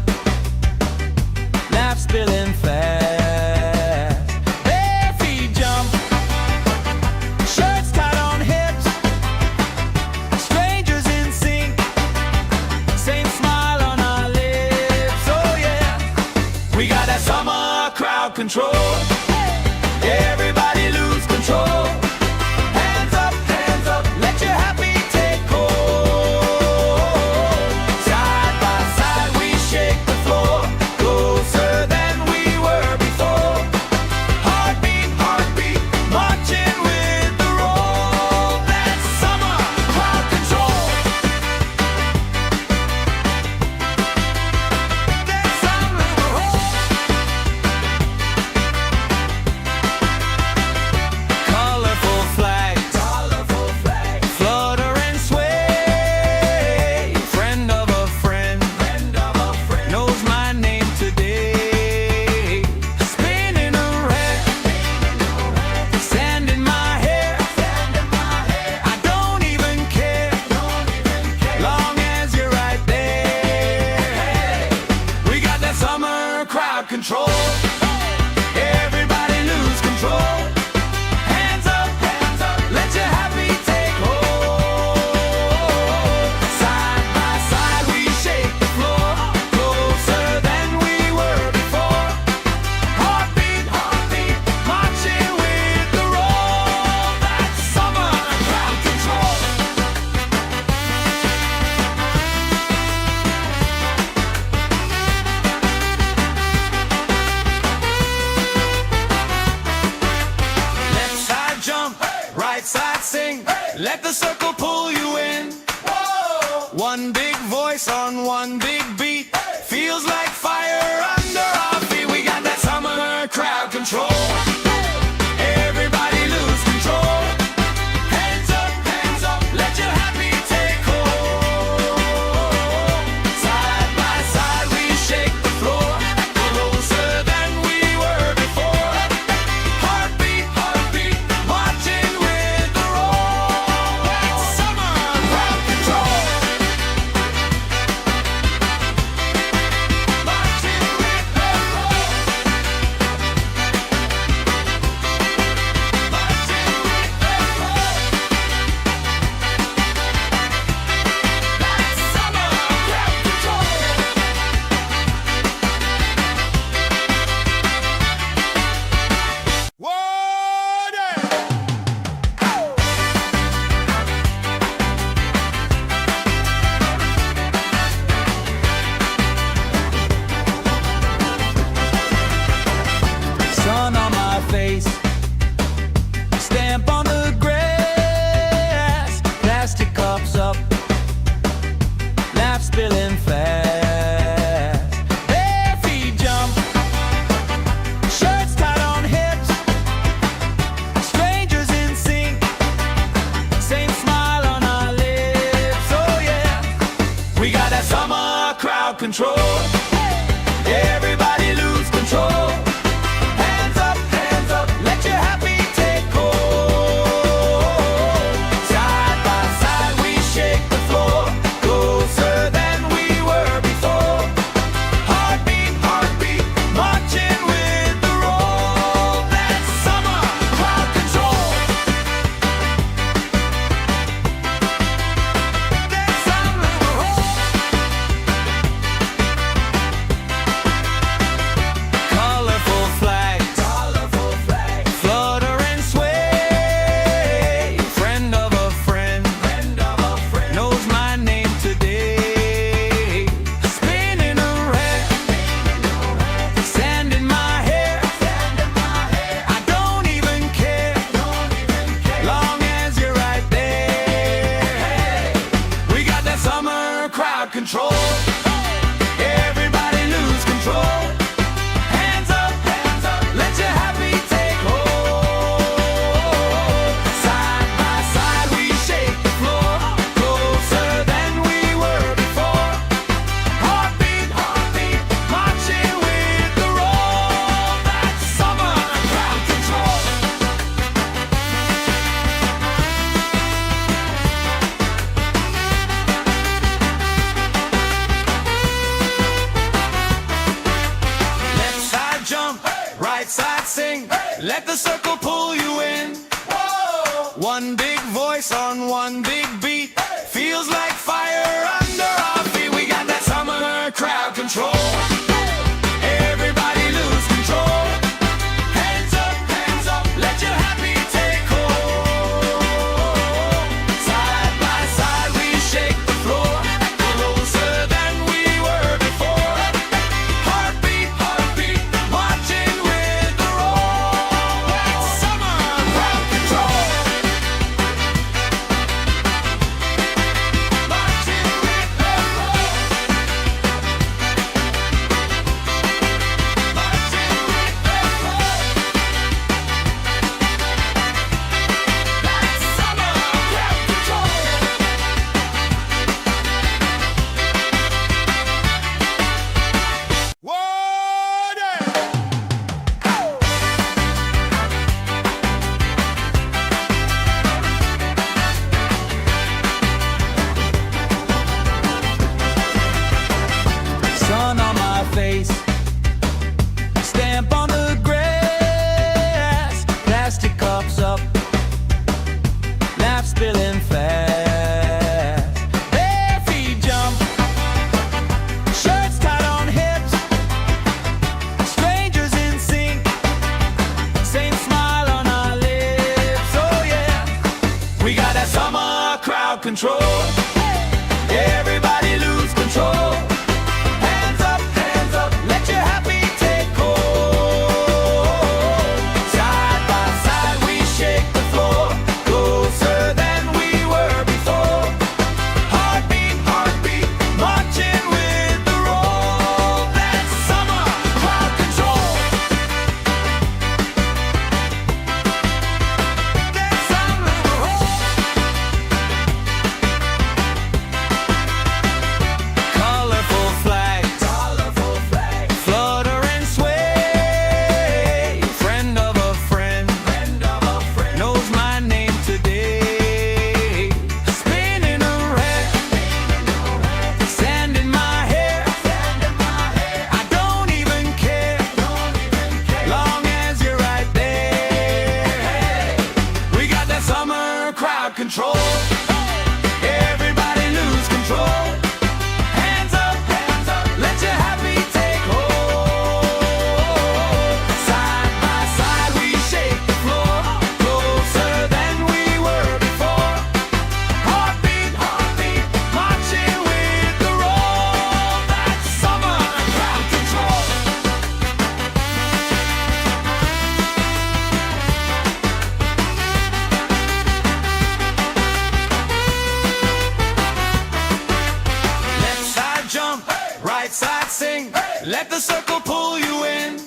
laugh spilling fast. Bare feet jump, shirts tied on hips, strangers in sync, same smile on our lips. Oh yeah, we got that summer crowd control. Everybody lose control. Hands up, let your happy take hold. Side by side we shake the floor, closer than we crowd control. Everybody lose control. Hands up, let your happy take hold. Side by side we shake the floor, closer than we were before. Heartbeat, marching with the roll. That's summer crowd control. Left side jump, right side sing. Let the circle pull you in. One big voice on one big beat. Feels like fire under our feet. We got that summer crowd control. Everybody lose control. Hands up, let your happy take hold. Side by side we shake the floor, closer than we were before. Heartbeat, marching with the roll. That's summer crowd control. Marching with the roll. Marching with the roll. That's summer crowd control. Sun on my face, stamp on the grass, plastic cups up, laugh spilling fast. Bare feet jump, shirts tied on hips, strangers in sync, same smile on our lips. Oh yeah, we got that summer crowd control. Everybody lose control. Hands up, let your happy take hold. Side by side we shake the floor, closer than we were before. Heartbeat, marching with the roll. That's summer crowd control. That's summer colorful flags, flutter and sway. Friend of a friend, knows my name today. Spinning around, sand in my hair. I don't even care, long as you're right there. We got that summer crowd control. Everybody lose control. Hands up, let your happy take hold. Side by side we shake the floor, closer than we were before. Heartbeat, marching with the roll. That's summer crowd control. Left side jump, right side sing. Let the circle pull you in. One big voice on one big beat. Feels like fire under our feet. We got that summer crowd control. Everybody lose control. Hands up, let your happy take hold. Side by side we shake the floor, closer than we were before. Heartbeat, marching with the roll. That's sing. Let the circle pull you in.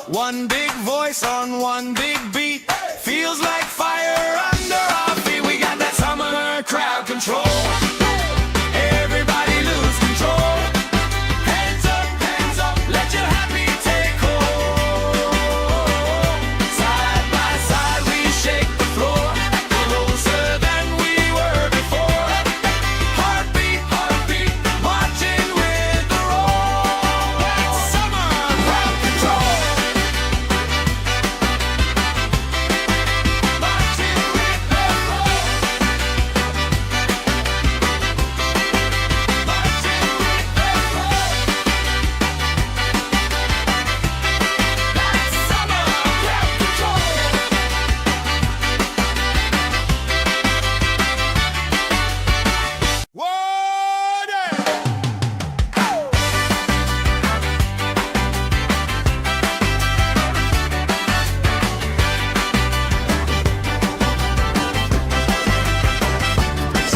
One big voice on one big beat. Feels like fire under our feet. We got that summer crowd control. Everybody lose control. Hands up, let your happy take hold. Side by side we shake the floor, closer than we were before. Heartbeat, marching with the roll. That's summer crowd control. Marching with the roll. Marching with the roll. That's summer crowd control.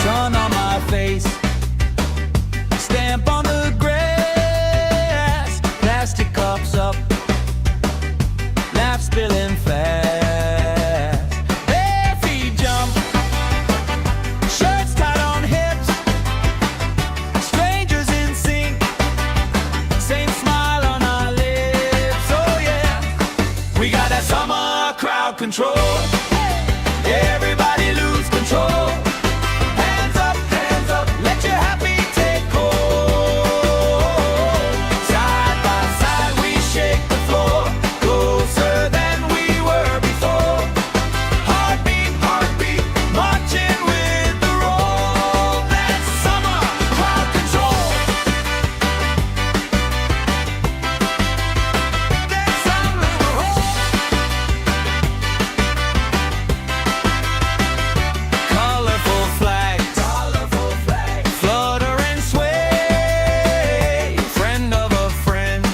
Sun on my face, stamp on the grass, plastic cups up, laugh spilling fast. Bare feet jump, shirts tied on hips, strangers in sync, same smile on our lips. Oh yeah, we got that summer crowd control. Everybody lose control. Hands up, let your happy take hold. Side by side we shake the floor, closer than we were before. Heartbeat, marching with the roll. That's summer crowd control. That's summer roll. Colorful flags, flutter and sway. Friend of a friend,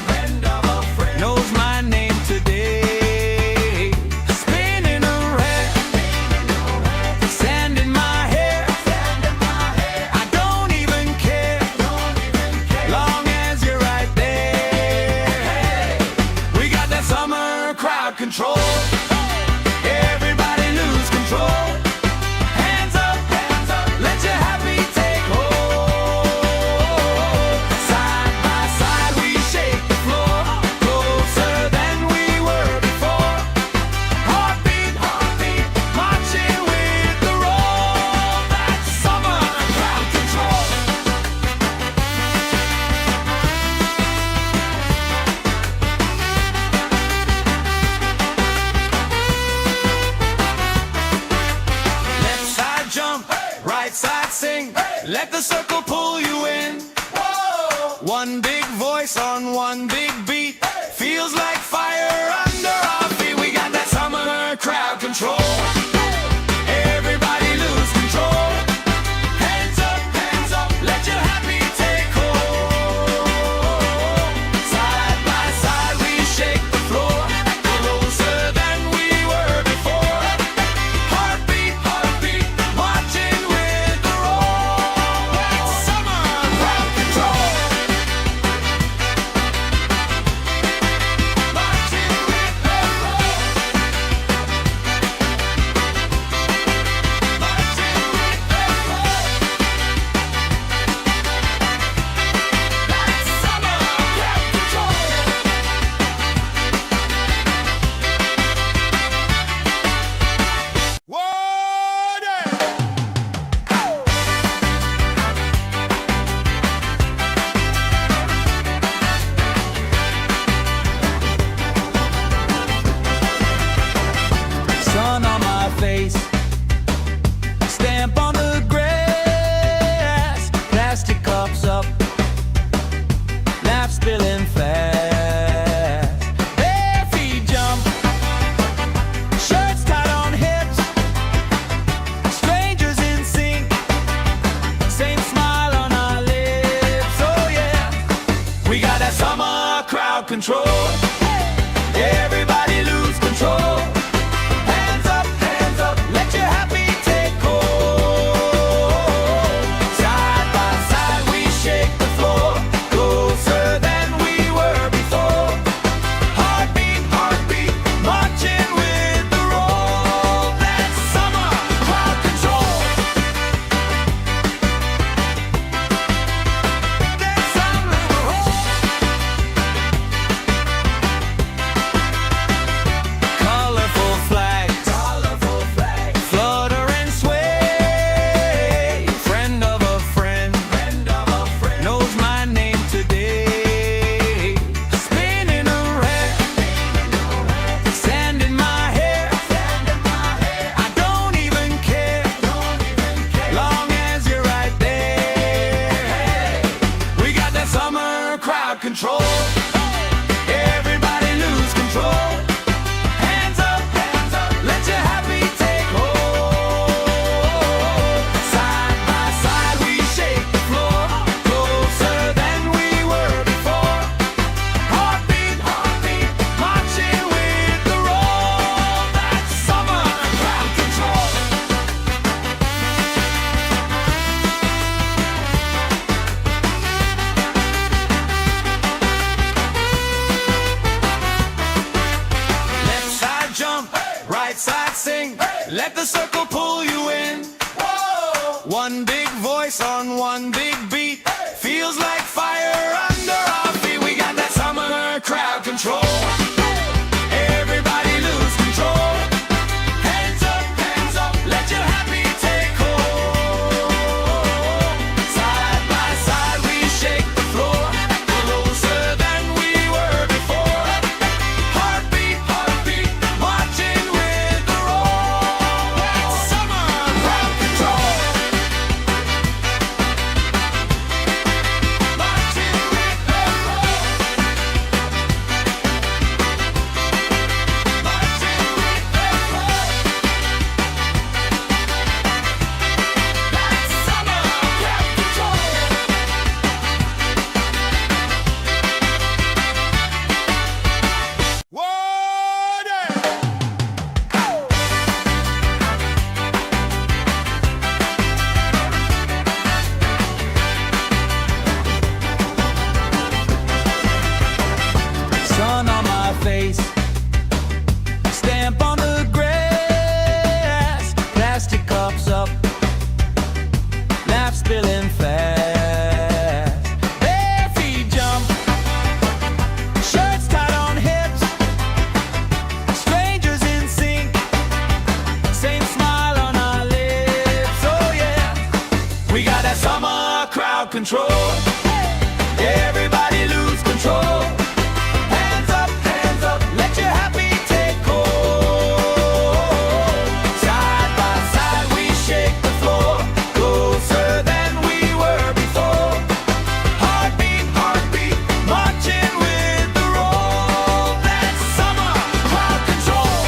knows my name today. Spinning around, sand in my hair. I don't even care, long as you're right there. We got that summer crowd control. Everybody lose control. Hands up, let your happy take hold. Side by side we shake the floor, closer than we were before. Heartbeat, marching with the roll. That's summer crowd control. Left side jump, right side sing. Let the circle pull you in. One big voice on one big beat. Feels like fire under our feet. We got that summer crowd control. Everybody lose control. Hands up, let your happy take hold. Side by side we shake the floor, closer than we were before. Heartbeat, marching with the roll. That's summer crowd control. Marching with the roll. Marching with the roll. That's summer crowd control. Sun on my face, stamp on the grass, plastic cups up, laugh spilling fast. Bare feet jump, shirts tied on hips, strangers in sync, same smile on our lips. Oh yeah, we got that summer crowd control. Everybody lose control. Hands up, let your happy take hold. Side by side we shake the floor, closer than crowd control. Everybody lose control. Hands up, let your happy take hold. Side by side we shake the floor, closer than we were before. Heartbeat, marching with the roll. That's summer crowd control. Left side jump, right side sing. Let the circle pull you in. One big voice on one big beat. Feels like fire under our feet. We got that summer crowd control. Everybody lose control. Hands up, let your happy take hold. Side by side we shake the floor, closer than we were before. Heartbeat, marching with the roll. That's summer crowd control. Marching with the roll. Marching with the roll. That's summer crowd control. Sun on my face, stamp on the grass, plastic cups up, laugh spilling fast. Bare feet jump, shirts tied on hips, strangers in sync, same smile on our lips. Oh yeah, we got that summer crowd control. Everybody lose control. Hands up, let your happy take hold. Side by side we shake the floor, closer than we were before. Heartbeat, marching with the roll. That's summer crowd control.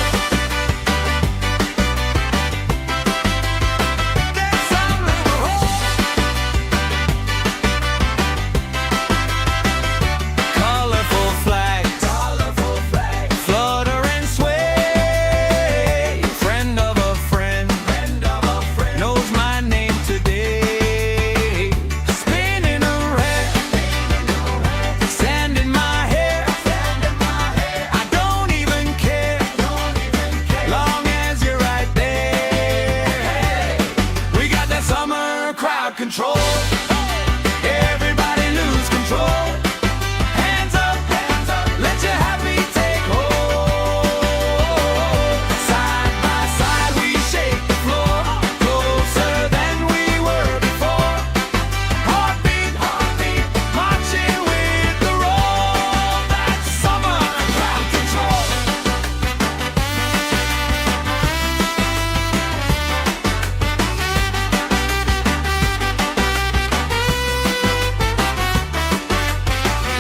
That's summer crowd. Colorful flags, flutter and sway. Friend of a friend, knows my name today. Spinning around, sand in my hair. I don't even care, long as you're right there. We got that summer crowd control. Everybody lose control. Hands up, let your happy take hold. Side by side we shake the floor, closer than we were before. Heartbeat, marching with the roll. That's summer crowd control.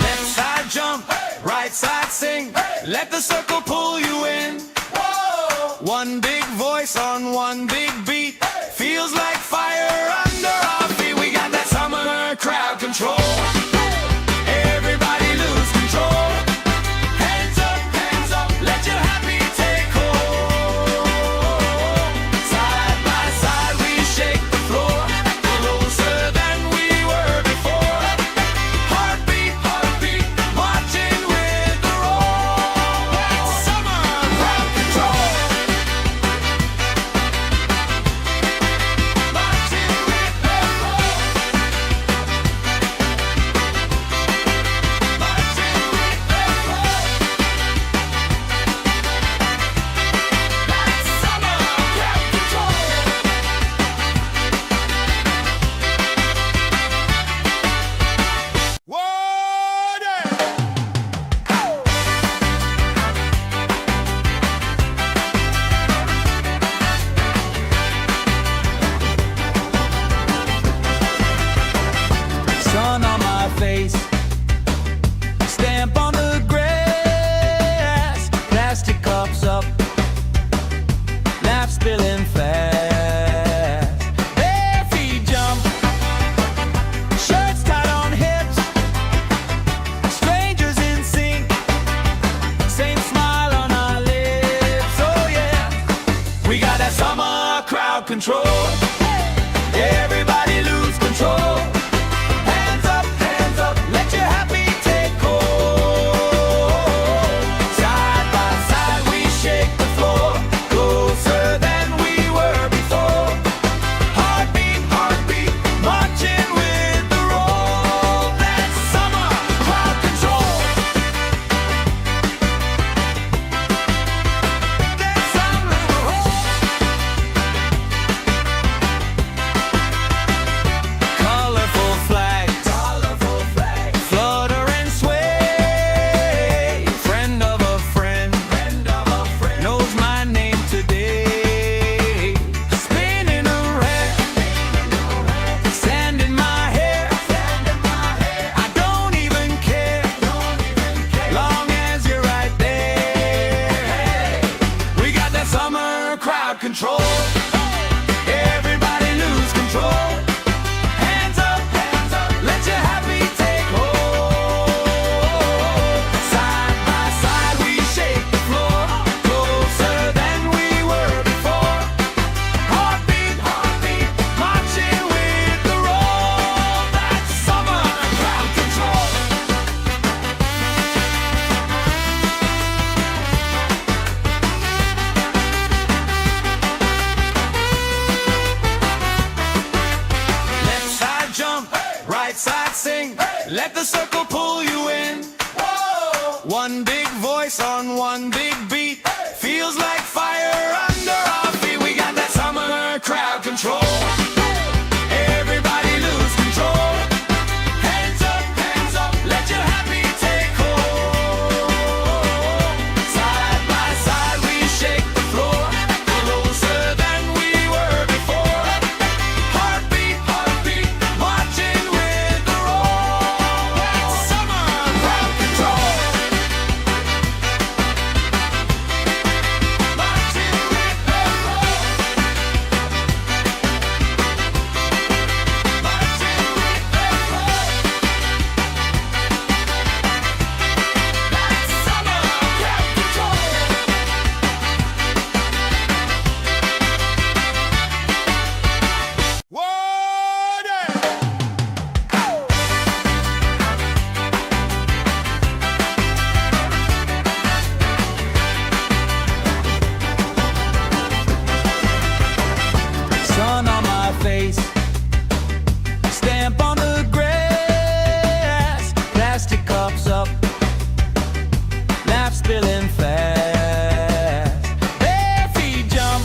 Left side jump, right side sing. Let the circle pull you in. One big voice on one big beat. Feels like fire under our feet. We got that summer crowd control. Everybody lose control. Hands up, let your happy take hold. Side by side we shake the floor, closer than we were before. Heartbeat, marching with the roll. That's summer crowd control. Everybody lose control. Hands up, let your happy take hold. Side by side we shake the floor, closer than we were before. Heartbeat, heartbeat, marching with the roll. That's summer crowd control. That's summer colorful flags, flutter and sway. Friend of a friend, knows my name today. Spinning around, sand in my hair. I don't even care, long as you're right there. We got that summer crowd control. Everybody lose control. Hands up, let your happy take hold. Side by side we shake the floor, closer than we were before. Heartbeat, heartbeat, marching with the roll. That's summer crowd control. Left side jump, right side sing. Let the circle pull you in. One big voice on one big beat. Feels like fire under our feet. We got that summer crowd control. Everybody lose control. Hands up, let your happy take hold. Side by side we shake the floor, closer than we were before. Heartbeat, heartbeat, marching with the roll. That's summer crowd control. Marching with the roll. Marching with the roll. That's summer crowd control. Sun on my face, stamp on the grass, plastic cups up, laugh spilling fast. Bare feet jump,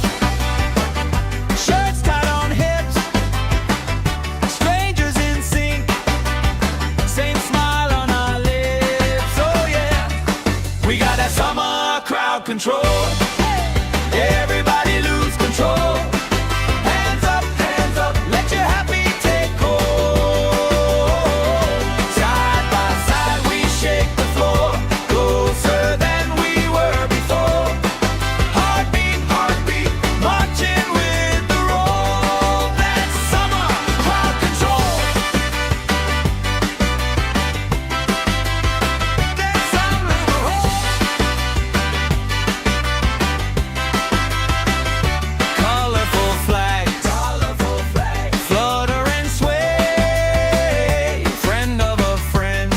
shirts tied on hips, strangers in sync, same smile on our lips. Oh yeah, we got that summer crowd control. Everybody lose control. Hands up, let your happy take hold. Side by side we shake the floor, closer than we were before. Heartbeat, heartbeat, marching with the roll. That's summer crowd control. That's summer colorful flags, flutter and sway. Friend of a friend,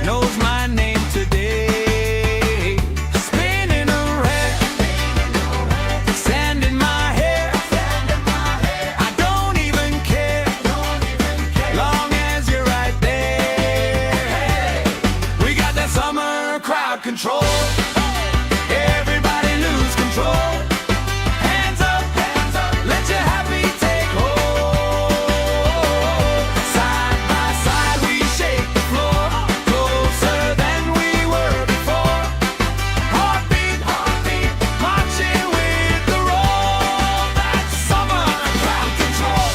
knows my name today. Spinning around, sand in my hair. I don't even care, long as you're right there. We got that summer crowd control. Everybody lose control. Hands up, let your happy take hold. Side by side we shake the floor, closer than we were before. Heartbeat, heartbeat, marching with the roll. That's summer crowd control.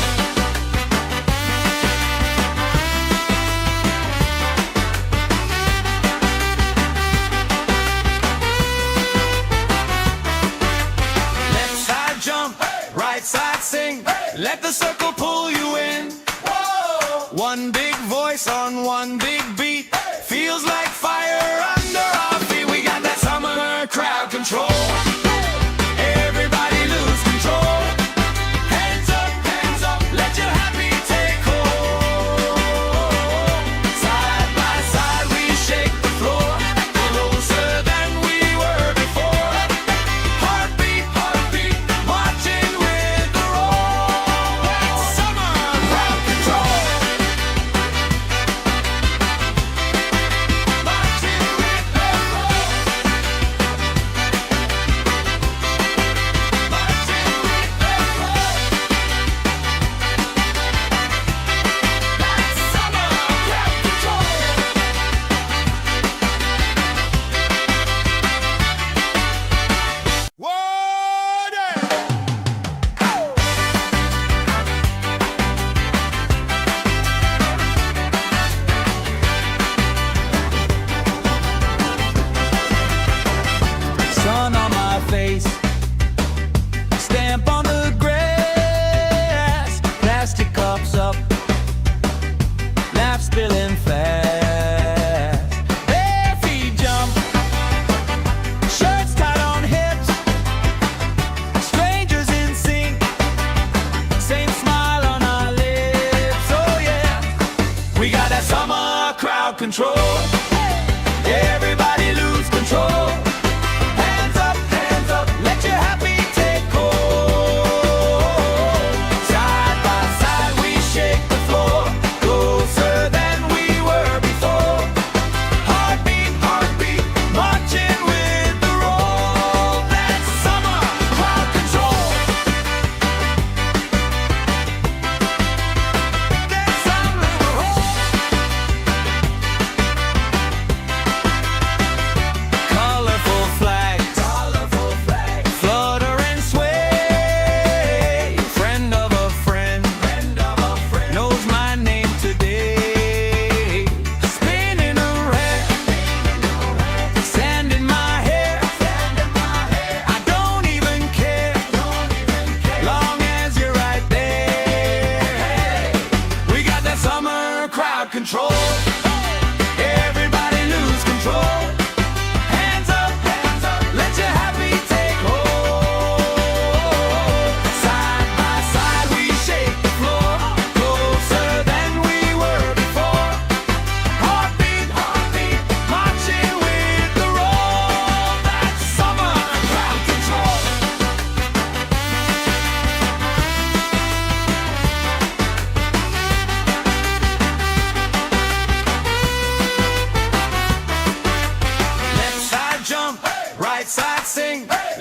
Left side jump, right side sing. Let the circle pull you in. One big voice on one big beat. Feels like fire under our feet. We got that summer crowd control. Everybody lose control.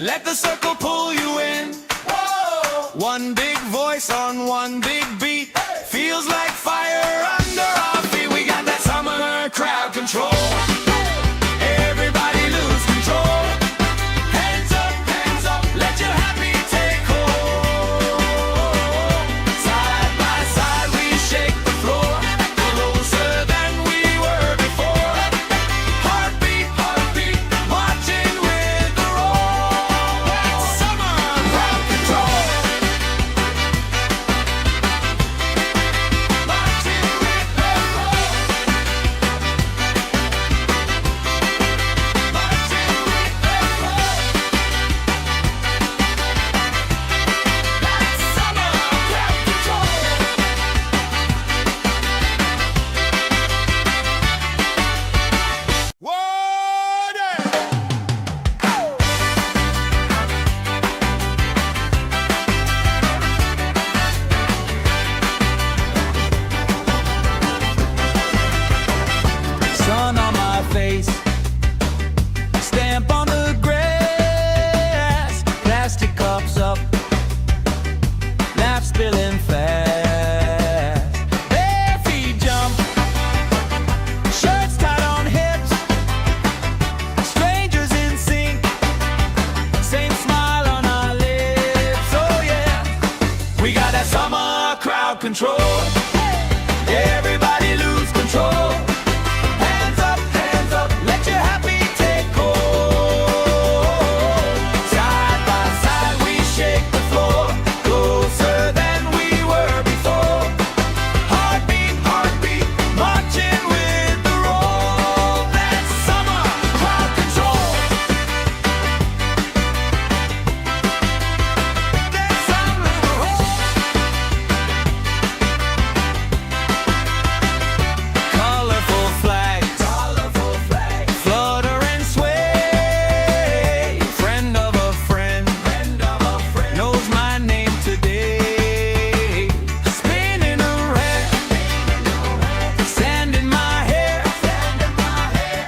Let the circle pull you in. Whoa. One big voice on one big beat. Feels like fire under our feet. We got that summer crowd control. Everybody lose control. Hands up, let your happy take hold. Side by side we shake the floor, closer than we were before. Heartbeat, marching with the roll. That's summer crowd control. Marching with the roll. Marching with the roll. That's summer crowd control. Water! Sun on my face, stamp on the grass, plastic cups up, laugh spilling fast. Bare feet jump, shirts tied on hips, strangers in sync, same smile on our lips. Oh yeah, we got that summer crowd control. Everybody lose control. Hands up, let your happy take hold. Side by side we shake the floor, closer than we were before. Heartbeat, marching with the roll. That's summer crowd control. That's summer colorful flags, flutter and sway. Friend of a friend, knows my name today. Spinning around, sand in my hair.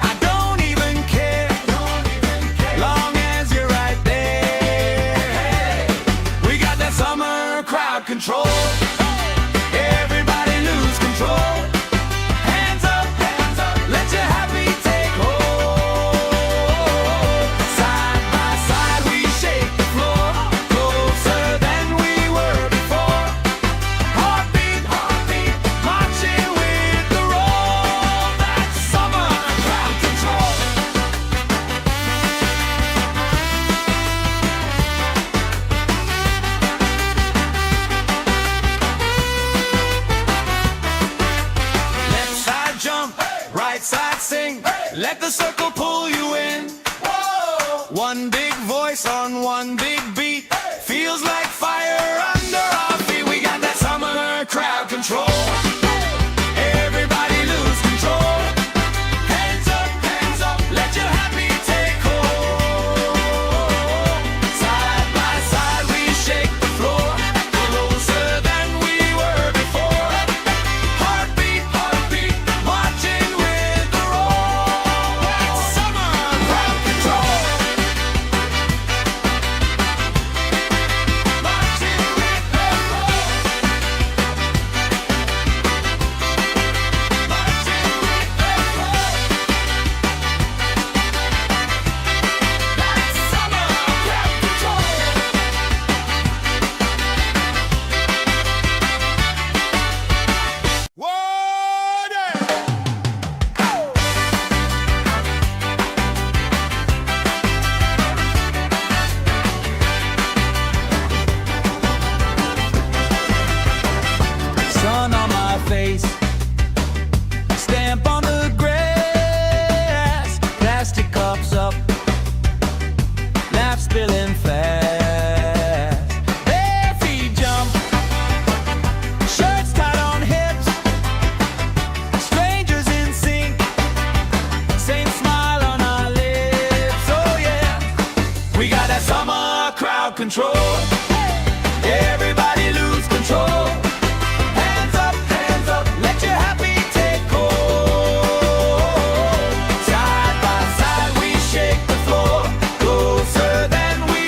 I don't even care, long as you're right there. We got that summer crowd control. Everybody lose control. Hands up, let your happy take hold. Side by side we shake the floor, closer than we were before. Heartbeat, marching with the roll. That's summer crowd control. Left side jump, right side sing. Let the circle pull you in. Whoa. One big voice on one big beat. Feels like fire under our feet. We got that summer crowd control. Everybody lose control. Hands up, let your happy take hold. Side by side we shake the floor, closer than we were before. Heartbeat, marching with the roll. That's summer crowd control. Marching with the roll. Marching with the roll. That's summer crowd control. Water! Sun on my face, stamp on the grass, plastic cups up, laugh spilling fast. Bare feet jump, shirts tied on hips, strangers in sync, same smile on our lips. Oh yeah, we got that summer crowd control. Everybody lose control. Hands up, let your happy take hold. Side by side we shake the floor, closer than we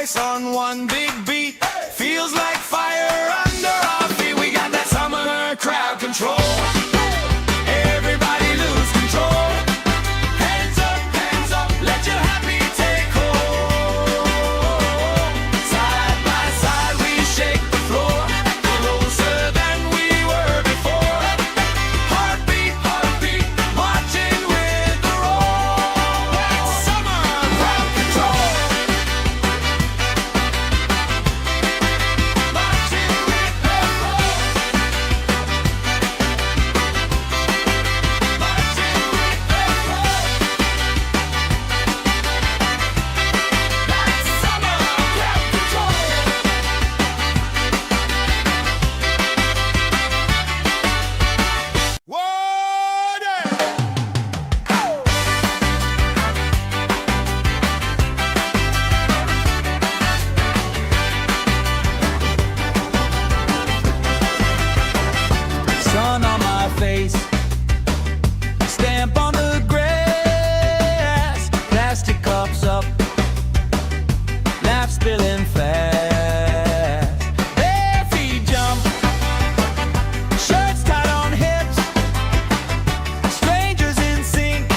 voice on one big beat. Feels like fire under our feet. We got that summer crowd control. Everybody lose control. Hands up, let your happy take hold. Side by side we shake the floor, closer than we were before. Heartbeat, marching with the roll. That's summer crowd control. Marching with the roll. Marching with the roll. That's summer crowd control. Water! Sun on my face, stamp on the grass, plastic cups up, laugh spilling fast. Bare feet jump, shirts tied on hips, strangers in sync,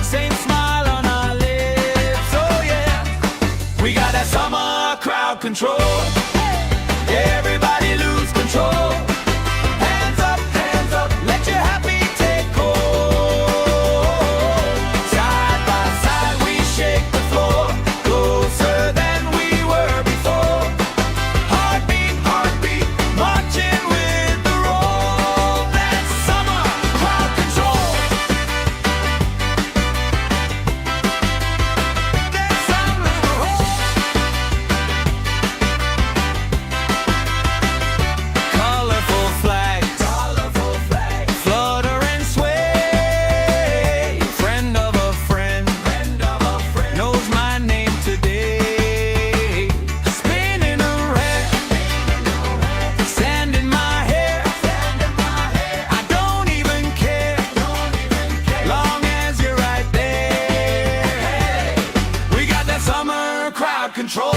same smile on our lips. Oh yeah, we got that summer crowd control. Everybody lose control. Hands up, let your happy take hold. Side by side we shake the floor, closer than we were before. Heartbeat, marching with the roll. That's summer crowd control. That's summer crowd. Colorful flags, flutter and sway. Friend of a friend, knows my name today. Spinning around, sand in my hair. I don't even care, long as you're right there. We got that summer crowd control.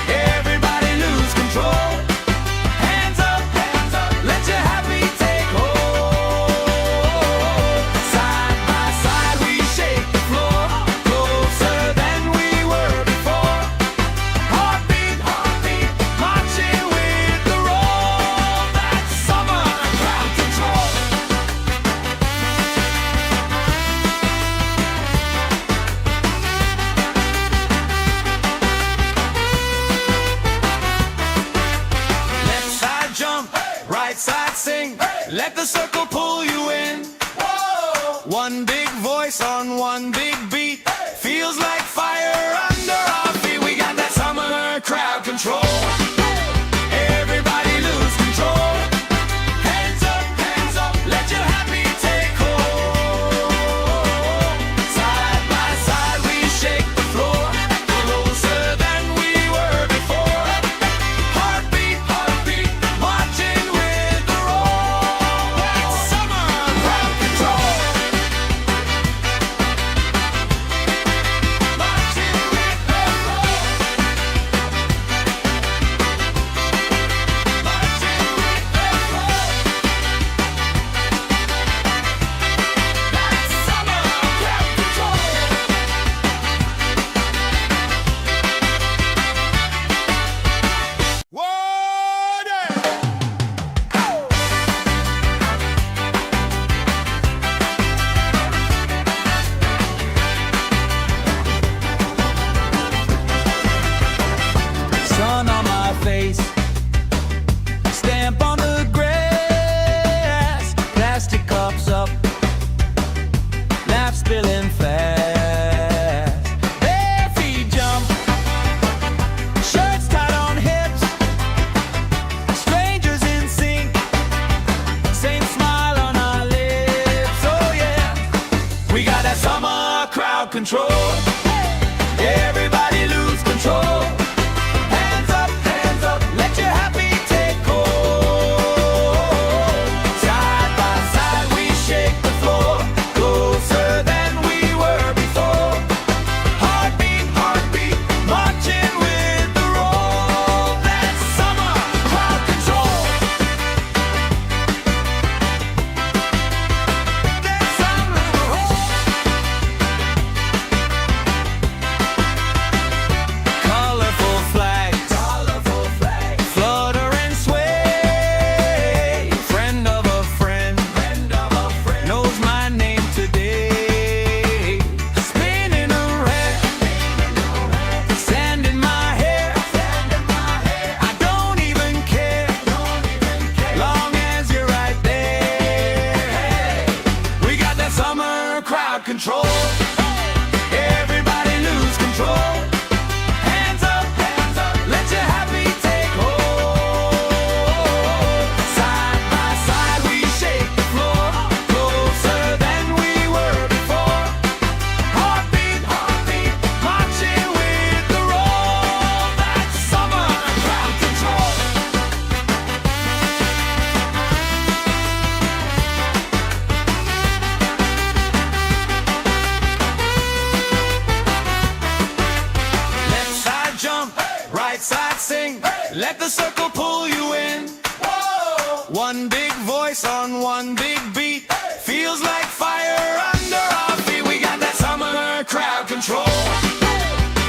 Everybody lose control. Hands up, let your happy take hold. Side by side we shake the floor, closer than we were before. Heartbeat, marching with the roll. That's summer crowd control. Left side jump, right side sing. Let the circle pull you in. One big voice on one big beat. Feels like fire under our feet. We got that summer crowd control. Everybody lose control. Hands up, let your happy take hold. Side by side we shake the floor, closer than we were before. Heartbeat, marching with the roll. That's summer crowd control. Marching with the roll. right side sing. Let the circle pull you in. One big voice on one big beat. Feels like fire under our feet. We got that summer crowd control.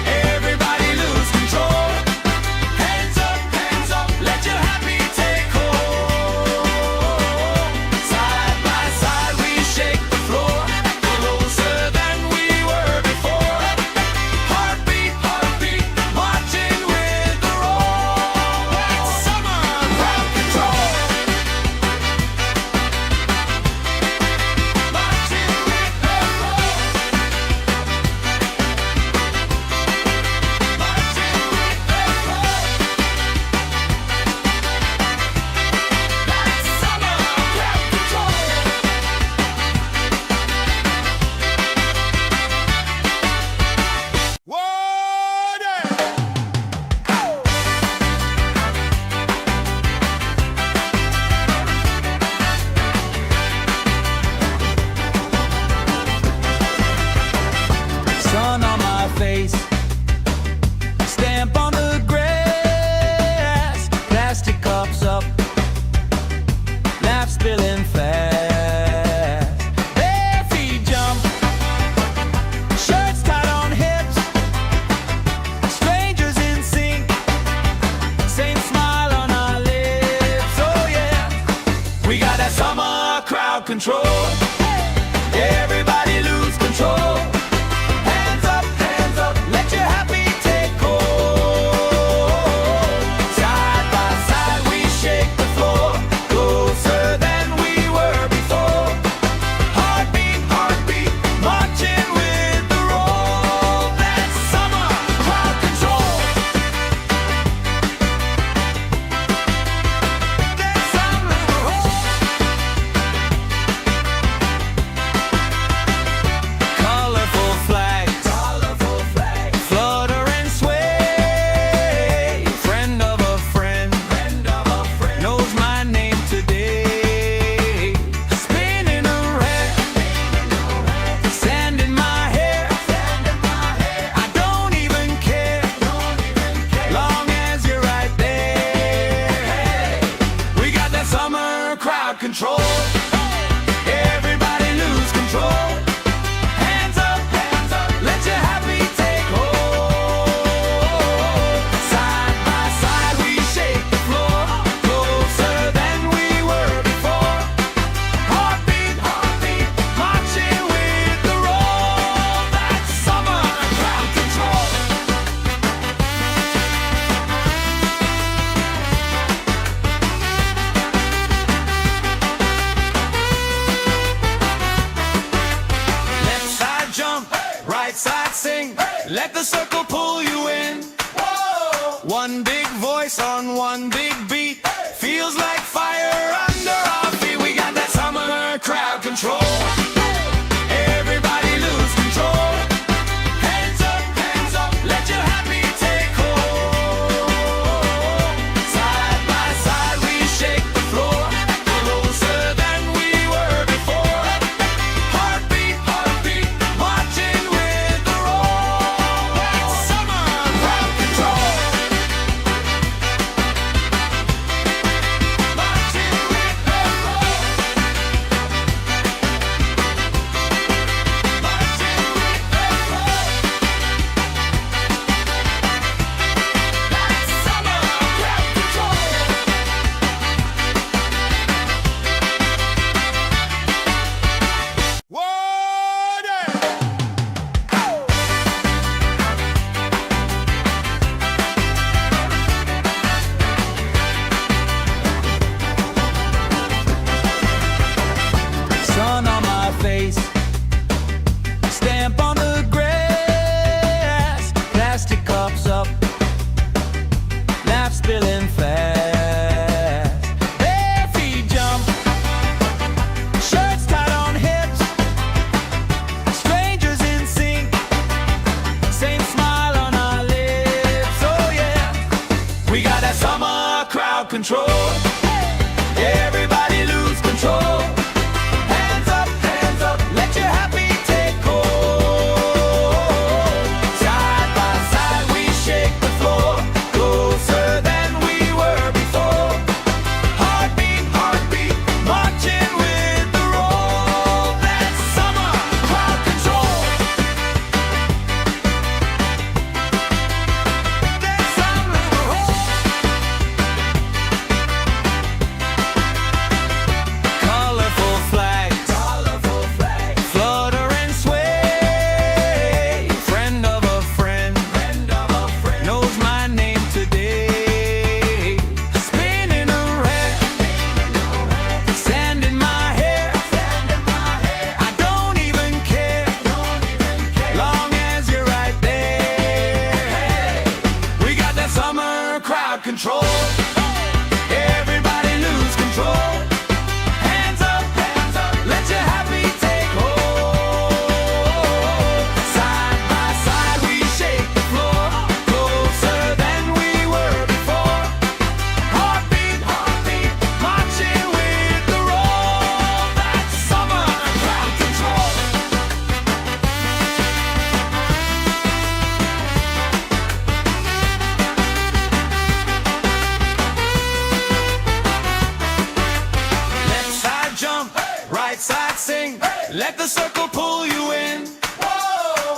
Everybody lose control. Hands up, let your happy take hold. Side by side we shake the floor, closer than we were before. Heartbeat, marching with the roll. That's summer crowd control. Marching with the roll. Marching with the roll. That's summer crowd control. Sun on my face, stamp on the grass, plastic cups up, laugh spilling fast. Bare feet jump, shirts tied on hips, strangers in sync, same smile on our lips. Oh yeah, we got that summer crowd control. Everybody lose control. Hands up, let your happy take hold. Side by side we shake the floor, closer than we were before. Heartbeat, marching with the roll. That's summer crowd control. That's summer crowd. Colorful flags, flutter and sway. Friend of a friend, knows my name today. Spinning around, sand in my hair. I don't even care, long as you're right there. We got that summer crowd control. Everybody lose control. Hands up, let your happy take hold. Side by side we shake the floor, closer than we were before. Heartbeat, marching with the roll. That's summer crowd control. Left side jump, right side sing. Let the circle pull you in. One big voice on one big beat. Feels like fire under our feet. We got that summer crowd control. Everybody lose control. Hands up, let your happy take hold. Side by side we shake the floor, closer than we were before. Heartbeat, marching with the roll. That's summer crowd control. Marching with the roll. Marching with the roll. That's summer crowd control. Sun on my face, stamp on the grass, plastic cups up, laugh spilling fast. Bare feet jump, shirts tied on hips, strangers in sync, same smile on our lips. Oh yeah, we got that summer crowd control. Everybody lose control. Hands up, let your happy take hold. Side by side we shake the floor, crowd control. Everybody lose control. Hands up, let your happy take hold. Side by side we shake the floor, closer than we were before. Heartbeat, marching with the roll. That's summer crowd control. Left side jump, right side sing. Let the circle pull you in.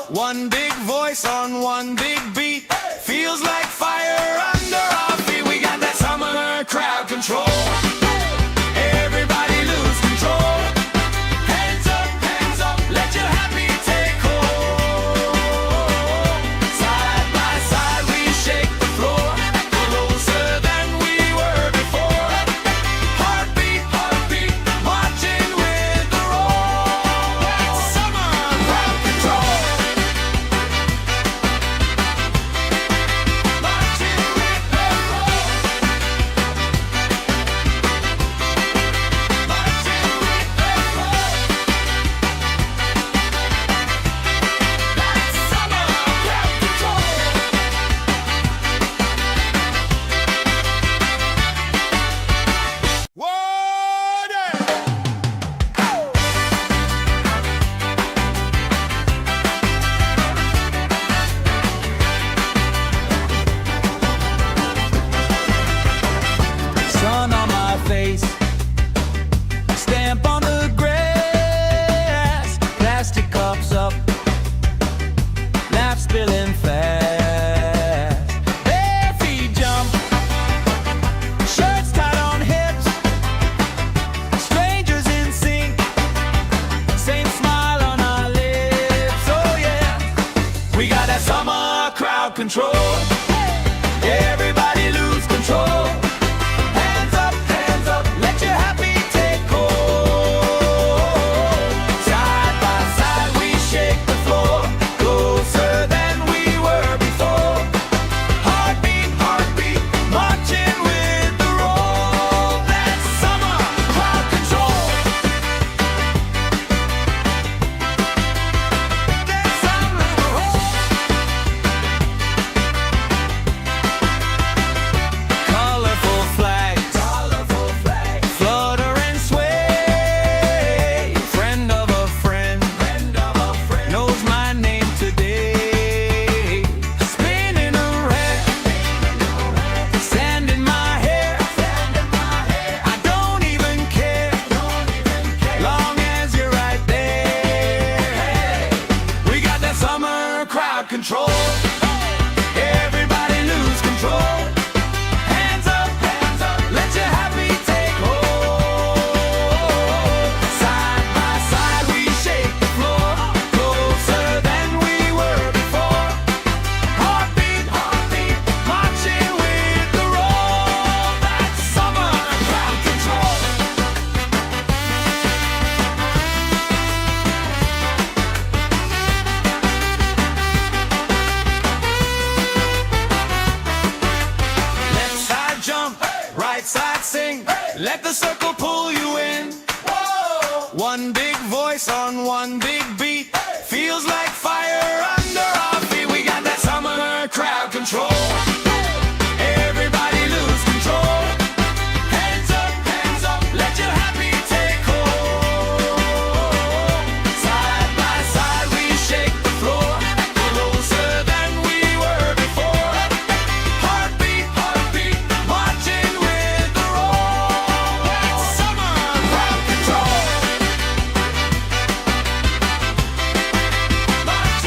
One big voice on one big beat. Feels like fire under our feet. We got that summer crowd control. Everybody lose control. Hands up, let your happy take hold. Side by side we shake the floor, closer than we were before. Heartbeat, marching with the roll. That's summer crowd control. Marching with the roll. Marching with the roll. That's summer crowd control. Sun on my face, stamp on the grass, plastic cups up, laugh spilling fast. Bare feet jump, shirts tied on hips, strangers in sync, same smile on our lips. Oh yeah, we got that summer crowd control. Everybody lose control. Hands up, let your happy take hold. Side by side we shake the floor, closer than we were before. Heartbeat, marching with the roll. That's summer crowd control. That's summer control. Colorful flags, flutter and sway. Friend of a friend, knows my name today. Spinning around, sand in my hair. I don't even care, long as you're right there. We got that summer crowd control. Everybody lose control. Hands up, let your happy take hold. Side by side we shake the floor, closer than we were before. Heartbeat, marching with the roll. That's summer crowd control. Left side jump, right side sing. Let the circle pull you in. One big voice on one big beat. Feels like fire under our feet. We got that summer crowd control. Everybody lose control. Hands up, let your happy take hold. Side by side we shake the floor, closer than we were before. Heartbeat, marching with the roll. That's summer crowd control. Marching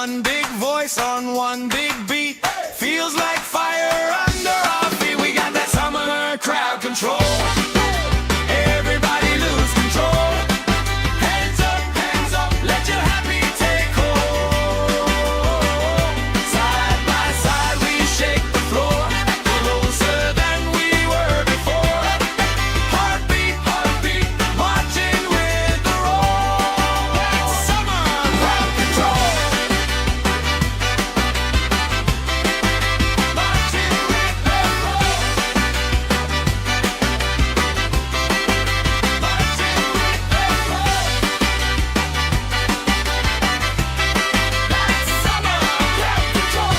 One big voice on one big beat. Feels like fire under our feet. We got that summer crowd control. Everybody lose control. Hands up, let your happy take hold. Side by side we shake the floor, closer than we were before. Heartbeat, marching with the roll. That's summer crowd control. Marching with the roll. Marching with the roll. That's summer crowd control.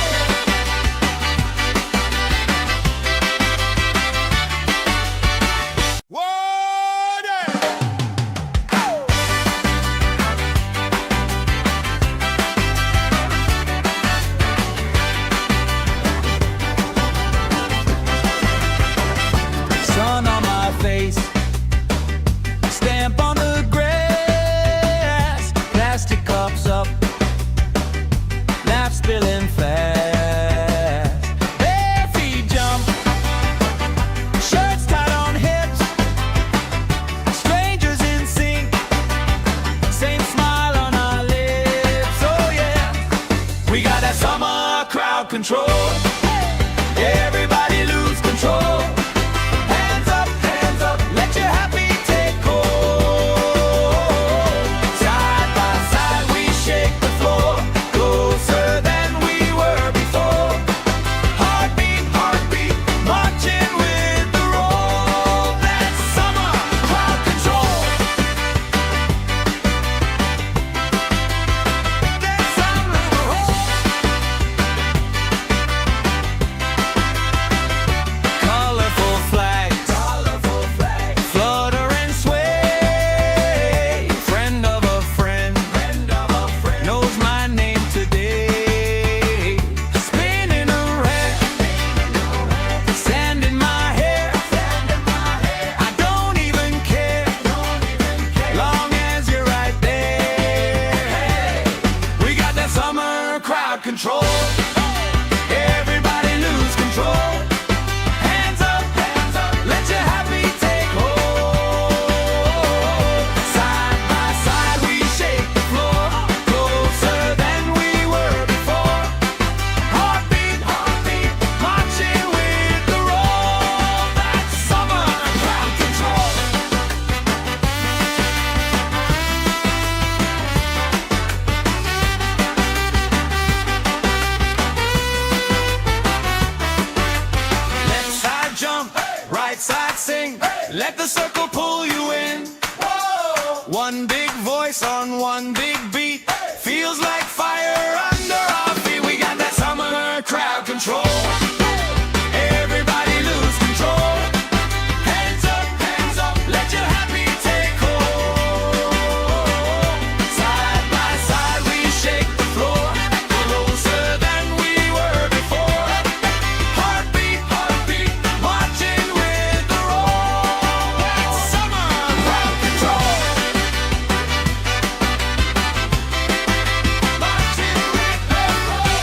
Sun on my face, stamp on the grass, plastic cups up, laugh spilling fast. Bare feet jump, shirts tied on hips, strangers in sync, same smile on our lips. Oh yeah, we got that summer crowd control. Everybody lose control. Hands up, let your happy take hold. Side by side we shake the floor, closer than we were before. Heartbeat, marching with the roll. That's summer crowd control. That's summer colorful flags, flutter and sway. Friend of a friend, knows my name today. Spinning around, sand in my hair. I don't even care, long as you're right there. We got that summer crowd control. Everybody lose control. Hands up, let your happy take hold. Side by side we shake the floor, closer than we were before. Heartbeat, marching with the roll. That's summer crowd control. Left side jump, right side sing. Let the circle pull you in. One big voice on one big beat. Feels like fire under our feet. We got that summer crowd control. Everybody lose control. Hands up, let your happy take hold. Side by side we shake the floor, closer than we were before. Heartbeat, marching with the roll. That's summer crowd control. Marching with the roll.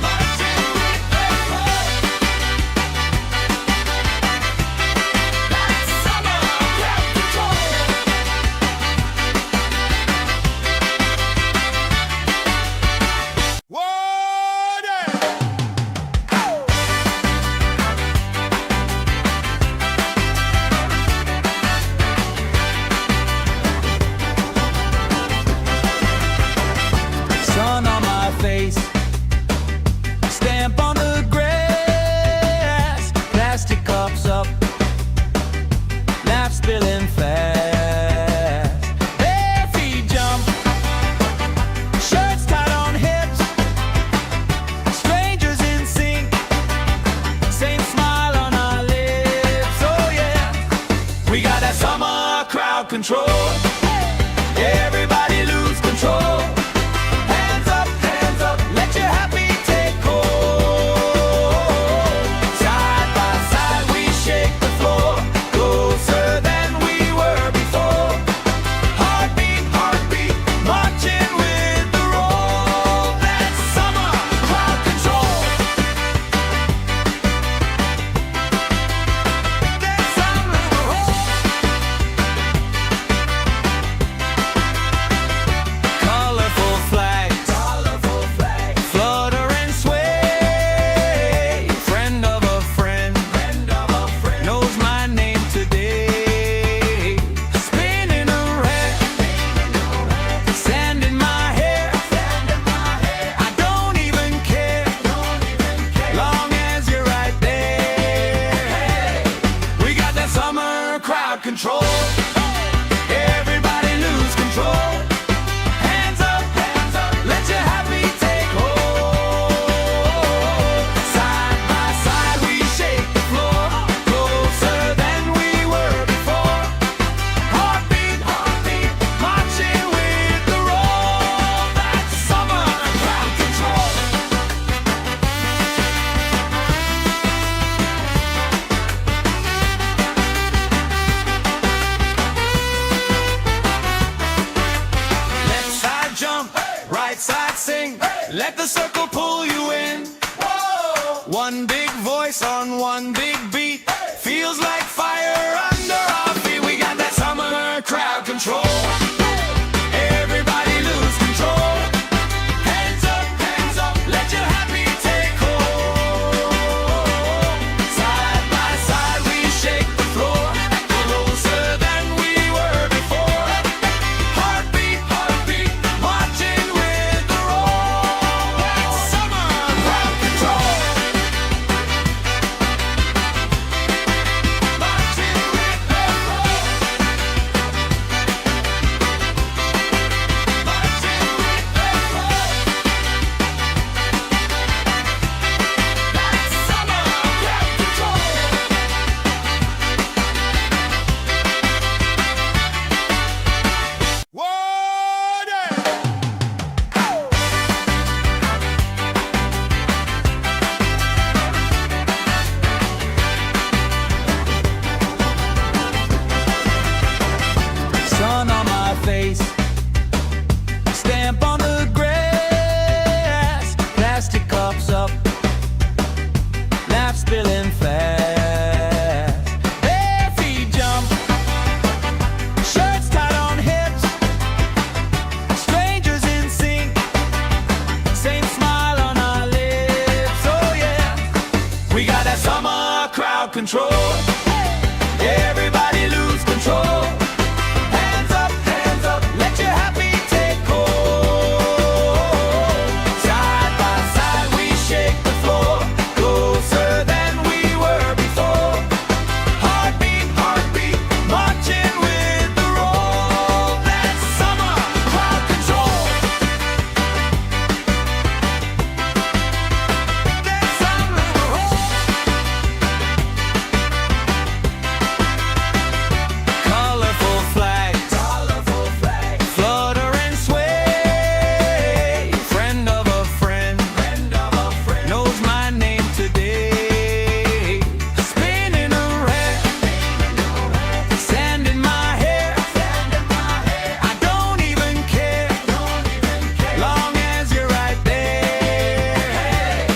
Marching with the roll. That's summer crowd control. Sun on my face, stamp on the grass, plastic cups up, laugh spilling fast. Bare feet jump, shirts tied on hips, strangers in sync, same smile on our lips. Oh yeah, we got that summer crowd control. Everybody lose control. Hands up, let your happy take hold. Side by side we shake the floor, closer than we were before. Heartbeat, One big voice on one big beat. Feels like fire under our feet. We got that summer crowd control. Everybody lose control. Hands up, let your happy take hold. Side by side we shake the floor, closer than we were before. Heartbeat, marching with the roll. That's summer crowd control. Marching with the roll. Marching with the roll. That's summer crowd control. Sun on my face, stamp on the grass, plastic cups up, laugh spilling fast. Bare feet jump, shirts tied on hips, strangers in sync, same smile on our lips. Oh yeah, we got that summer crowd control. Everybody lose control. Hands up, let your happy take hold. Side by side we shake the floor, closer than we were before. Heartbeat, marching with the roll. That's summer crowd control. That's summer crowd. Colorful flags, flutter and sway. Friend of a friend, knows my name today. Spinning around, sand in my hair. I don't even care, long as you're right there.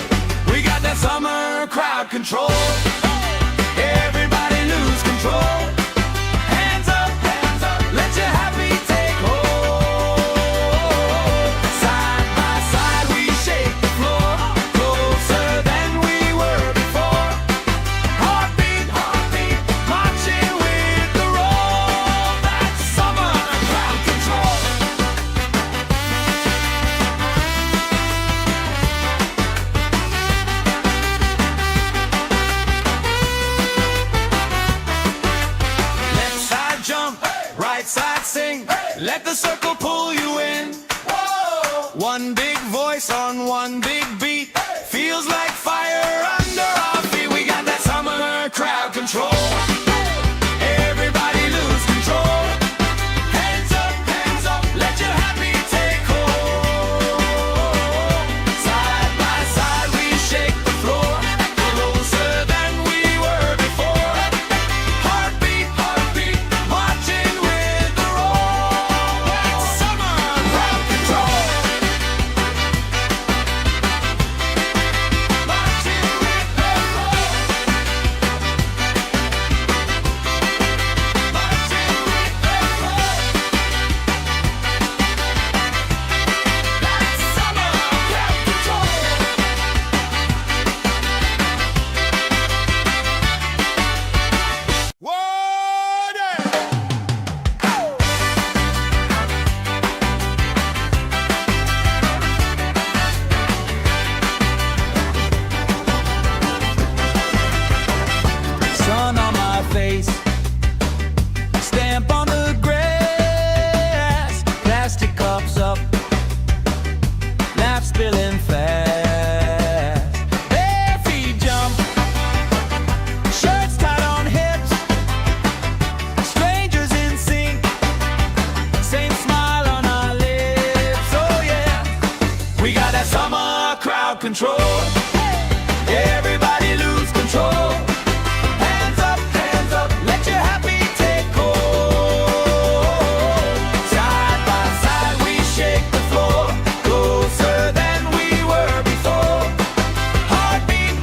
We got that summer crowd control. Everybody lose control. Hands up, let your happy take hold. Side by side we shake the floor, closer than we were before. Heartbeat, marching with the roll. That's summer crowd control. Left side jump, right side sing. Let the circle pull you in. One big voice on one big beat. Feels like fire under our feet. We got that summer crowd control. Everybody lose control. Hands up, let your happy take hold. Side by side we shake the floor, closer than we were before. Heartbeat, marching with the roll. That's summer crowd control. Marching with the roll. Marching with the roll. That's summer crowd control. Sun on my face, stamp on the grass, plastic cups up, laugh spilling fast. Bare feet jump, shirts tied on hips, strangers in sync, same smile on our lips. Oh yeah, we got that summer crowd control. Everybody lose control. Hands up, let your happy take hold. Side by side we shake the floor, closer than we were before. Heartbeat,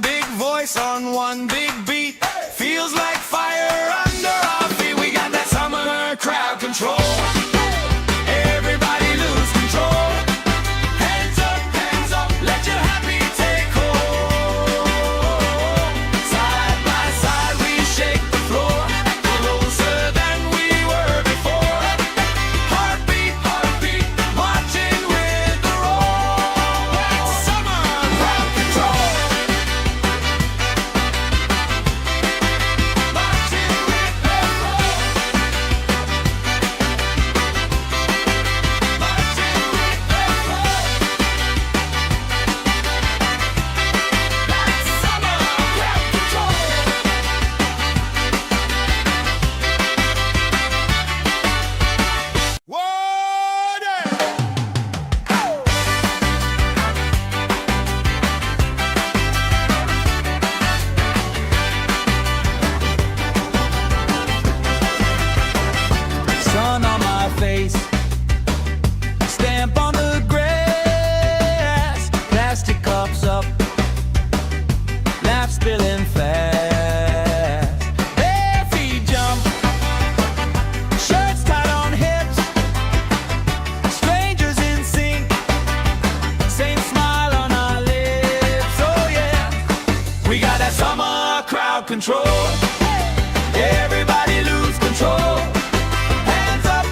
big voice on one big beat. Feels like fire under our feet. We got that summer crowd control. Everybody lose control. Hands up, let your happy take hold. Side by side we shake the floor, closer than we were before. Heartbeat, marching with the roll. That's summer crowd control. Marching with the roll. Marching with the roll. That's summer crowd control. Sun on my face, stamp on the grass, plastic cups up, laugh spilling fast. Bare feet jump, shirts tied on hips, strangers in sync, same smile on our lips. Oh yeah, we got that summer crowd control. Everybody lose control. Hands up,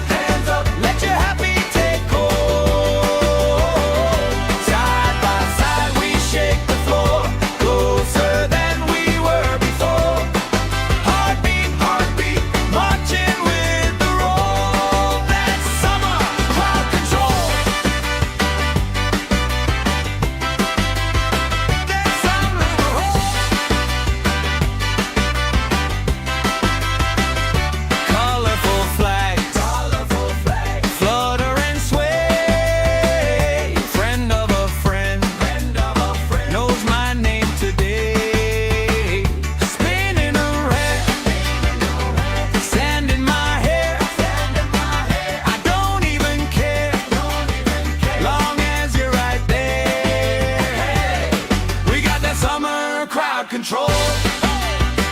let your happy take hold. Side by side we shake the floor, closer than we were before. Heartbeat, marching with the roll. That's summer crowd control. That's summer colorful flags, flutter and sway. Friend of a friend, knows my name today. Spinning around, sand in my hair. I don't even care, long as you're right there. We got that summer crowd control.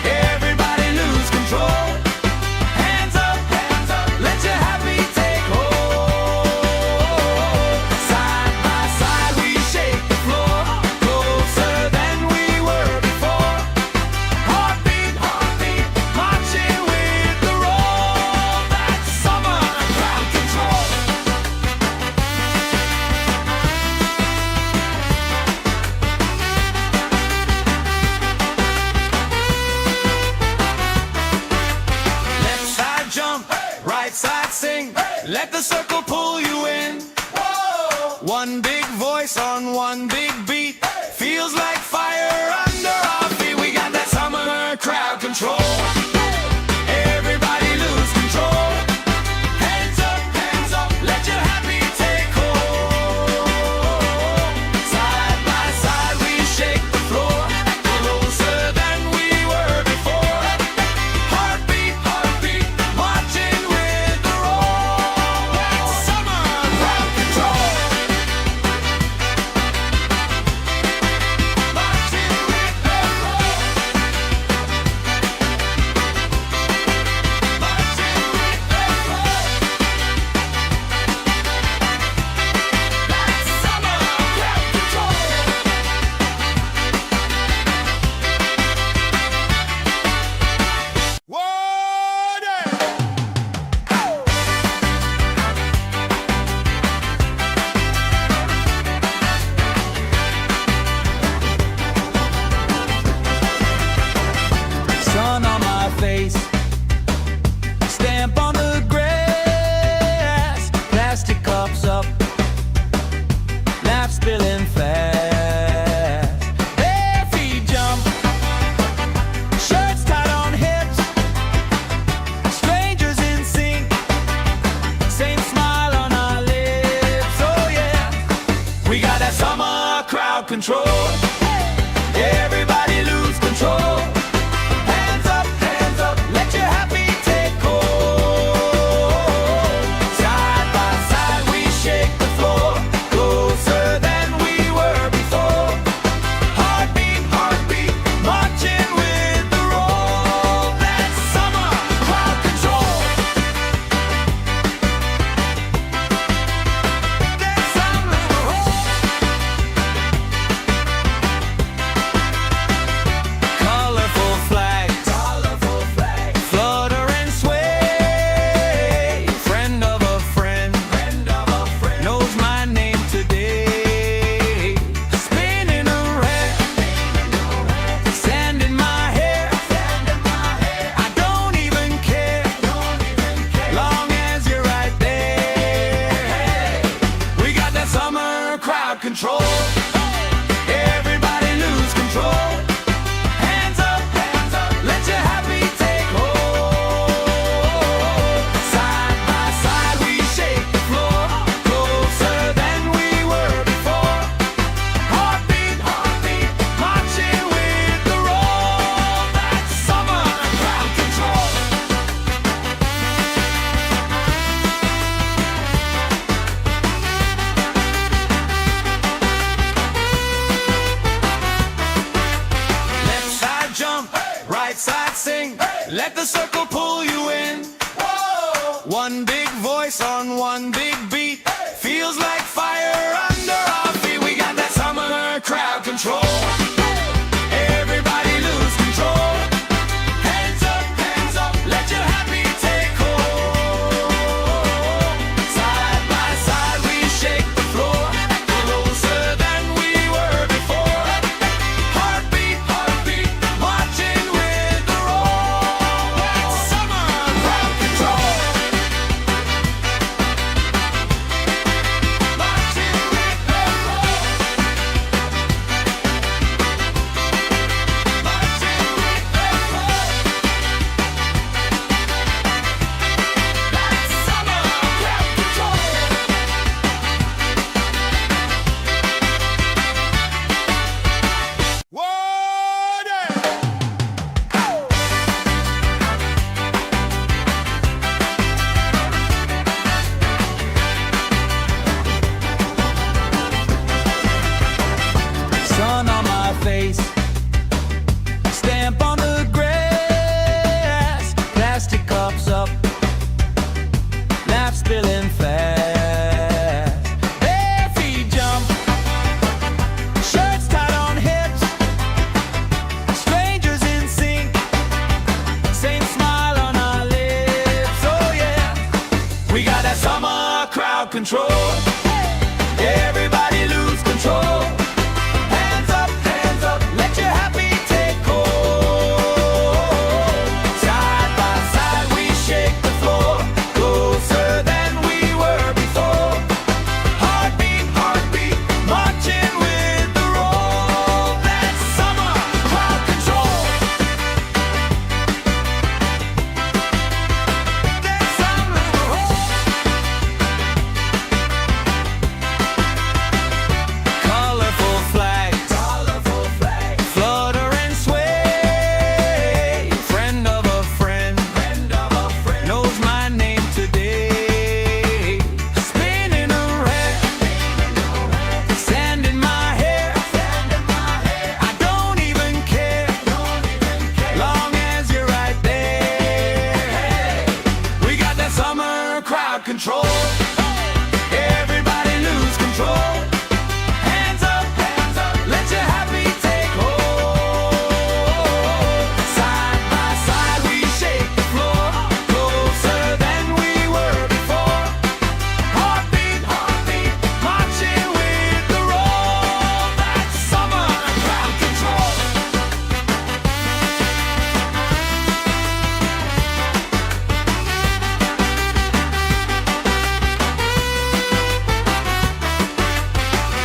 Everybody lose control. Hands up, let your happy take hold. Side by side we shake the floor, closer than we were before. Heartbeat, marching with the roll. That's summer crowd control. Left side jump, right side sing. Let the circle pull you in. One big voice on one big beat. Feels like fire under our feet. We got that summer crowd control. Everybody lose control. Hands up, let your happy take hold. Side by side we shake the floor, closer than we were before. Heartbeat, marching with the roll. That's summer crowd control. Marching with the roll. Marching with the roll. That's summer crowd control. Sun on my face, stamp on the grass, plastic cups up, laugh spilling fast. Bare feet jump, shirts tied on hips, strangers in sync, same smile on our lips. Oh yeah, we got that summer crowd control. Everybody lose control. Hands up, let your happy take hold. Side by side we shake the floor, closer than we were before. Heartbeat, Let the circle pull you in. Whoa. One big voice on one big beat. Hey. Feels like fire under our feet. We got that summer crowd control. Everybody lose control. Hands up, let your happy take hold. Side by side we shake the floor, closer than we were before. Heartbeat, marching with the roll. That's summer crowd control. Marching with the roll. Marching with the roll. That's summer crowd control. Sun on my face, stamp on the grass, plastic cups up, laugh spilling fast. Bare feet jump, shirts tied on hips, strangers in sync, same smile on our lips. Oh yeah, we got that summer crowd control. Everybody lose control. Hands up, let your happy take hold. Side by side we shake the floor, closer than we were before. Heartbeat, marching with the roll. That's summer crowd control. That's summer colorful flags, flutter and sway. Friend of a friend, knows my name today. Spinning around, sand in my hair. I don't even care, long as you're right there. We got that summer crowd control. Everybody lose control. Hands up, let your happy take hold. Side by side we shake the floor, closer than we were before. Heartbeat, marching with the roll. That's summer crowd control.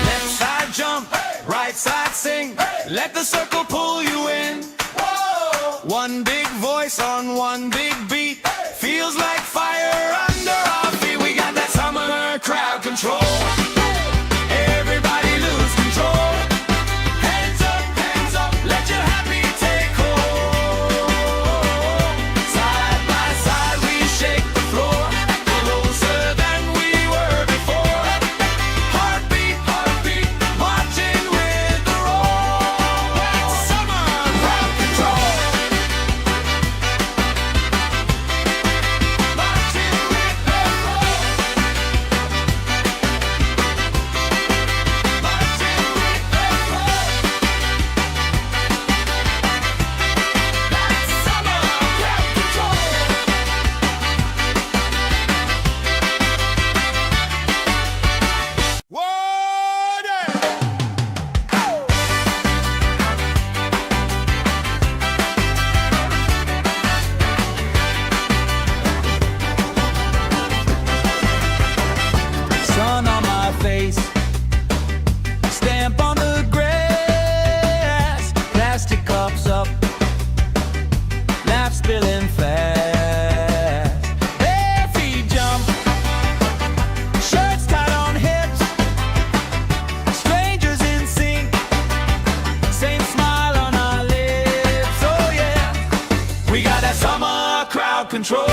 Left side jump, right side sing. Let the circle pull you in. Whoa. One big voice on one big beat. Feels like fire under our feet. We got that summer crowd control. Everybody lose control. Hands up, let your happy take hold. Side by side we shake the floor, closer than we were before. Heartbeat, marching with the roll. That's summer crowd control. Marching with the roll. Marching with the roll. That's summer crowd control. Sun on my face, stamp on the grass, plastic cups up, laugh spilling fast. Bare feet jump, shirts tied on hips, strangers in sync, same smile on our lips. Oh yeah, we got that summer crowd control.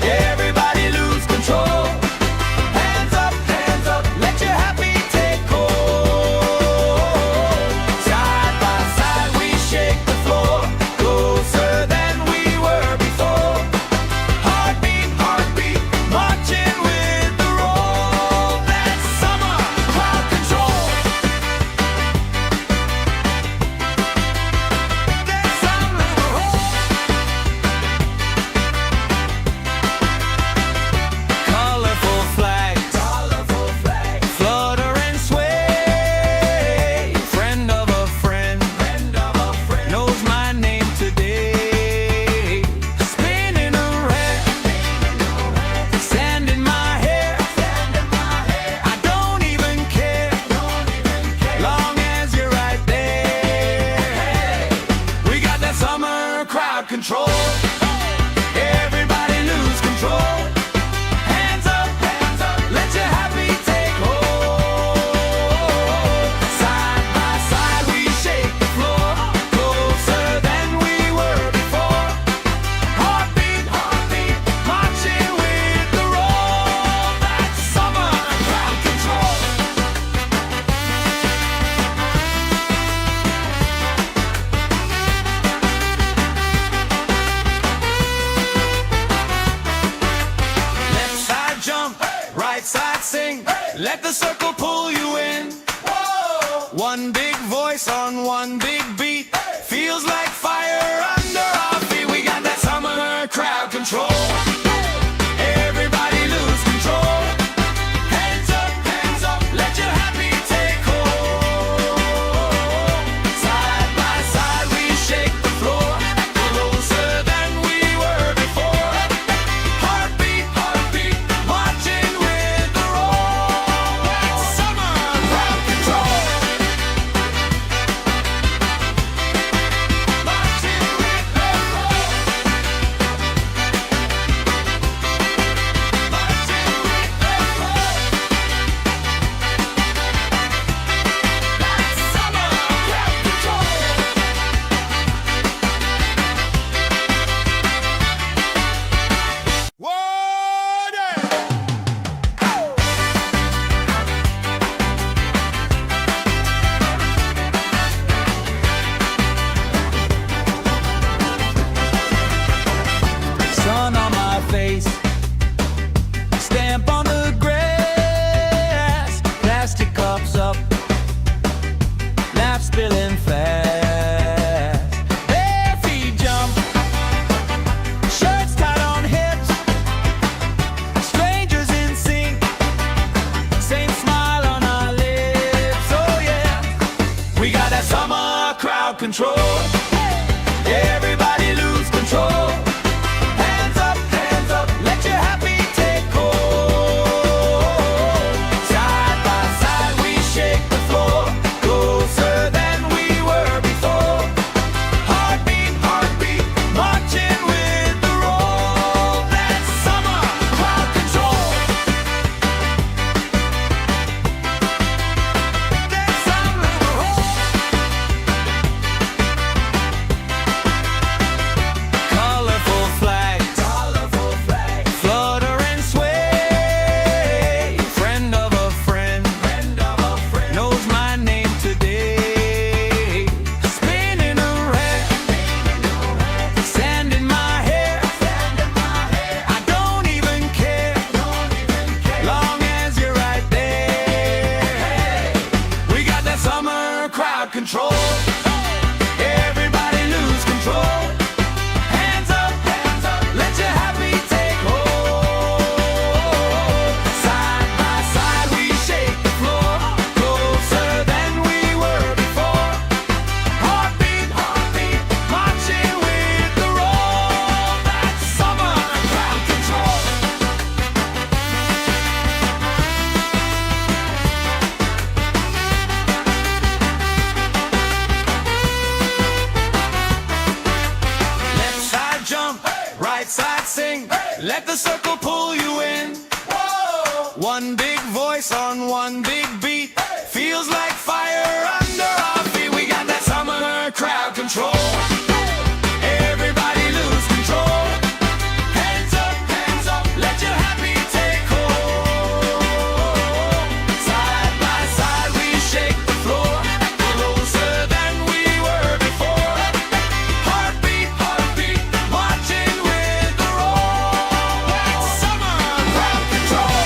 Everybody lose control. Hands up, let your happy take hold. Side by side we shake the floor, closer than we were. crowd control. Everybody lose control. Hands up, let your happy take hold. Side by side we shake the floor, closer than we were before. Heartbeat, marching with the roll. That's summer crowd control. Left side jump, right side sing. Let the circle pull you in. One big voice on one big beat. Feels like fire under our feet. We got that summer crowd control. Everybody lose control. Hands up, let your happy take hold. Side by side we shake the floor, closer than we were before. Heartbeat, marching with the roll. That's summer crowd control. Marching with the roll. Marching with the roll. That's summer crowd control. Sun on my face, stamp on the grass, plastic cups up, laugh spilling fast. Bare feet jump, shirts tied on hips, strangers in sync, same smile on our lips. Oh yeah, we got that summer crowd control. Everybody lose control. Hands up, let your happy take hold. Side by side we shake the floor, closer than we were before. Heartbeat, marching with the roll. That's summer crowd control. That's summer control. Colorful flags, flutter and sway. Friend of a friend, knows my name today. Spinning around, sand in my hair. I don't even care, long as you're right there. We got that summer crowd control. Everybody lose control. Hands up, let your happy take hold. Side by side we shake the floor, closer than we were before. Heartbeat, marching with the roll. That's summer crowd control. Left side jump, right side sing. Let the circle pull you in. One big voice on one big beat. Feels like fire under our feet. We got that summer crowd control. Everybody lose control. Hands up, let your happy take hold. Side by side we shake the floor, closer than we were before. Heartbeat, marching with the roll. That's summer crowd control.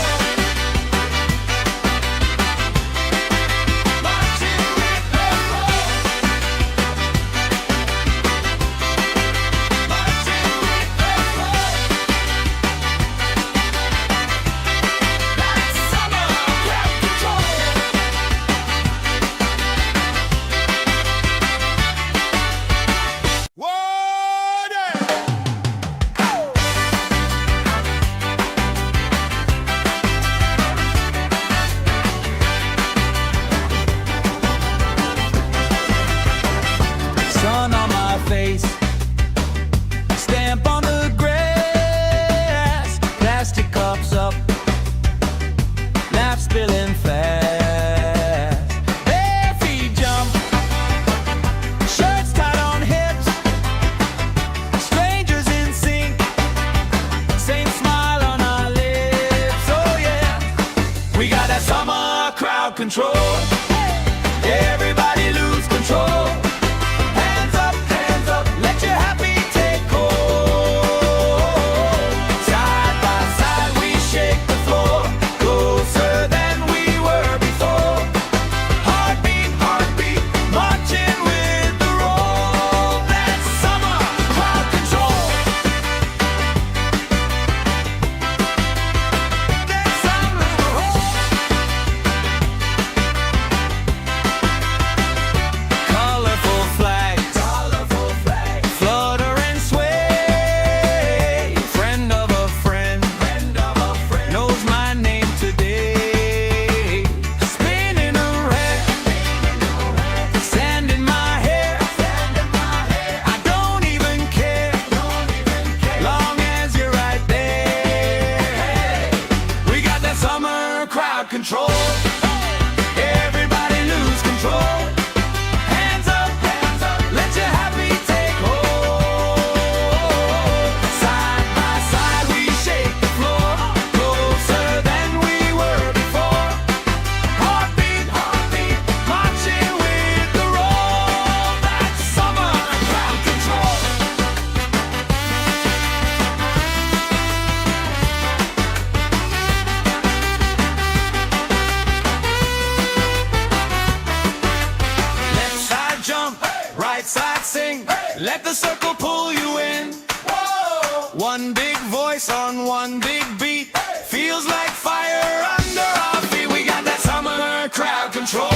let the circle pull you in. Whoa. One big voice on one big beat, feels like fire under our feet. We got that summer crowd control.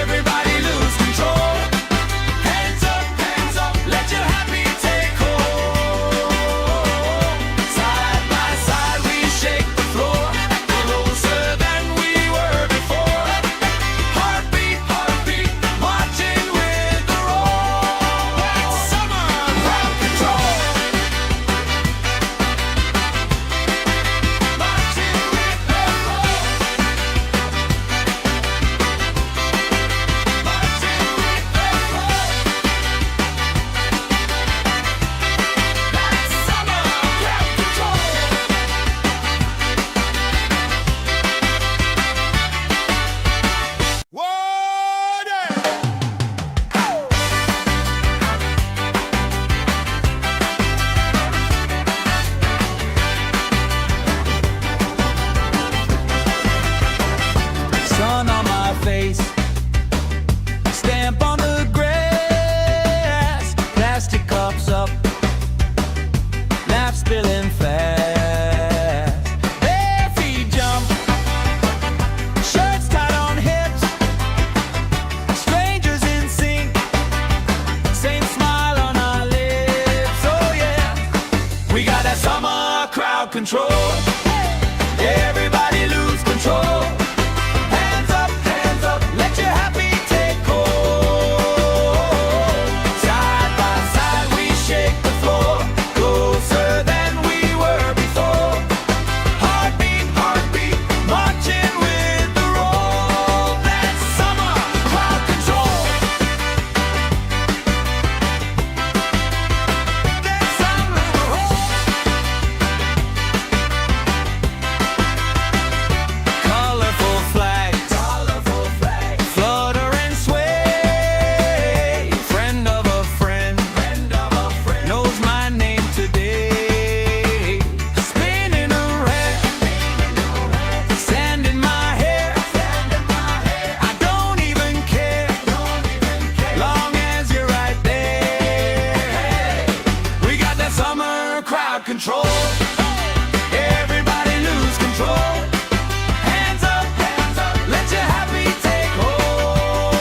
Everybody lose control. Hands up, let your happy take hold. Side by side we shake the floor, closer than we were before. Heartbeat, marching with the roll. That's summer crowd control. Marching with the roll. Marching with the roll. That's summer crowd control. Sun on my face, stamp on the grass, plastic cups up, laugh spilling fast. Bare feet jump, shirts tied on hips, strangers in sync, same smile on our lips. Oh yeah, we got that summer crowd control. Everybody lose control. Hands up, let your happy take hold. Side by side we shake the floor, closer than we were before. Heartbeat, marching with the roll. That's summer crowd control. That's summer colorful flags, flutter and sway. Friend of a friend, knows my name today. Spinning around, sand in my hair. I don't even care, long as you're right there. We got that summer crowd control. Everybody lose control. Hands up, let your happy take hold.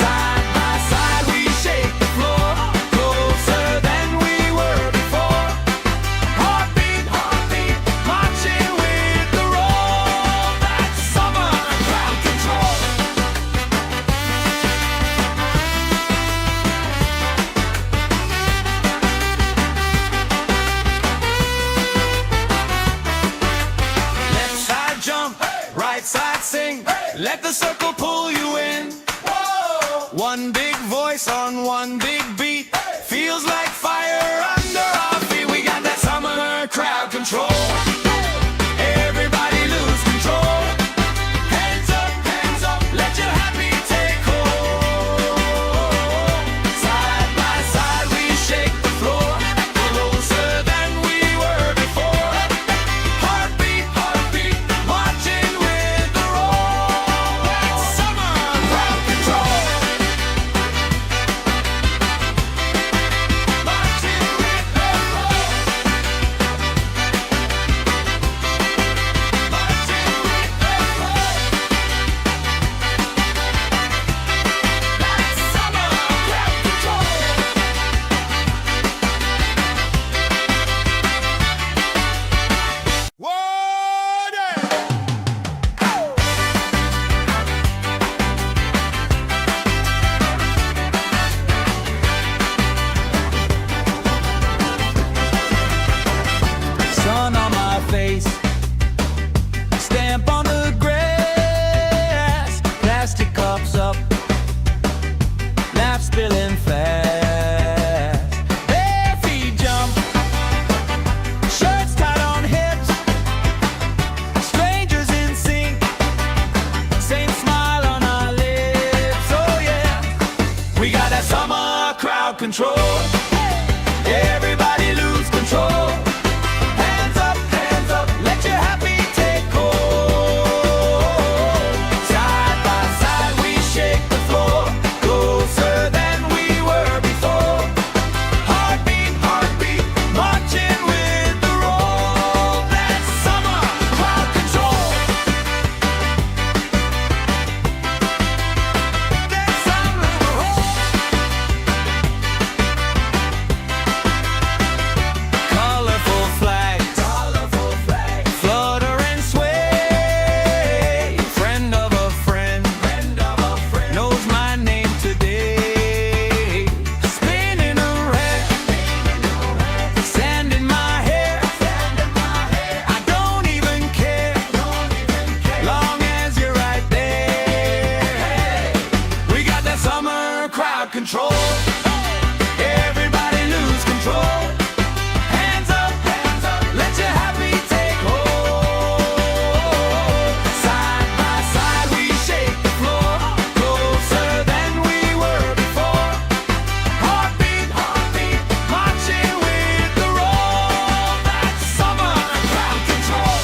Side by side we shake the floor, closer than we were before. Heartbeat, marching with the roll. That's summer crowd control. Left side jump, right side sing, let the circle pull you in. One big voice on one big beat, feels like fire under our feet. We got that summer crowd control. Everybody lose control. Hands up, let your happy take hold. Side by side we shake the floor, closer than we were before. Heartbeat, marching with the roll. That's summer crowd control. Marching with the roll. Marching with the roll. That's summer crowd control. Sun on my face, stamp on the grass, plastic cups up, laugh spilling fast. Bare feet jump, shirts tied on hips, strangers in sync, same smile on our lips. Oh yeah, we got that summer crowd control. Everybody lose control. Hands up, let your happy take hold. Side by side we shake the floor, closer than we crowd control. Everybody lose control. Hands up, let your happy take hold. Side by side we shake the floor, closer than we were before. Heartbeat, marching with the roll. That's summer crowd control.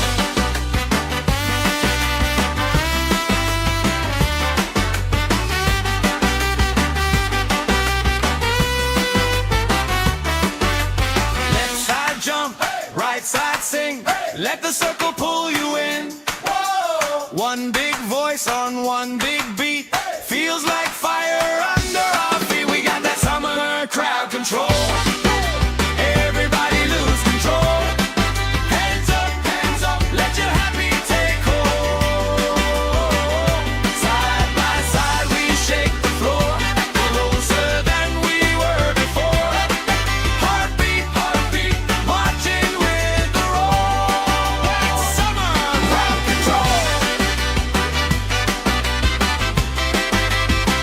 Left side jump, right side sing. Let the circle pull you in. One big voice on one big beat. Feels like fire under our feet. We got that summer crowd control. Everybody lose control. Hands up, let your happy take hold. Side by side we shake the floor, closer than we were before. Heartbeat, marching with the roll. That's summer crowd control.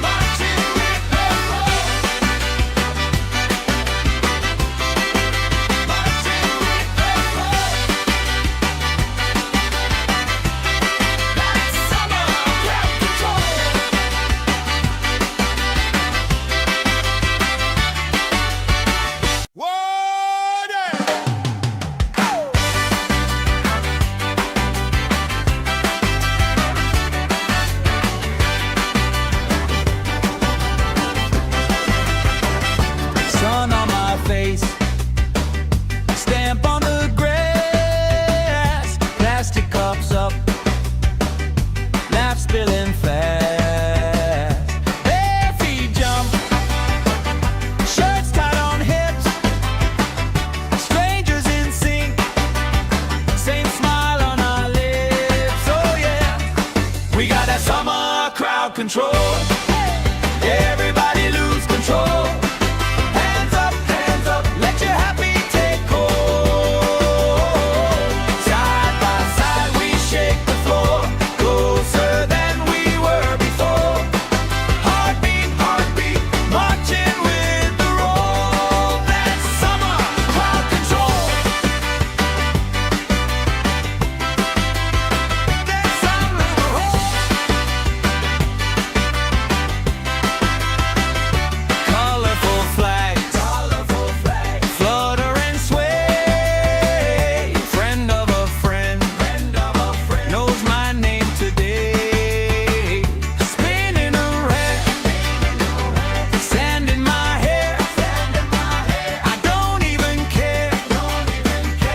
Marching with the roll. Marching with the roll. That's summer crowd control. Sun on my face, stamp on the grass, plastic cups up, laugh spilling fast. Bare feet jump, shirts tied on hips, strangers in sync, same smile on our lips. Oh yeah, we got that summer crowd control. Everybody lose control. Hands up, let your happy take hold. Side by side we shake the floor, closer than we were before. Heartbeat, marching with the roll. That's summer crowd control. That's summer colorful flags, flutter and sway. Friend of a friend knows my name today. Spinning around, sand in my hair. I don't even care,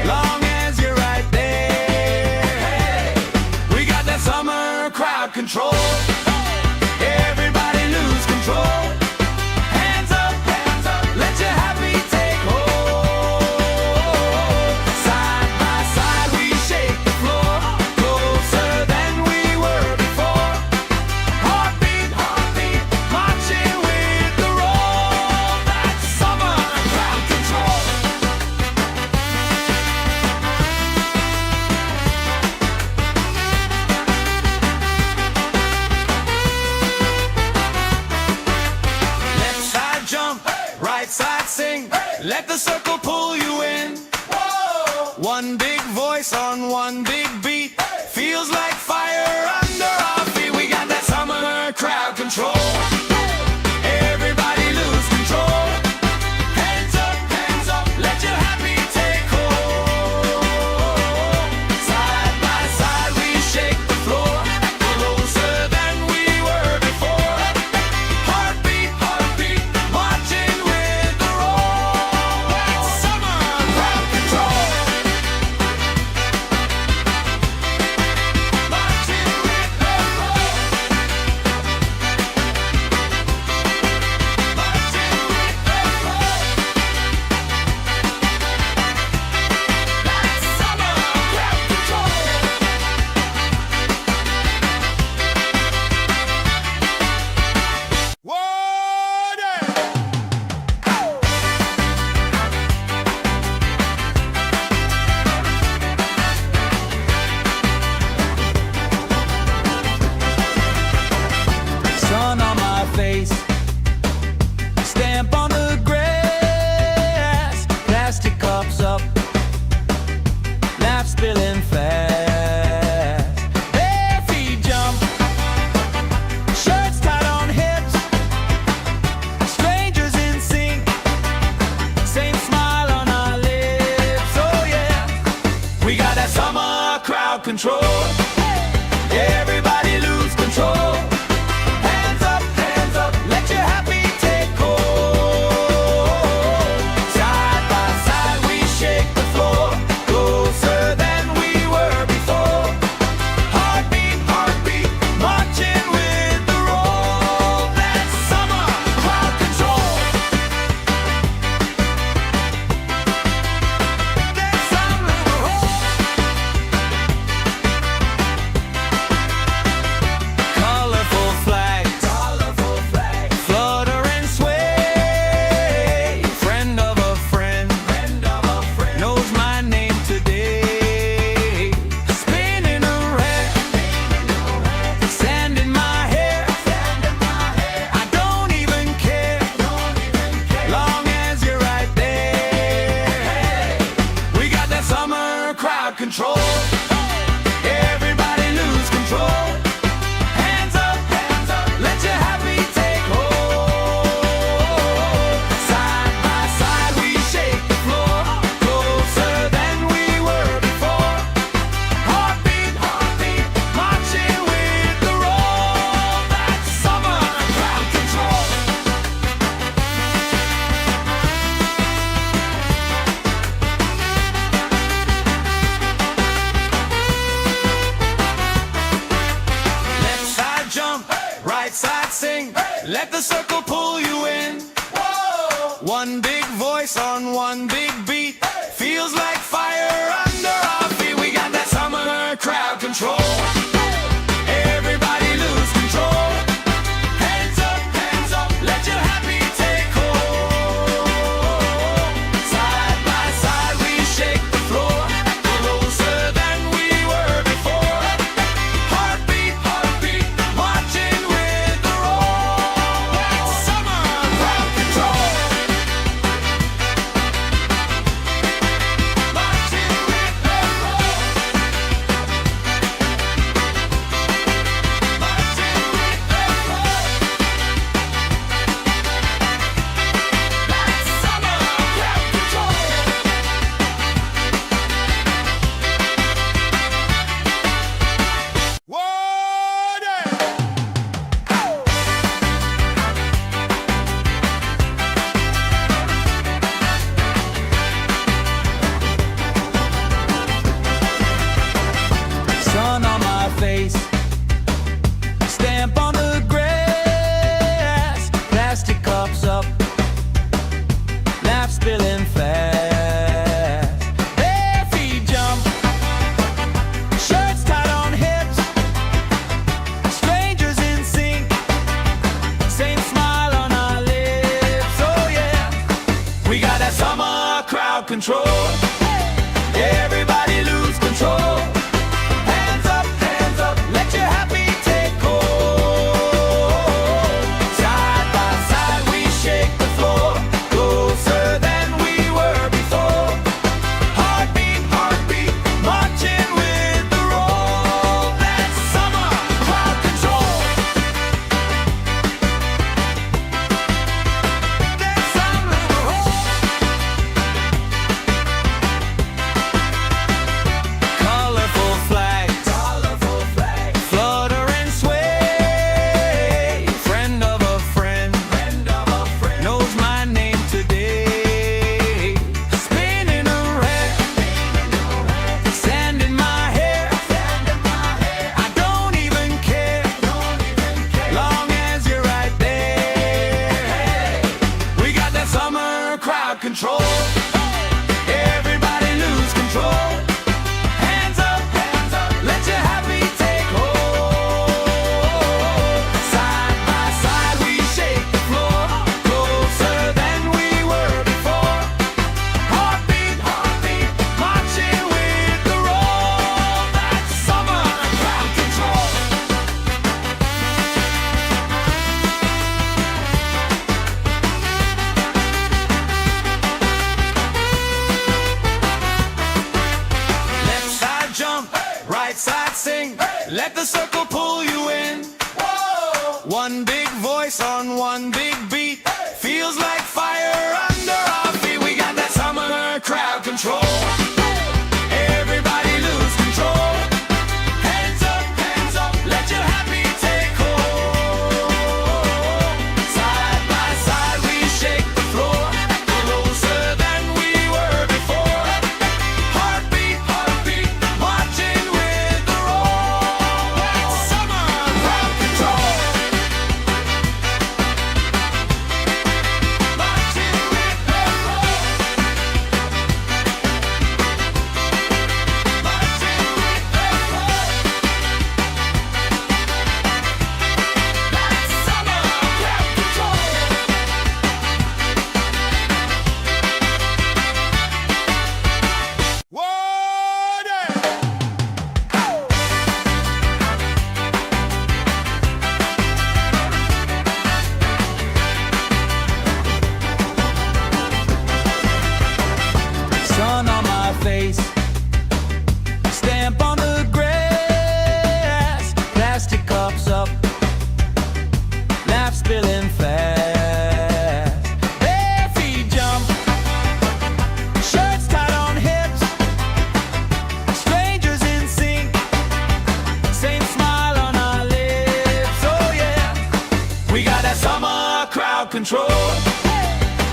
long as you're right there. We got that summer crowd control. Everybody lose control. Hands up, let your happy take hold. Side by side we shake the floor, closer than we were before. Heartbeat, marching with the roll. That's summer crowd control. Left side jump, right side sing. Let the circle pull you in. One big voice on one big beat. Feels like fire under our feet. We got that summer crowd control. Everybody lose control. Hands up, let your happy take hold. Side by side we shake the floor, closer than we were before. Heartbeat, marching with the roll. That's summer crowd control. control. Everybody lose control. Hands up, let your happy take hold. Side by side we shake the floor, closer than we were before. Heartbeat, heartbeat, marching with the roll. That's summer crowd control. That's summer roll. Colorful flags, flutter and sway. Friend of a friend, knows my name today. Spinning around, sand in my hair. I don't even care, long as you're right there. We got that summer crowd control. Everybody lose control. Hands up, let your happy take hold. Side by side we shake the floor, closer than we were before. Heartbeat, heartbeat, marching with the roll. That's summer crowd control. Left side jump, right side sing. Let the circle pull you in. One big voice on one big beat. Feels like fire under our feet. We got that summer crowd control. Everybody lose control. Hands up, let your happy take hold. Side by side we shake the floor, closer than we were before. Heartbeat, heartbeat, marching with the roll. That's summer crowd control. Marching with the roll. Marching with the roll. That's summer crowd control. Sun on my face, stamp on the grass, plastic cups up, laugh spilling fast. Bare feet jump, shirts tied on hips, strangers in sync, same smile on our lips. Oh yeah, we got that summer crowd control. Everybody lose control. Hands up, let your happy take hold. Side by side we shake the floor, closer than we were before. Heartbeat, heartbeat, marching with the roll. That's summer crowd control. That's summer roll. Colorful flags, flutter and sway. Friend of a friend, knows my name today. Spinning around, sand in my hair. I don't even care, long as you're right there. We got that summer crowd control. Everybody lose control. Hands up, let your happy take hold. Side by side we shake the floor, closer than we were before. Heartbeat, heartbeat, marching with the roll. That's summer crowd control.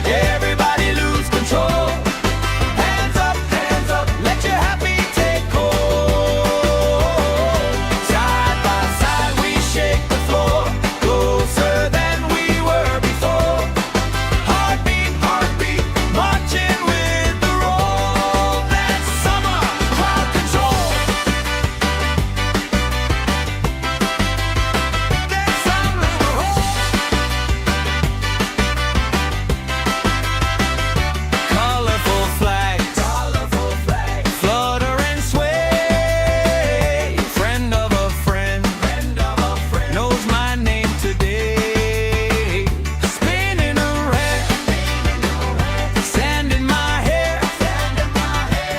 Everybody lose control. Hands up, let your happy take hold. Side by side we shake the floor, closer than we were before. Heartbeat, heartbeat, marching with the roll. That's summer crowd control. That's summer colorful flags, flutter and sway. Friend of a friend, knows my name today. Spinning around, sand in my hair.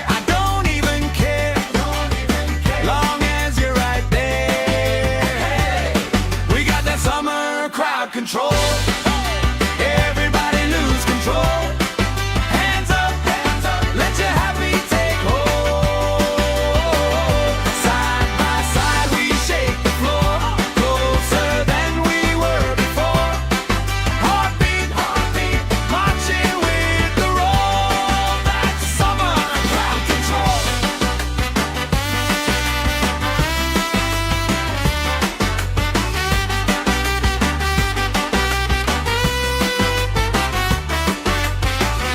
I don't even care, long as you're right there. We got that summer crowd control. Everybody lose control. Hands up, let your happy take hold. Side by side we shake the floor, closer than we were before. Heartbeat, heartbeat, marching with the roll. That's summer crowd control.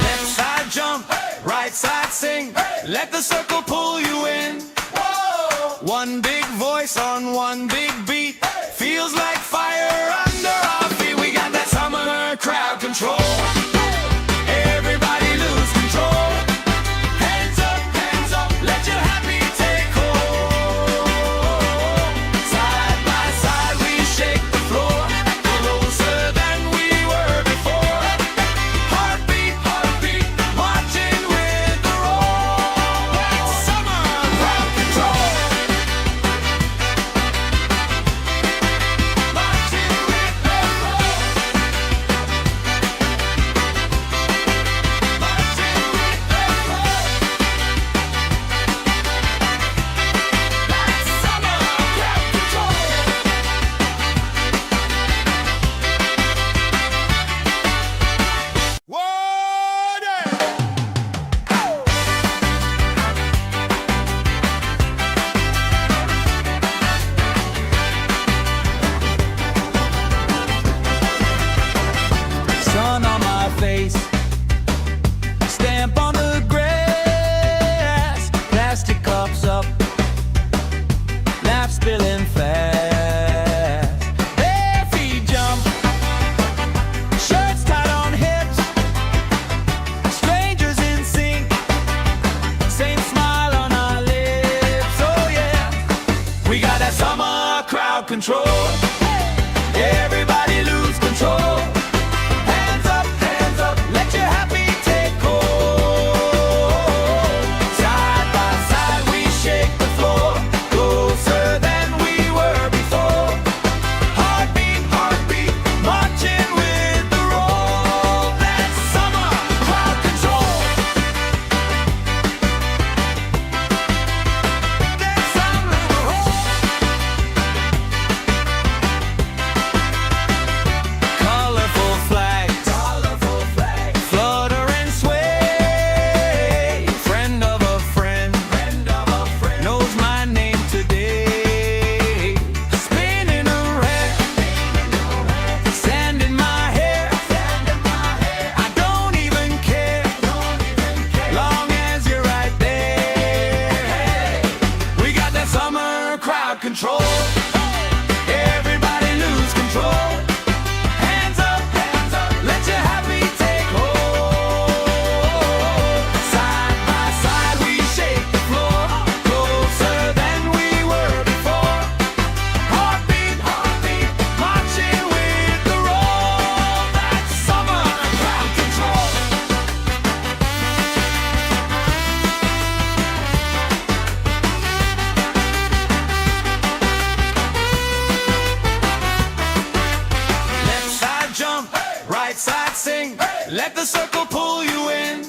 Left side jump, right side sing. Let the circle pull you in. One big voice on one big beat. Feels like fire under our feet. We got that summer crowd control. Everybody lose control. Hands up, let your happy take hold. Side by side we shake the floor, closer than we were before. Heartbeat, heartbeat, marching with the roll. That's summer crowd control. Marching with the roll. Marching with the roll. That's summer crowd control. Sun on my face, stamp on the grass, plastic cups up, laugh spilling fast. Bare feet jump, shirts tied on hips, strangers in sync, same smile on our lips. Oh yeah, we got that summer crowd control. Everybody lose control. Hands up, let your happy take hold. Side by side we shake the floor, closer than we were before. Heartbeat, heartbeat, marching with the roll. That's summer crowd control. That's summer colorful flags, flutter and sway. Friend of a friend, knows my name today. Spinning around, sand in my hair. I don't even care, long as you're right there. We got that summer crowd control. Everybody lose control. Hands up, let your happy take hold. Side by side we shake the floor, closer than we were before. Heartbeat, heartbeat, marching with the roll. That's summer crowd control. Left side jump, right side sing. Let the circle pull you in.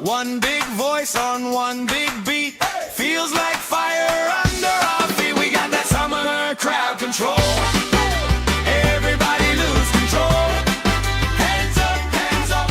One big voice on one big beat. Feels like fire under our feet. We got that summer crowd control. Everybody lose control. Hands up,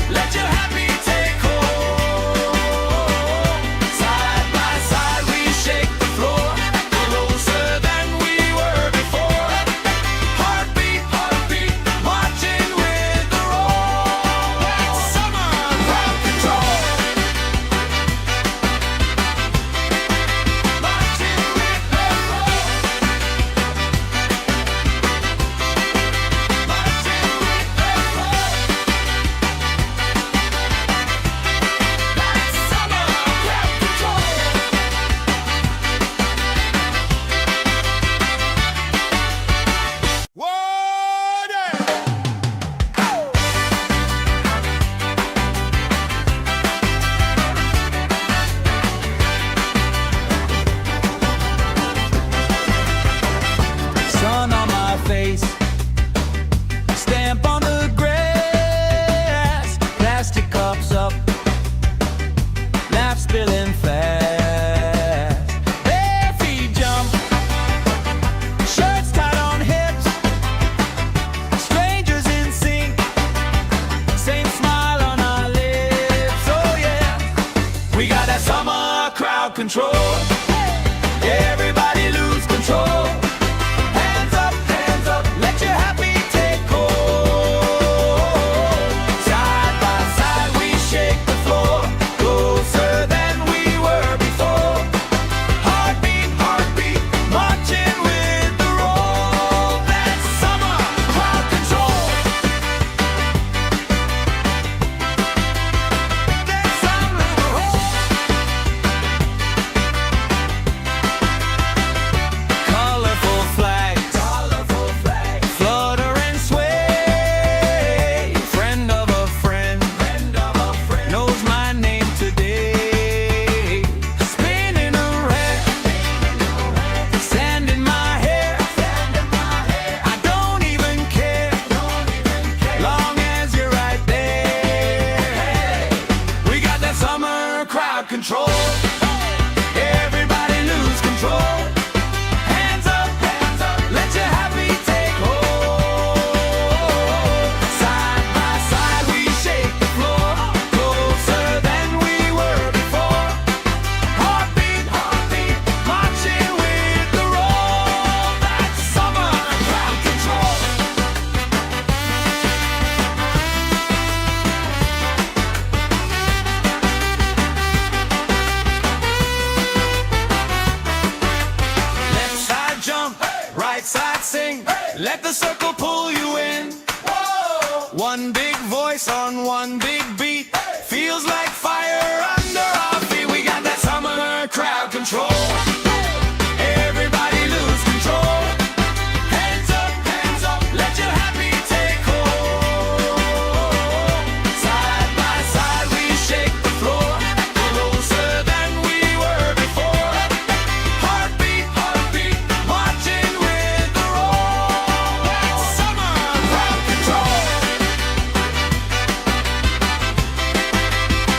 crowd control. Everybody lose control. Hands up, let your happy take hold. Side by side we shake the floor, closer than we were before. Heartbeat, marching with the roll. That's summer crowd control. That's summer. Colorful flags, flutter and sway. Friend of a friend, knows my name today. Spinning around, sand in my hair. I don't even care, long as you're right there. We got that summer crowd control. Everybody lose control. Hands up, let your happy take hold. Side by side we shake the floor, closer than we were before. Heartbeat, marching with the roll. That's summer crowd control. Left side jump, right side sing. Let the circle pull you in. One big voice on one big beat. Feels like fire under our feet. We got that summer crowd control. Everybody lose control. Hands up, let your happy take hold. Side by side we shake the floor, closer than we were before. Heartbeat, marching with the roll. That's summer crowd control.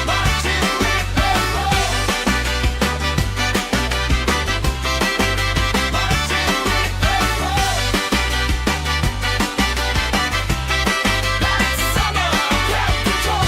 Marching with the roll. Marching with the roll. That's summer crowd control.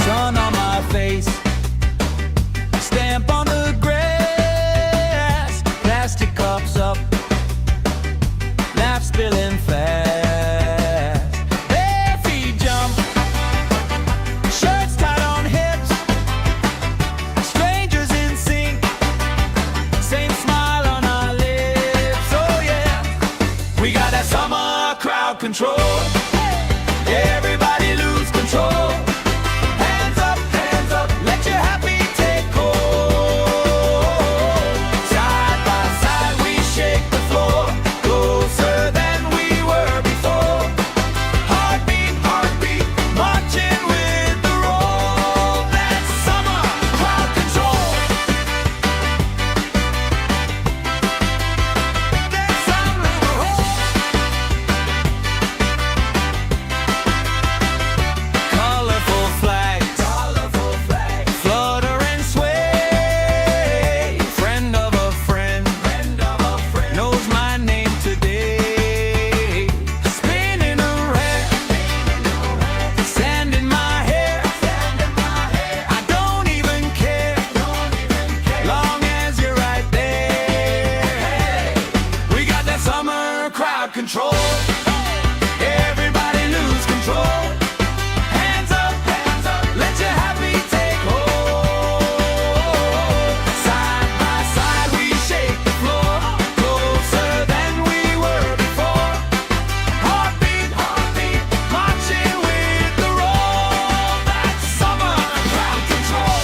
Sun on my face, stamp on the grass, plastic cups up, laugh spilling fast. Bare feet jump, shirts tied on hips, strangers in sync, same smile on our lips. Oh yeah, we got that summer crowd control. Everybody lose control. Hands up, let your happy take hold. Side by side we shake the floor, closer than we were before. Heartbeat, marching with the roll. That's summer crowd control. That's summer. Colorful flags, flutter and sway. Friend of a friend, knows my name today. Spinning around, sand in my hair. I don't even care, long as you're right there. We got that summer crowd control. Everybody lose control. Hands up, let your happy take hold. Side by side we shake the floor, closer than we were before. Heartbeat, marching with the roll. That's summer crowd control.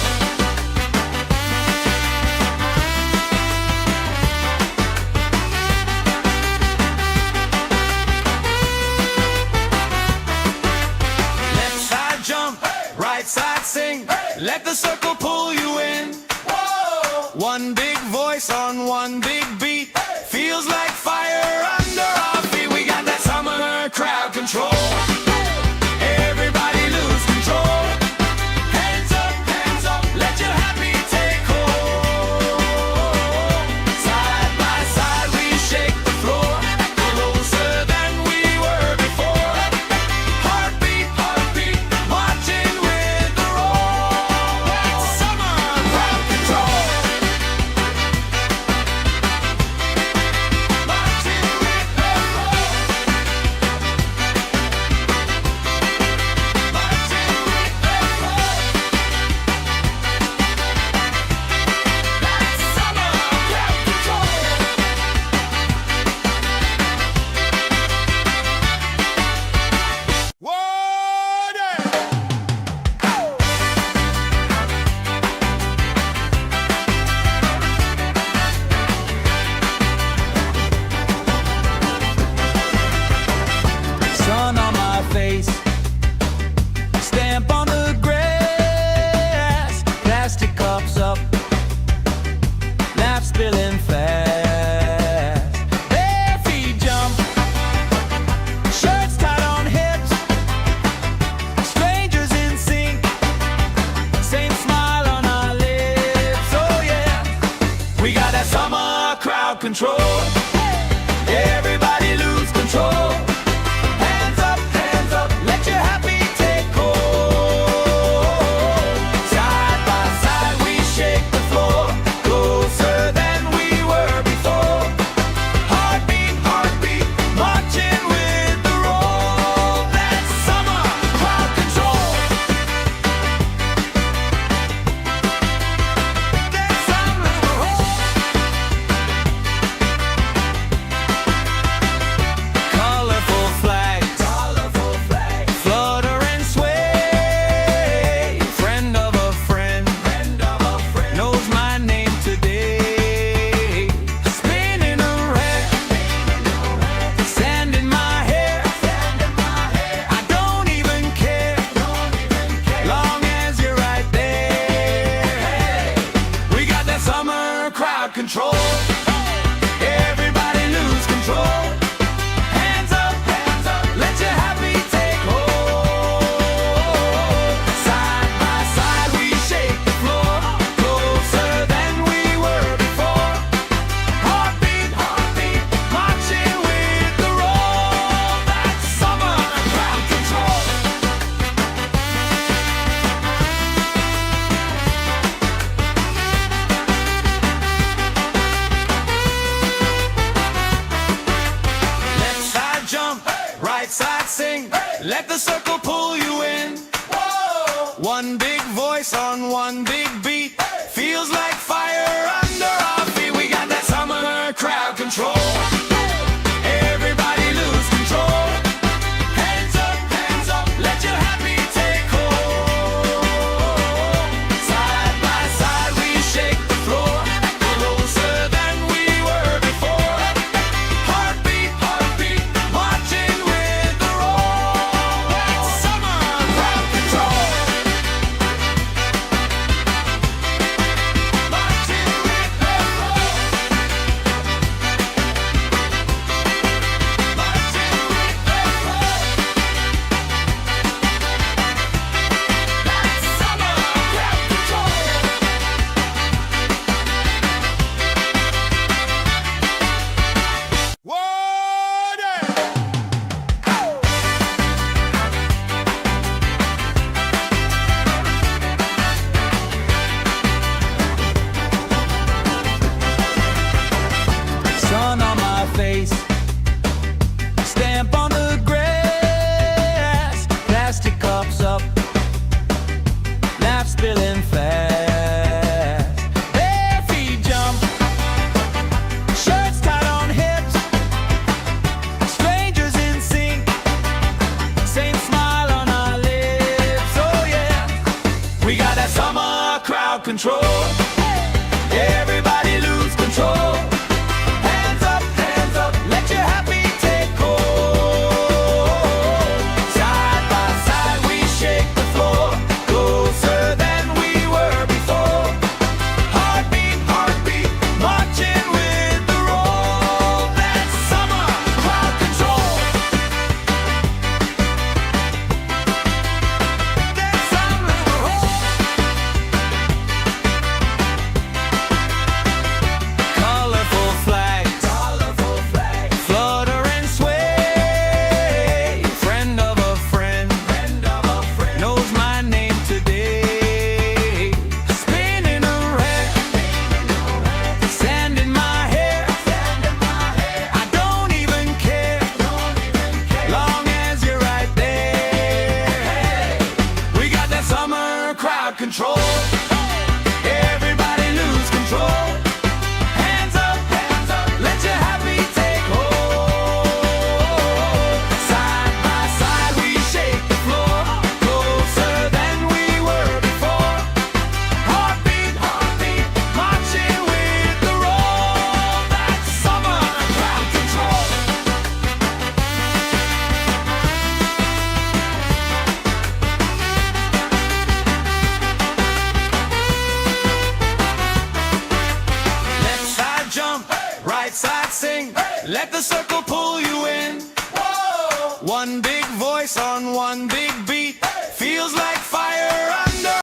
control. Everybody lose control. Hands up, let your happy take hold. Side by side we shake the floor, closer than we were before. Heartbeat, heartbeat, marching with the roll. That's summer crowd control. That's summer control. Colorful flags, flutter and sway. Friend of a friend, knows my name today. Spinning around, sand in my hair. I don't even care, long as you're right there. We got that summer crowd control. Everybody lose control. Hands up, let your happy take hold. Side by side we shake the floor, closer than we were before. Heartbeat, heartbeat, marching with the roll. That's summer crowd control. Left side jump, right side sing. Let the circle pull you in. One big voice on one big beat. Feels like fire under our feet. We got that summer crowd control. Everybody lose control. Hands up, let your happy take hold. Side by side we shake the floor, closer than we were before. Heartbeat, heartbeat, marching with the roll. That's summer crowd control. Marching with the roll. Marching with the roll. That's summer crowd control. Sun on my face, stamp on the grass, plastic cups up, laugh spilling fast. Bare feet jump, shirts tied on hips, strangers in sync, same smile on our lips. Oh yeah, we got that summer crowd control. Everybody lose control. Hands up, let your happy take hold. Side by side we shake the floor, closer than we were before. Heartbeat, heartbeat, marching with the roll. That's summer crowd control. That's summer control. Colorful flags, flutter and sway. Friend of a friend, knows my name today. Spinning around, sand in my hair. I don't even care, long as you're right there. We got that summer crowd control. Everybody lose control. Hands up, let your happy take hold. Side by side we shake the floor, closer than we were before. Heartbeat, heartbeat, marching with the roll. That's summer crowd control. Left side jump, right side sing. Let the circle pull